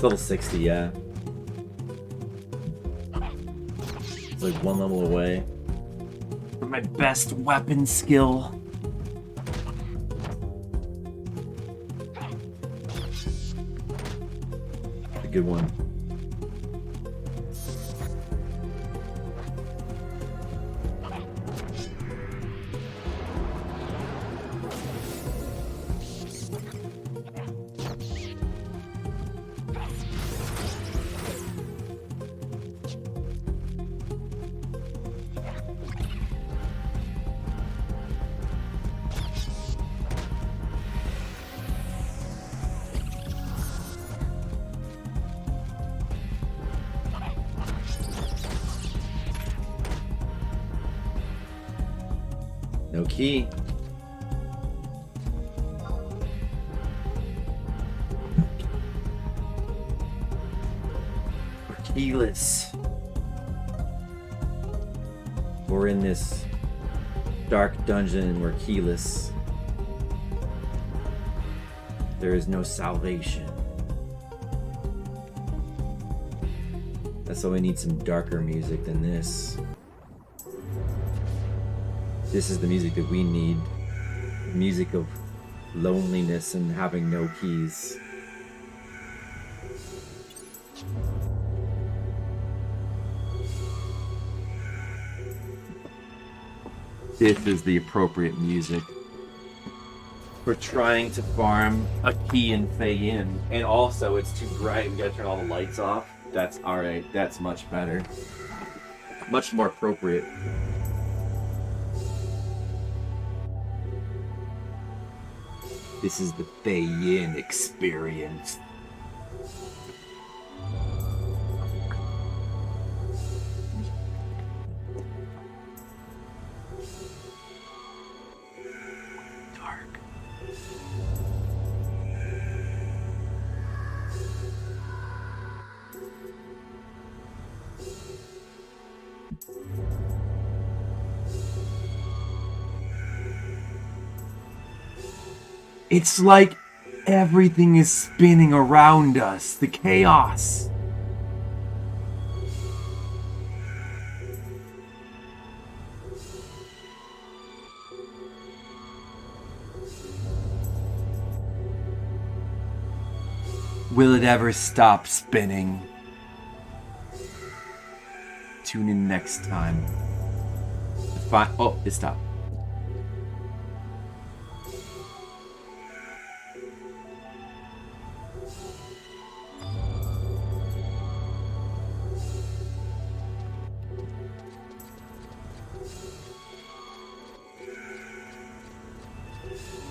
level 60, yeah. It's like one level away. My best weapon skill. Good one. No key. We're keyless. We're in this dark dungeon and we're keyless. There is no salvation. That's why we need some darker music than this. This is the music that we need. Music of loneliness and having no keys. This is the appropriate music. We're trying to farm a key in Fei-Yin. And also, it's too bright. We gotta turn all the lights off. That's alright. That's much better. Much more appropriate. This is the Fei-Yin experience. Dark. It's like everything is spinning around us. The chaos. Will it ever stop spinning? Tune in next time. Oh, it stopped.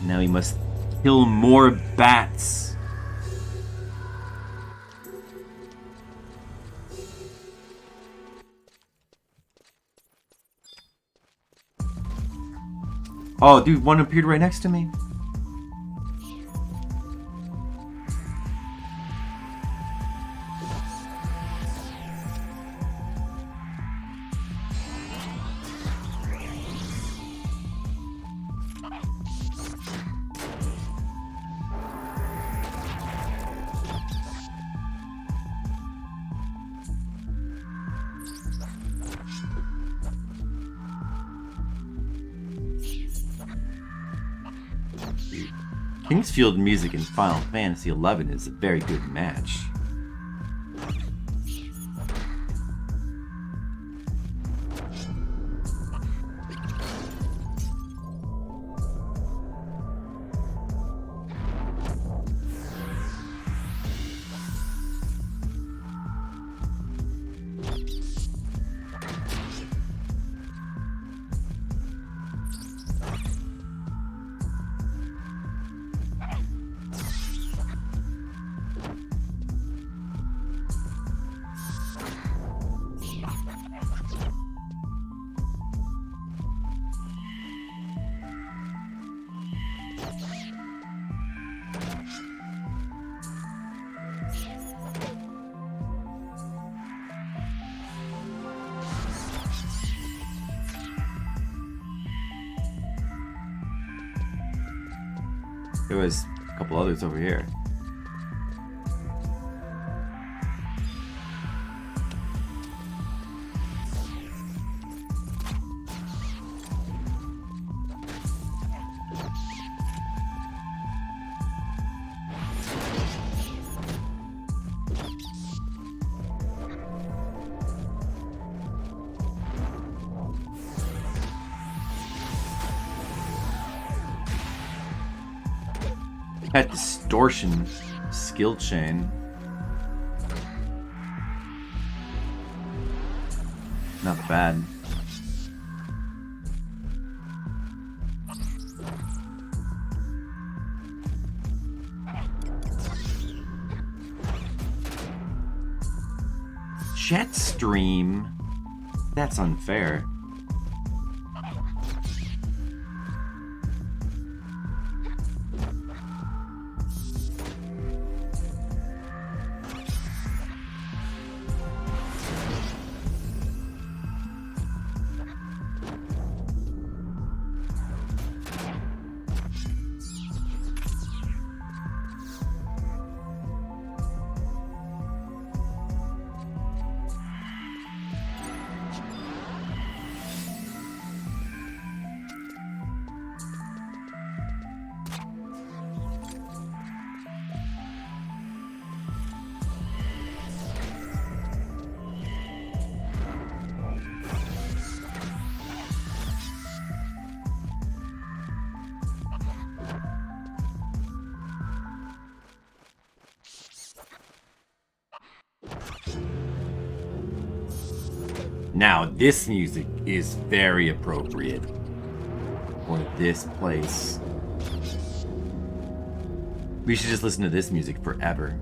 Now we must kill more bats. Oh, dude, one appeared right next to me. Kingsfield music in Final Fantasy XI is a very good match. There was a couple others over here. That distortion skill chain. Not bad. Jet stream? That's unfair. Now, this music is very appropriate for this place. We should just listen to this music forever.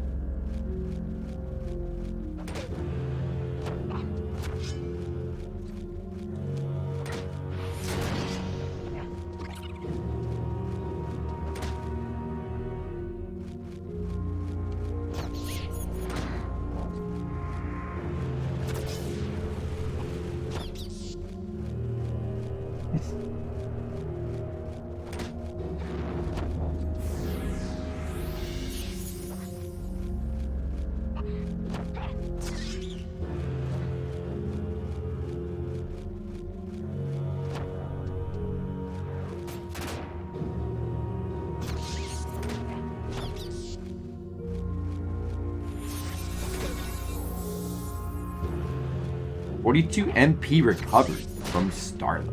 .42 MP recovered from Starlight.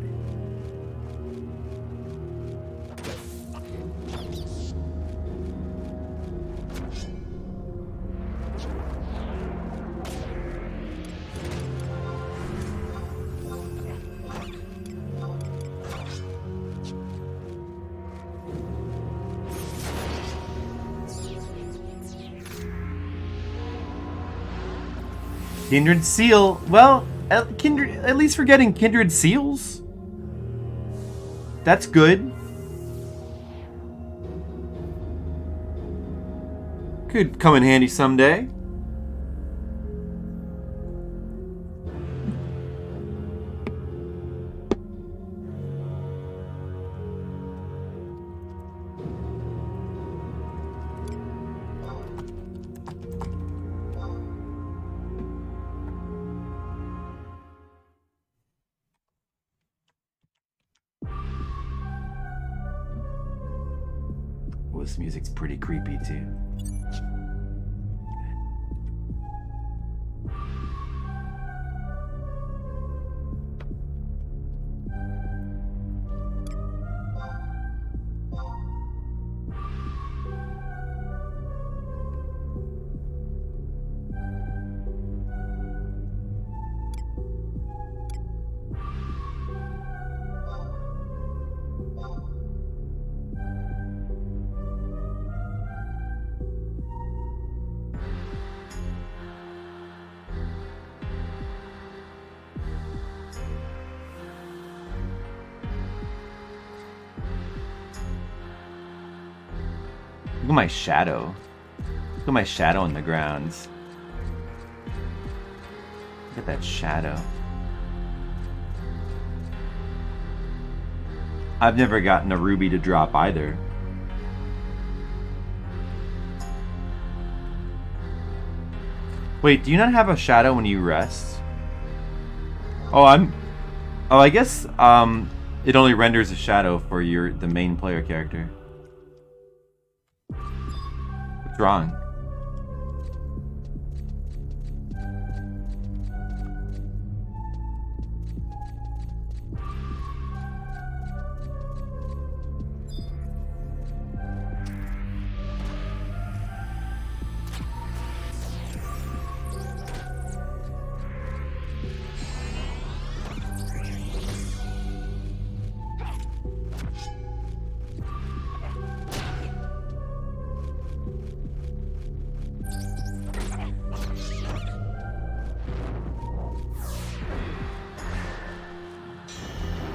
Kindred Seal. Well, at least we're getting Kindred Seals. That's good. Could come in handy someday. This music's pretty creepy too. Look at my shadow. Look at my shadow in the grounds. Look at that shadow. I've never gotten a ruby to drop either. Wait, do you not have a shadow when you rest? Oh, I guess it only renders a shadow for the main player character. What's wrong?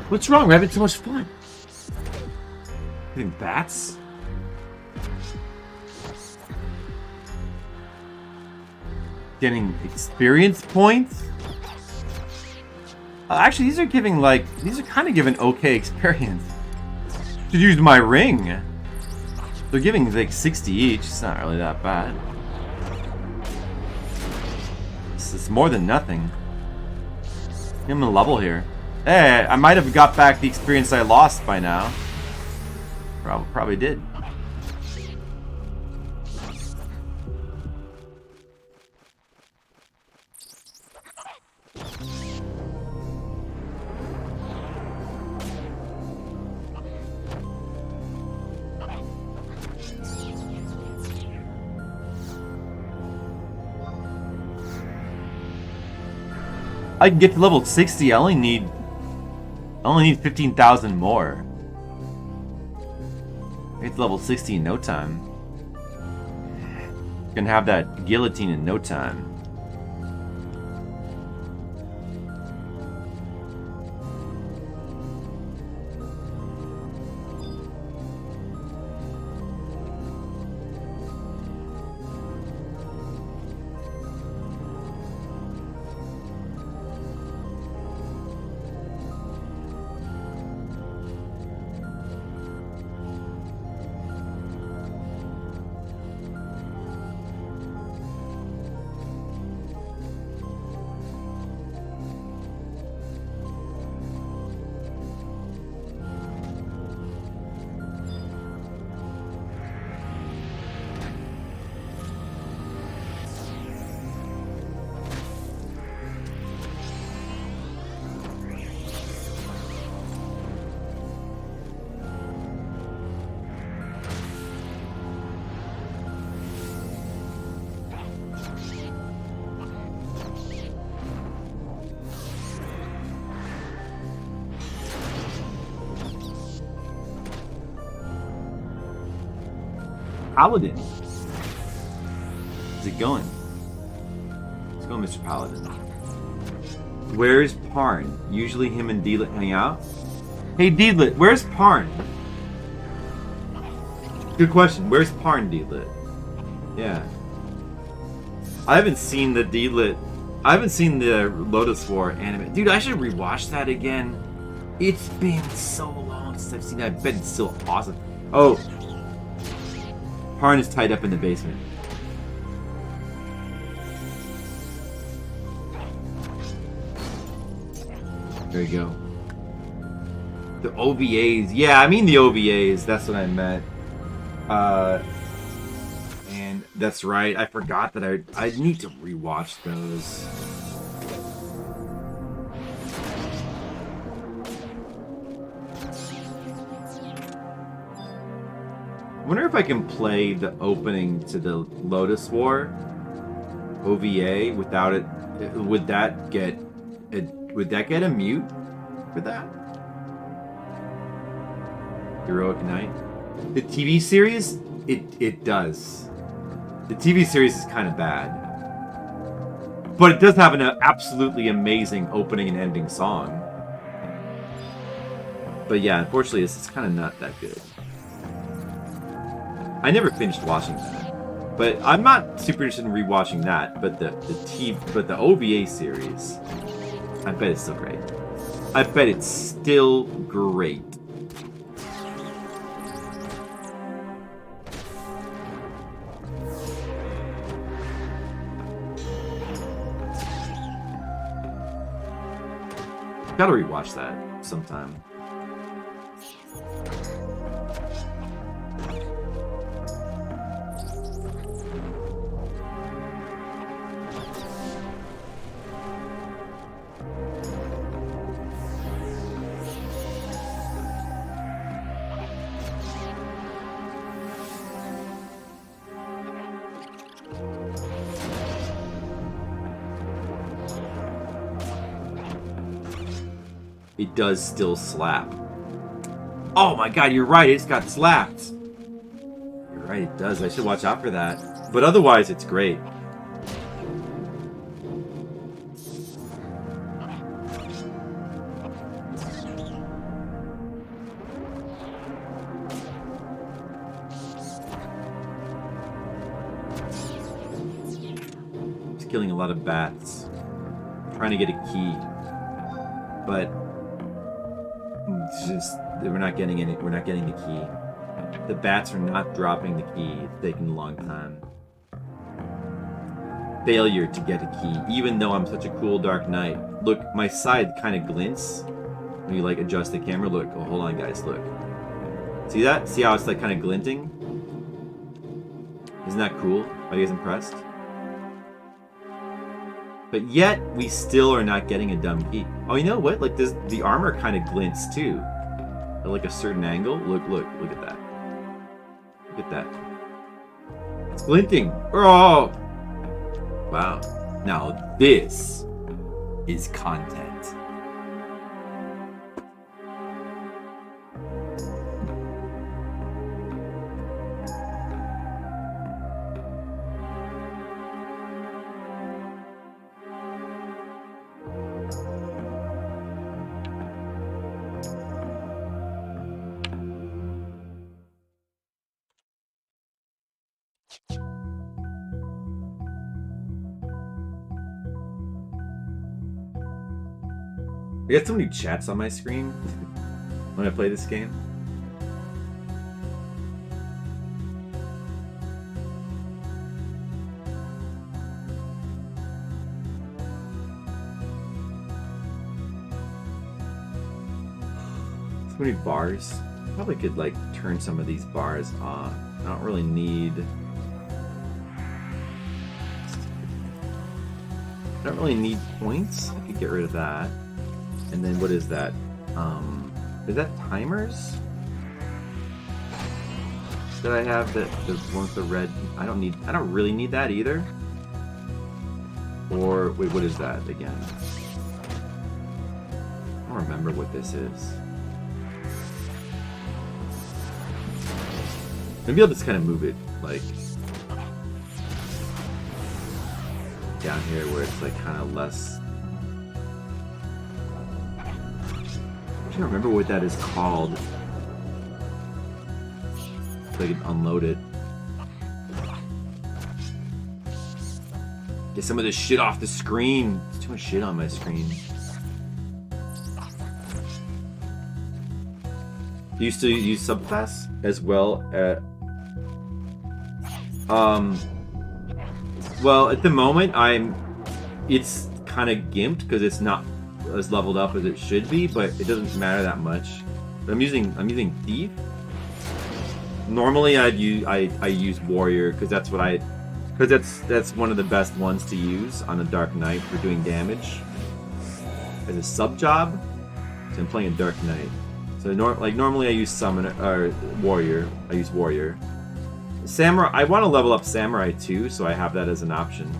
What's wrong? We're having so much fun. Getting bats? Getting experience points? Actually, these are kind of giving okay experience. Should use my ring. They're giving like 60 each. It's not really that bad. It's more than nothing. Give him a level here. Hey, I might have got back the experience I lost by now. Probably did. I can get to level 60. I only need 15,000 more. Get to level 60 in no time. Gonna have that guillotine in no time. Paladin. How's it going? Let's go, Mr. Paladin. Where's Parn? Usually him and Deedlit hang out. Hey, Deedlit, where's Parn? Good question. Where's Parn, Deedlit? Yeah. I haven't seen the Deedlit. I haven't seen the Lotus War anime. Dude, I should rewatch that again. It's been so long since I've seen that. I bet it's still awesome. Oh. Parn is tied up in the basement. There you go. The OVAs. Yeah, I mean the OVAs. That's what I meant. And that's right. I forgot that I need to rewatch those. I wonder if I can play the opening to the Lotus War OVA without it. Would that get a mute for that? Heroic Knight. The TV series, it does. The TV series is kind of bad, but it does have an absolutely amazing opening and ending song. But yeah, unfortunately, it's kind of not that good. I never finished watching that, but I'm not super interested in rewatching that. But the OVA series, I bet it's still great. I bet it's still great. Gotta rewatch that sometime. It does still slap. Oh my god, you're right, it's got slapped. You're right, it does. I should watch out for that. But otherwise, it's great. Just killing a lot of bats. Trying to get a key. But it's just we're not getting any. We're not getting the key. The bats are not dropping the key. It's taking a long time. Failure to get a key, even though I'm such a cool Dark Knight. Look, my side kind of glints when you like adjust the camera. Look, oh, hold on, guys. Look, see that? See how it's like kind of glinting? Isn't that cool? Are you guys impressed? But yet, we still are not getting a dumb key. Oh, you know what? Like this, the armor kind of glints too, at like a certain angle. Look at that. Look at that. It's glinting. Oh, wow. Now this is content. I got so many chats on my screen when I play this game. So many bars. Probably could like turn some of these bars off. I don't really need. I don't really need points. I could get rid of that. And then what is that? Is that timers? That I have that the one with the red. I don't really need that either. Or wait, what is that again? I don't remember what this is. Maybe I'll just kind of move it like down here where it's like kind of less. I don't remember what that is called. So I can unload it. Get some of this shit off the screen. There's too much shit on my screen. You used to use subclass as well at well at the moment it's kind of gimped because it's not as leveled up as it should be, but it doesn't matter that much. But I'm using Thief. Normally I use Warrior because that's one of the best ones to use on a Dark Knight for doing damage as a sub job. So I'm playing a Dark Knight. So normally I use Summoner or Warrior. I use Warrior. Samurai. I want to level up Samurai too, so I have that as an option.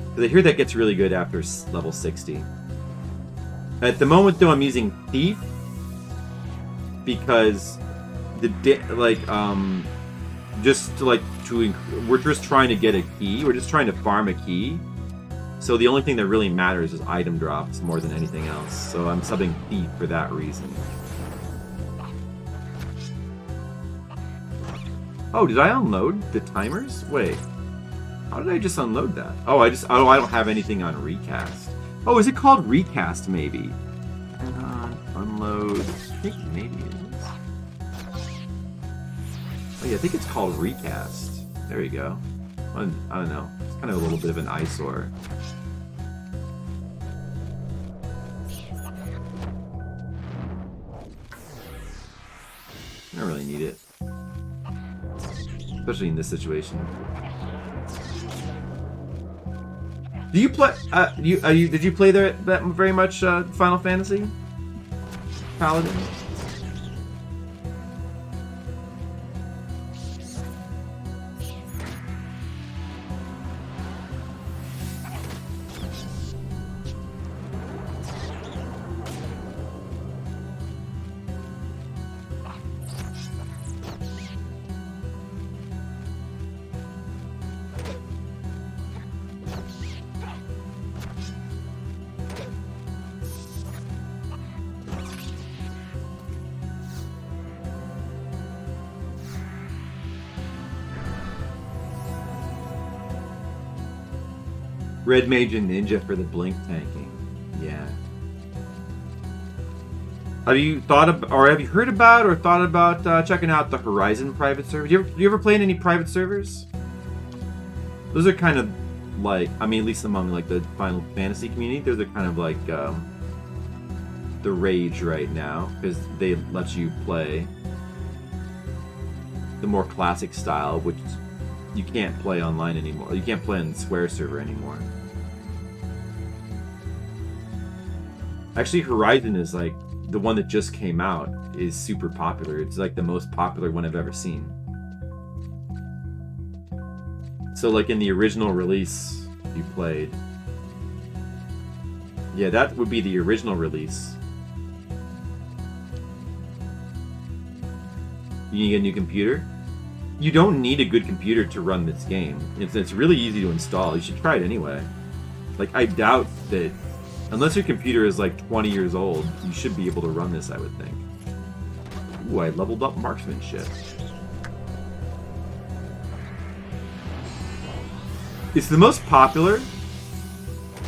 Because I hear that gets really good after level 60. At the moment, though, I'm using Thief because we're just trying to get a key. We're just trying to farm a key. So the only thing that really matters is item drops more than anything else. So I'm subbing Thief for that reason. Oh, did I unload the timers? Wait. How did I just unload that? Oh, I don't have anything on recast. Oh, is it called recast maybe? Unload. I think maybe it is. Oh yeah, I think it's called recast. There you go. I don't know. It's kind of a little bit of an eyesore. I don't really need it. Especially in this situation. Do you play? Did you play that very much? Final Fantasy, Paladin. Red Mage and Ninja for the blink tanking. Yeah. Have you thought of, or have you heard about, or thought about checking out the Horizon private server? Do you ever play in any private servers? Those are kind of like, I mean, at least among like the Final Fantasy community, those are kind of like the rage right now because they let you play the more classic style, which you can't play online anymore. You can't play on the Square server anymore. Actually, Horizon is like the one that just came out is super popular. It's like the most popular one I've ever seen. So like in the original release you played. Yeah, that would be the original release. You need a new computer? You don't need a good computer to run this game. It's really easy to install. You should try it anyway. Like, I doubt that, unless your computer is like 20 years old, you should be able to run this, I would think. Ooh, I leveled up marksmanship. It's the most popular.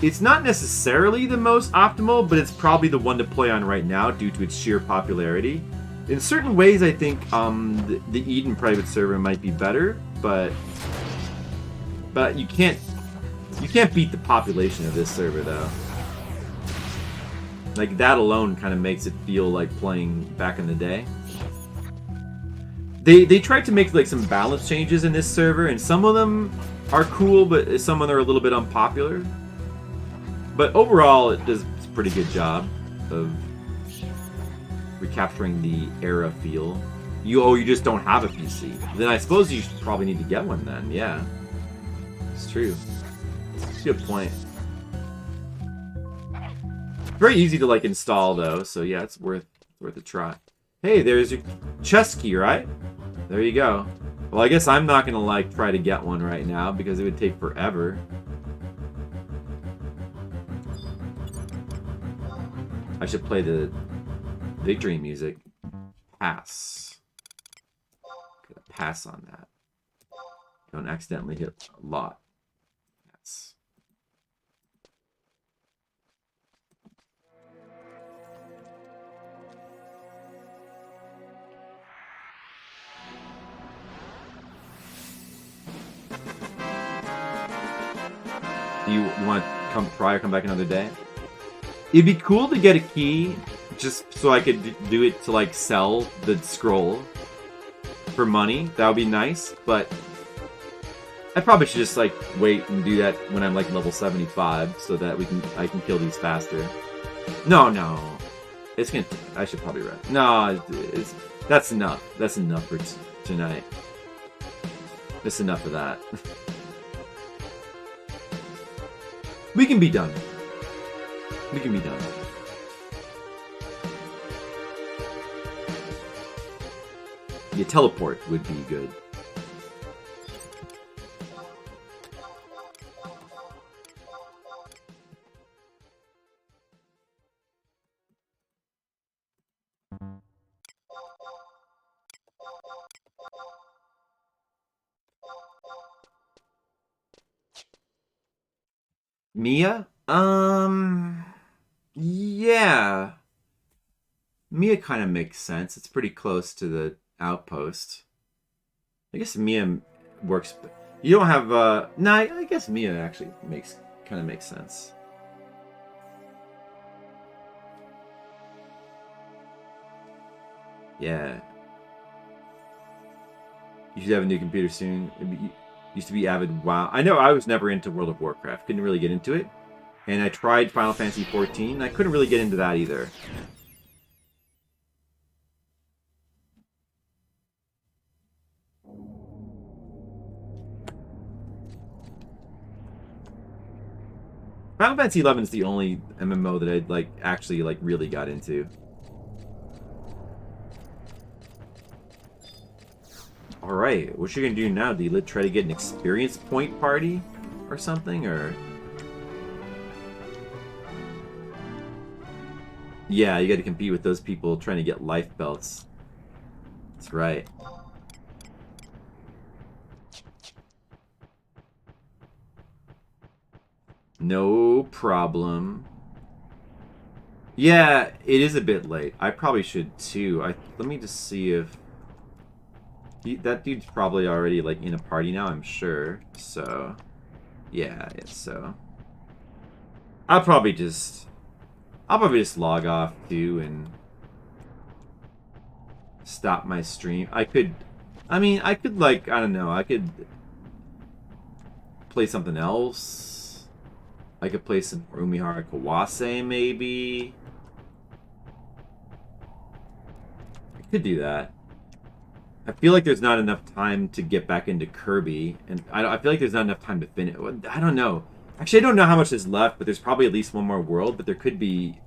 It's not necessarily the most optimal, but it's probably the one to play on right now due to its sheer popularity. In certain ways, I think the Eden private server might be better, but you can't beat the population of this server though. Like that alone kind of makes it feel like playing back in the day. They tried to make like some balance changes in this server, and some of them are cool, but some of them are a little bit unpopular. But overall, it does a pretty good job of recapturing the era feel. You just don't have a PC. Then I suppose you should probably need to get one then. Yeah, it's true. It's a good point. Very easy to like install though, so yeah, it's worth a try. Hey, there's your chest key, right? There you go. Well, I guess I'm not gonna like try to get one right now because it would take forever. I should play the victory music. Pass. Gotta pass on that. Don't accidentally hit a lot. Pass. You want to come back another day? It'd be cool to get a key just so I could do it to like sell the scroll for money. That would be nice, but I probably should just like wait and do that when I'm like level 75 so that I can kill these faster. No. It's gonna I should probably rest. No, that's enough. That's enough for tonight. That's enough of that. We can be done. We can be done. Yeah, teleport would be good. Mia? Yeah. Mia kind of makes sense. It's pretty close to the outpost. I guess Mia works. You don't have, nah, I guess Mia actually kind of makes sense. Yeah. You should have a new computer soon. Used to be avid WoW. I know I was never into World of Warcraft. Couldn't really get into it. And I tried Final Fantasy 14. I couldn't really get into that either. Final Fantasy 11 is the only MMO that I actually really got into. All right, what you gonna do now? Do you try to get an experience point party or something, or? Yeah, you got to compete with those people trying to get life belts. That's right. No problem. Yeah, it is a bit late. I probably should too. Let me just see if that dude's probably already in a party now, I'm sure. So, yeah, so I'll probably just log off too and stop my stream. I could I don't know, I could play something else. I could play some Umihara Kawase maybe. I could do that. I feel like there's not enough time to get back into Kirby, and I feel like there's not enough time to finish. I don't know. Actually, I don't know how much is left, but there's probably at least one more world, but there could be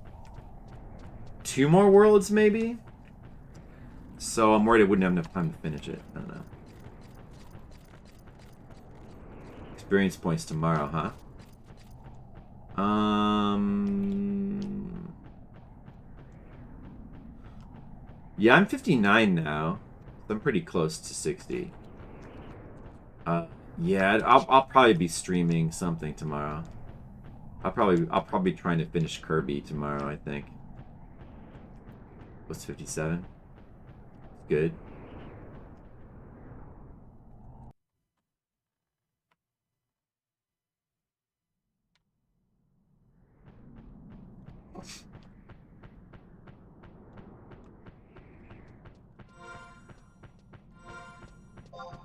2 more worlds, maybe? So I'm worried I wouldn't have enough time to finish it. I don't know. Experience points tomorrow, huh? Yeah, I'm 59 now. I'm pretty close to 60. Yeah, I'll probably be streaming something tomorrow. I'll probably be trying to finish Kirby tomorrow, I think. What's 57? Good.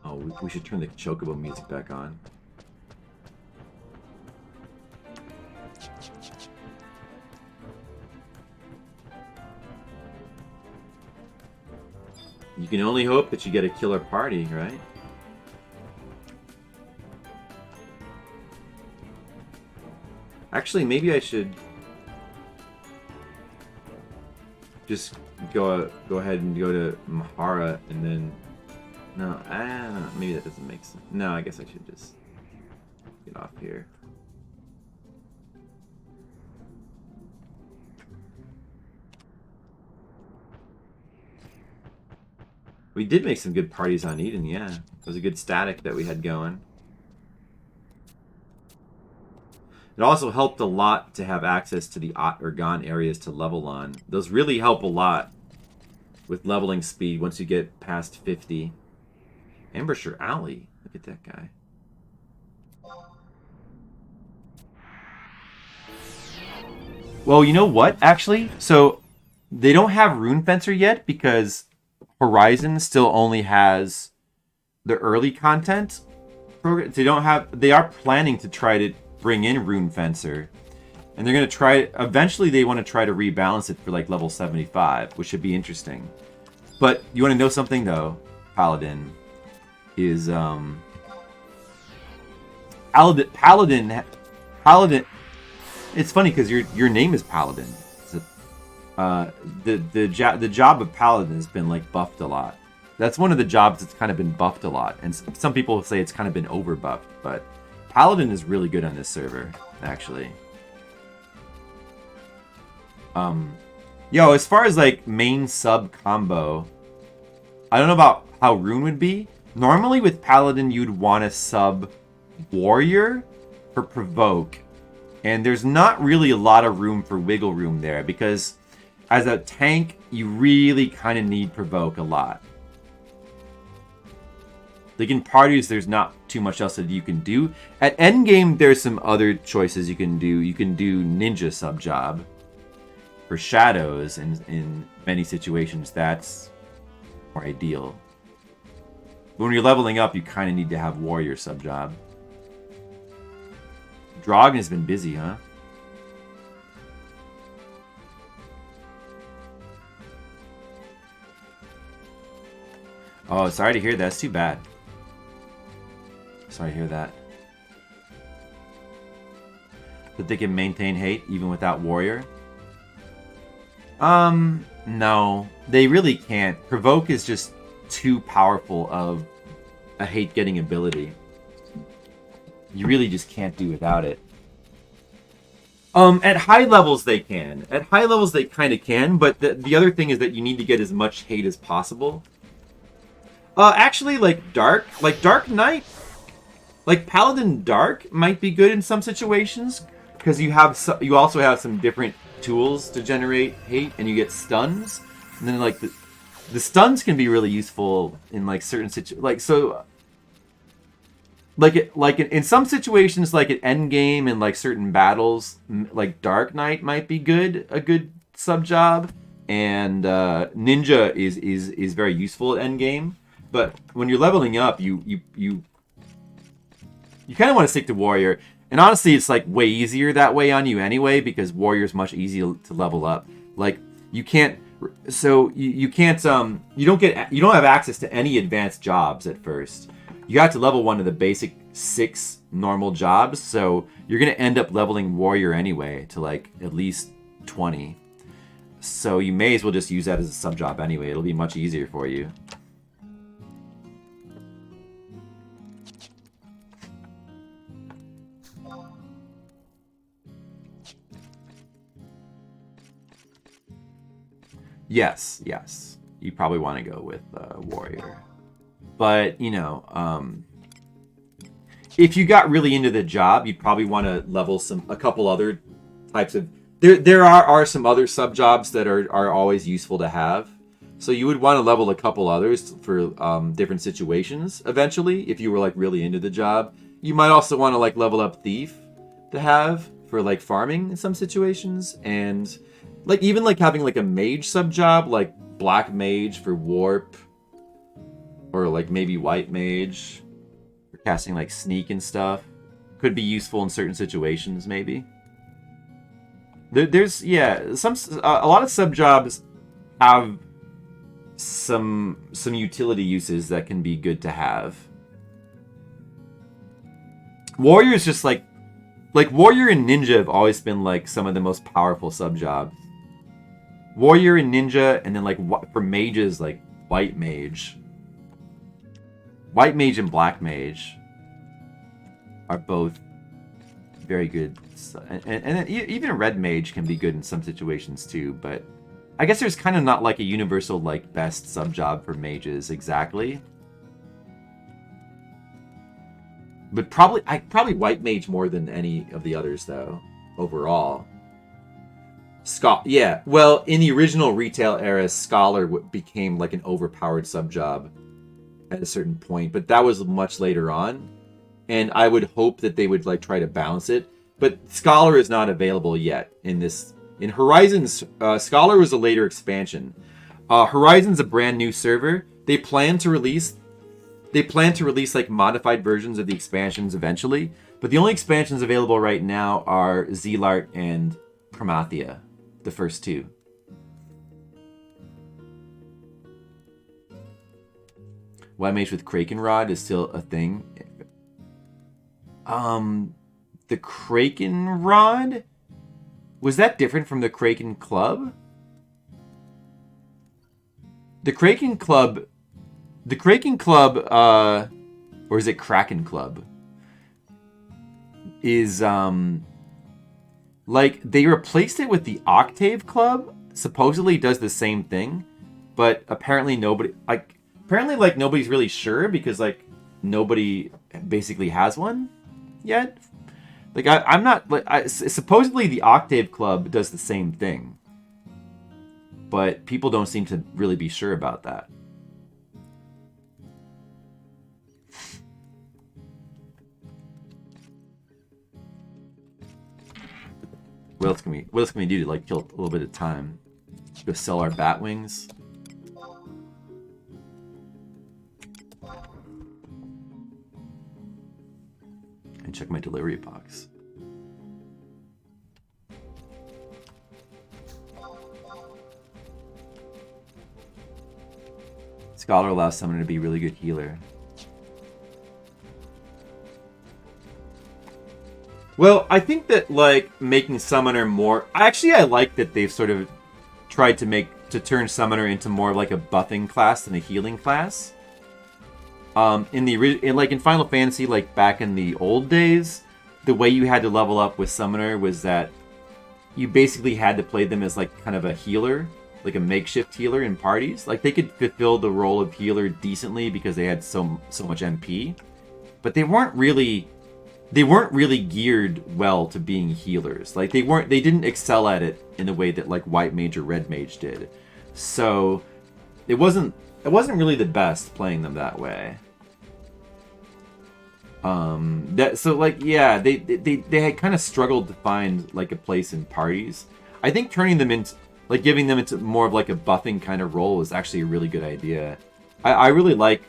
Oh, we should turn the Chocobo music back on. You can only hope that you get a killer party, right? Actually, maybe I should just go ahead and go to Mahara and then... No, I don't know. Maybe that doesn't make sense. No, I guess I should just get off here. We did make some good parties on Eden, yeah. It was a good static that we had going. It also helped a lot to have access to the Aht Urhgan areas to level on. Those really help a lot with leveling speed once you get past 50. Ambusher Alley. Look at that guy. Well, you know what, actually? So, they don't have Rune Fencer yet because Horizon still only has the early content. They are planning to try to bring in Rune Fencer. And they're going to try... Eventually, they want to try to rebalance it for, level 75, which should be interesting. But, you want to know something, though, Paladin? Is Paladin. It's funny because your name is Paladin. The job of Paladin has been buffed a lot. That's one of the jobs that's kind of been buffed a lot, and some people say it's kind of been over buffed. But Paladin is really good on this server, actually. As far as main sub combo, I don't know about how Rune would be. Normally with Paladin, you'd want to sub Warrior for Provoke. And there's not really a lot of room for wiggle room there, because as a tank, you really kind of need Provoke a lot. In parties, there's not too much else that you can do. At endgame, there's some other choices you can do. You can do Ninja sub job for Shadows, and in many situations, that's more ideal. But when you're leveling up, you kind of need to have warrior sub-job. Dragon has been busy, huh? Oh, sorry to hear that. That's too bad. Sorry to hear that. That they can maintain hate even without warrior? No. They really can't. Provoke is just too powerful of a hate-getting ability. You really just can't do without it. At high levels they can. At high levels they kind of can, but the other thing is that you need to get as much hate as possible. Actually, like Dark Knight, like Paladin Dark might be good in some situations because you also have some different tools to generate hate, and you get stuns, and then like the stuns can be really useful in like certain in some situations, like at endgame and like certain battles, like Dark Knight might be a good sub job, and Ninja is very useful at endgame. But when you're leveling up, you kind of want to stick to Warrior. And honestly, it's like way easier that way on you anyway, because Warrior's much easier to level up. Like you can't, so you can't, you don't have access to any advanced jobs at first. You have to level one of the basic 6 normal jobs, so you're gonna end up leveling Warrior anyway to like at least 20. So you may as well just use that as a sub job anyway. It'll be much easier for you. Yes. You probably want to go with Warrior. But, you know, if you got really into the job, you'd probably want to level a couple other types of... There are some other sub-jobs that are always useful to have. So you would want to level a couple others for different situations eventually, if you were like really into the job. You might also want to like level up Thief to have for like farming in some situations, and... like, even, like, having, like, a mage sub-job, like Black Mage for Warp, or, like, maybe White Mage, for casting, like, Sneak and stuff, could be useful in certain situations, maybe. There's, yeah, a lot of sub-jobs have some utility uses that can be good to have. Warrior is just, like, Warrior and Ninja have always been, like, some of the most powerful sub-jobs. Warrior and Ninja, and then like for mages, like White Mage. White Mage and Black Mage are both very good. And even Red Mage can be good in some situations too, but I guess there's kind of not like a universal like best sub-job for mages exactly. But probably White Mage more than any of the others though, overall. Yeah, well, in the original retail era, Scholar became like an overpowered sub-job at a certain point, but that was much later on, and I would hope that they would like try to balance it, but Scholar is not available yet in Horizons. Scholar was a later expansion. Horizon's a brand new server. They plan to release like modified versions of the expansions eventually, but the only expansions available right now are Zelart and Promathia. The first 2. White Mage with Kraken Rod is still a thing. The Kraken Rod? Was that different from the Kraken Club? The Kraken Club, or is it Kraken Club? Is, like, they replaced it with the Octave Club. Supposedly does the same thing, but apparently nobody's really sure because, like, nobody basically has one yet. Like, I'm not, like, supposedly the Octave Club does the same thing, but people don't seem to really be sure about that. What else can we do to like kill a little bit of time? Go sell our bat wings. check my delivery box. Scholar allows Summoner to be a really good healer. Well, I think that, like, making Summoner more... Actually, I like that they've sort of tried to turn Summoner into more of, like, a buffing class than a healing class. In Final Fantasy, like, back in the old days, the way you had to level up with Summoner was that you basically had to play them as, like, kind of a healer, like a makeshift healer in parties. Like, they could fulfill the role of healer decently because they had so much MP, but they weren't really geared well to being healers. Like, they didn't excel at it in the way that, like, White Mage or Red Mage did. So it wasn't really the best playing them that way. They had kind of struggled to find, like, a place in parties. I think turning them into, like, giving them into more of, like, a buffing kind of role is actually a really good idea. I really like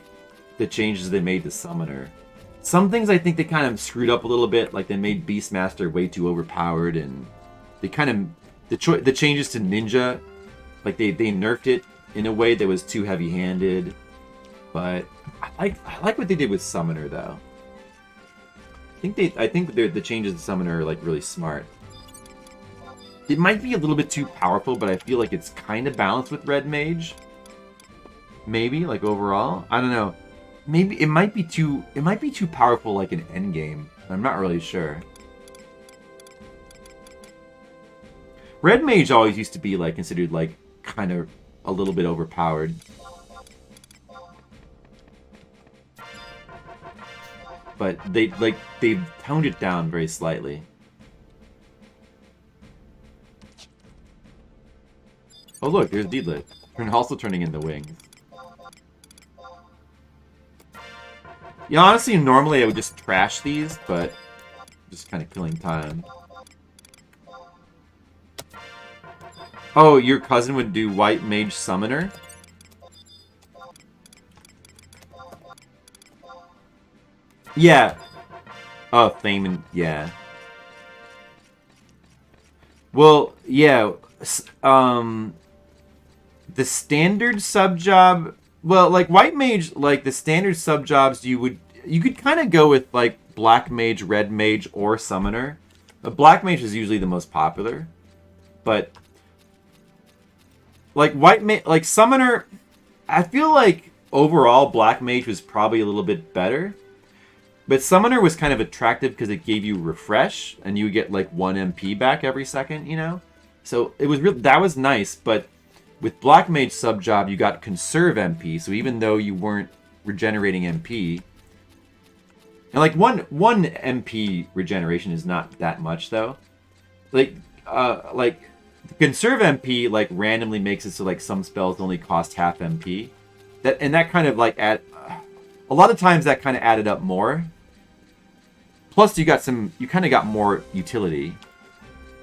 the changes they made to Summoner. Some things I think they kind of screwed up a little bit, like they made Beastmaster way too overpowered, and they kind of the changes to Ninja, like they nerfed it in a way that was too heavy-handed. But I like what they did with Summoner though. I think the changes to Summoner are, like, really smart. It might be a little bit too powerful, but I feel like it's kind of balanced with Red Mage. Maybe, like, overall, I don't know. Maybe it might be too powerful, like an endgame. I'm not really sure. Red Mage always used to be, like, considered, like, kind of a little bit overpowered. But they've toned it down very slightly. Oh look, there's Deedlit. And also turning in the wings. Yeah, honestly, normally I would just trash these, but just kind of killing time. Oh, your cousin would do White Mage Summoner? Yeah. Oh, Thamen, yeah. Well, yeah. The standard sub-job... Well, like, White Mage, like, the standard sub-jobs, you could kind of go with, like, Black Mage, Red Mage, or Summoner. But Black Mage is usually the most popular. But, like, like, Summoner... I feel like, overall, Black Mage was probably a little bit better. But Summoner was kind of attractive because it gave you Refresh, and you would get, like, 1 MP back every second, you know? So, it was that was nice, but... With Black Mage sub-job, you got Conserve MP, so even though you weren't regenerating MP... And, like, one MP regeneration is not that much, though. Like, Conserve MP, like, randomly makes it so, like, some spells only cost half MP. That kind of, like, a lot of times that kind of added up more. Plus, you kind of got more utility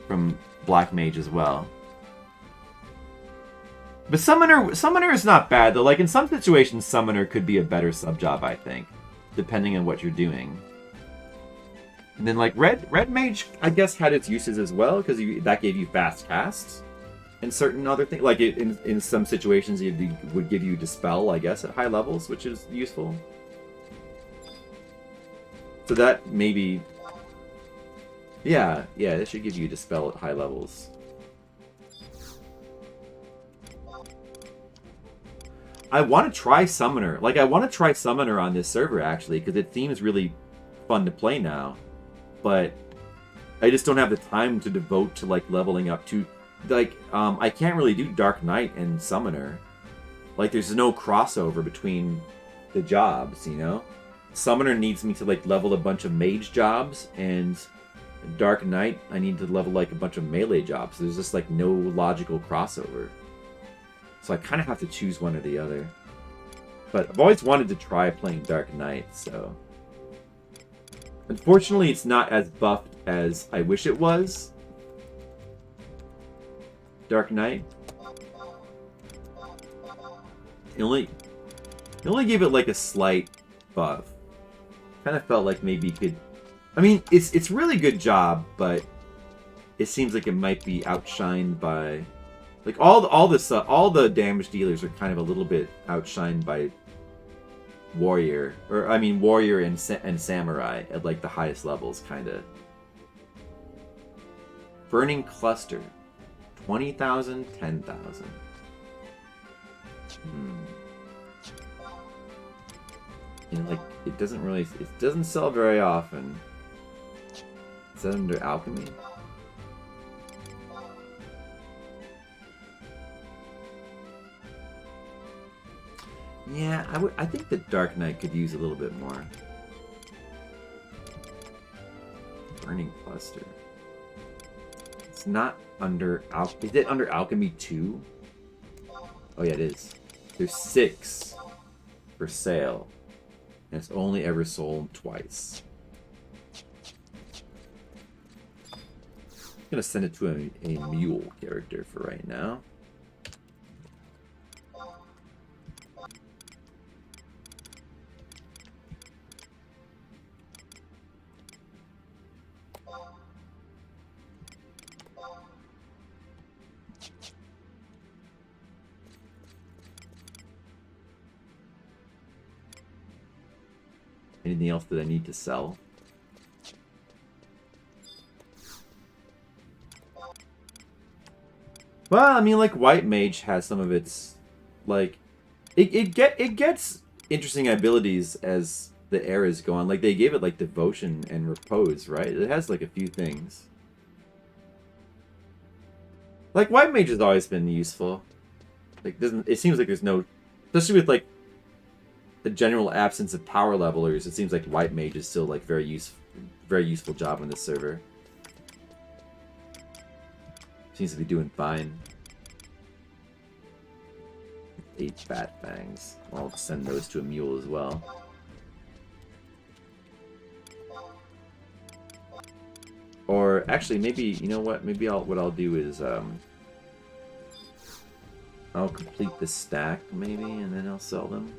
from Black Mage as well. But Summoner is not bad, though. Like, in some situations, Summoner could be a better sub-job, I think. Depending on what you're doing. And then, like, Red Mage, I guess, had its uses as well, because that gave you fast casts. And certain other things. Like, in some situations, it would give you Dispel, I guess, at high levels, which is useful. So that maybe... Yeah, it should give you Dispel at high levels. I want to try Summoner. Like, I want to try Summoner on this server, actually, because it seems really fun to play now. But I just don't have the time to devote to, like, leveling up to... Like, I can't really do Dark Knight and Summoner. Like, there's no crossover between the jobs, you know? Summoner needs me to, like, level a bunch of mage jobs, and Dark Knight, I need to level, like, a bunch of melee jobs. There's just, like, no logical crossover. So I kind of have to choose one or the other. But I've always wanted to try playing Dark Knight, so... Unfortunately, it's not as buffed as I wish it was. Dark Knight. It only gave it, like, a slight buff. Kind of felt like maybe you could I mean, it's really good job, but it seems like it might be outshined by, like all the damage dealers are kind of a little bit outshined by warrior, or I mean warrior and samurai at like the highest levels, kind of. Burning cluster, 20,000, 10,000. You know, like it doesn't sell very often. Is that under alchemy? Yeah, I think the Dark Knight could use a little bit more. Burning cluster. It's not under alchemy. Is it under alchemy 2? Oh yeah, it is. There's 6 for sale, and it's only ever sold twice. I'm gonna send it to a mule character for right now. Anything else that I need to sell? Well, I mean, like White Mage has some of its, like, it gets interesting abilities as the eras go on. Like they gave it like devotion and repose, right? It has like a few things. Like White Mage has always been useful. Like it seems like there's no, especially with like the general absence of power levelers, it seems like White Mage is still like very useful job on this server. Seems to be doing fine. 8 Fat Fangs. I'll send those to a mule as well. Or actually, maybe you know what? Maybe what I'll do is I'll complete the stack maybe, and then I'll sell them.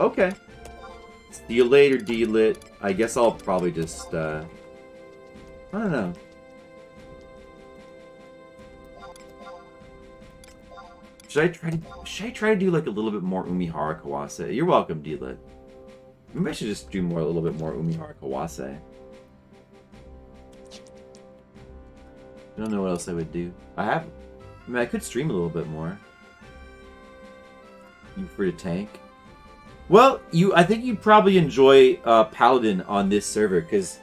Okay. See you later, D-Lit. I guess I'll probably just, I don't know. Should I try to do like a little bit more Umihara Kawase? You're welcome, D-Lit. Maybe I should just do a little bit more Umihara Kawase. I don't know what else I would do. I mean, I could stream a little bit more. You free to tank? Well, I think you'd probably enjoy Paladin on this server, because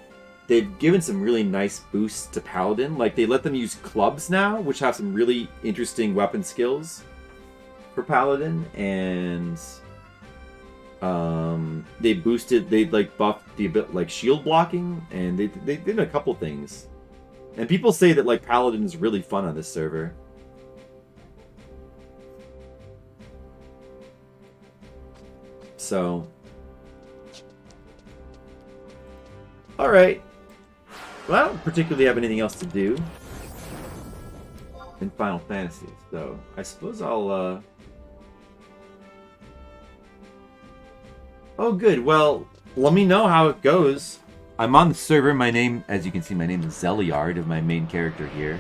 they've given some really nice boosts to Paladin. Like, they let them use clubs now, which have some really interesting weapon skills for Paladin, and they like buffed the bit like shield blocking, and they did a couple things. And people say that like Paladin is really fun on this server. So, alright. Well, I don't particularly have anything else to do in Final Fantasy, so I suppose I'll, Oh, good. Well, let me know how it goes. I'm on the server. My name, as you can see, my name is Zeliard, of my main character here.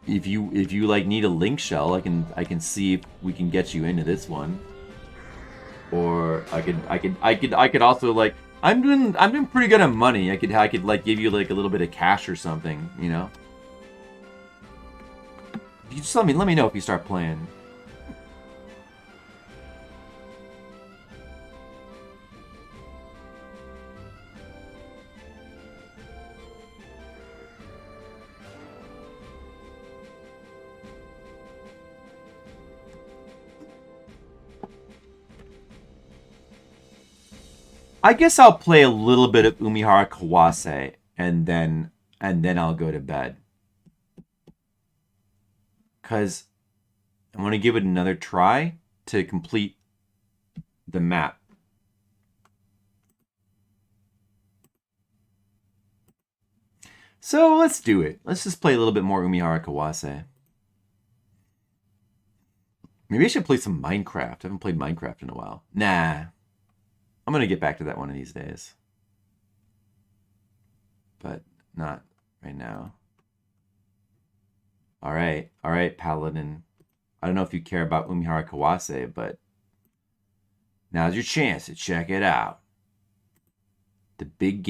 If you like need a link shell, I can see if we can get you into this one. Or I could also like I'm doing pretty good on money. I could like give you like a little bit of cash or something, you know. You just let me know if you start playing. I guess I'll play a little bit of Umihara Kawase, and then and then I'll go to bed. Because I want to give it another try to complete the map. So let's do it. Let's just play a little bit more Umihara Kawase. Maybe I should play some Minecraft. I haven't played Minecraft in a while. Nah. I'm going to get back to that one of these days. But not right now. All right, Paladin. I don't know if you care about Umihara Kawase, but now's your chance to check it out. The big game.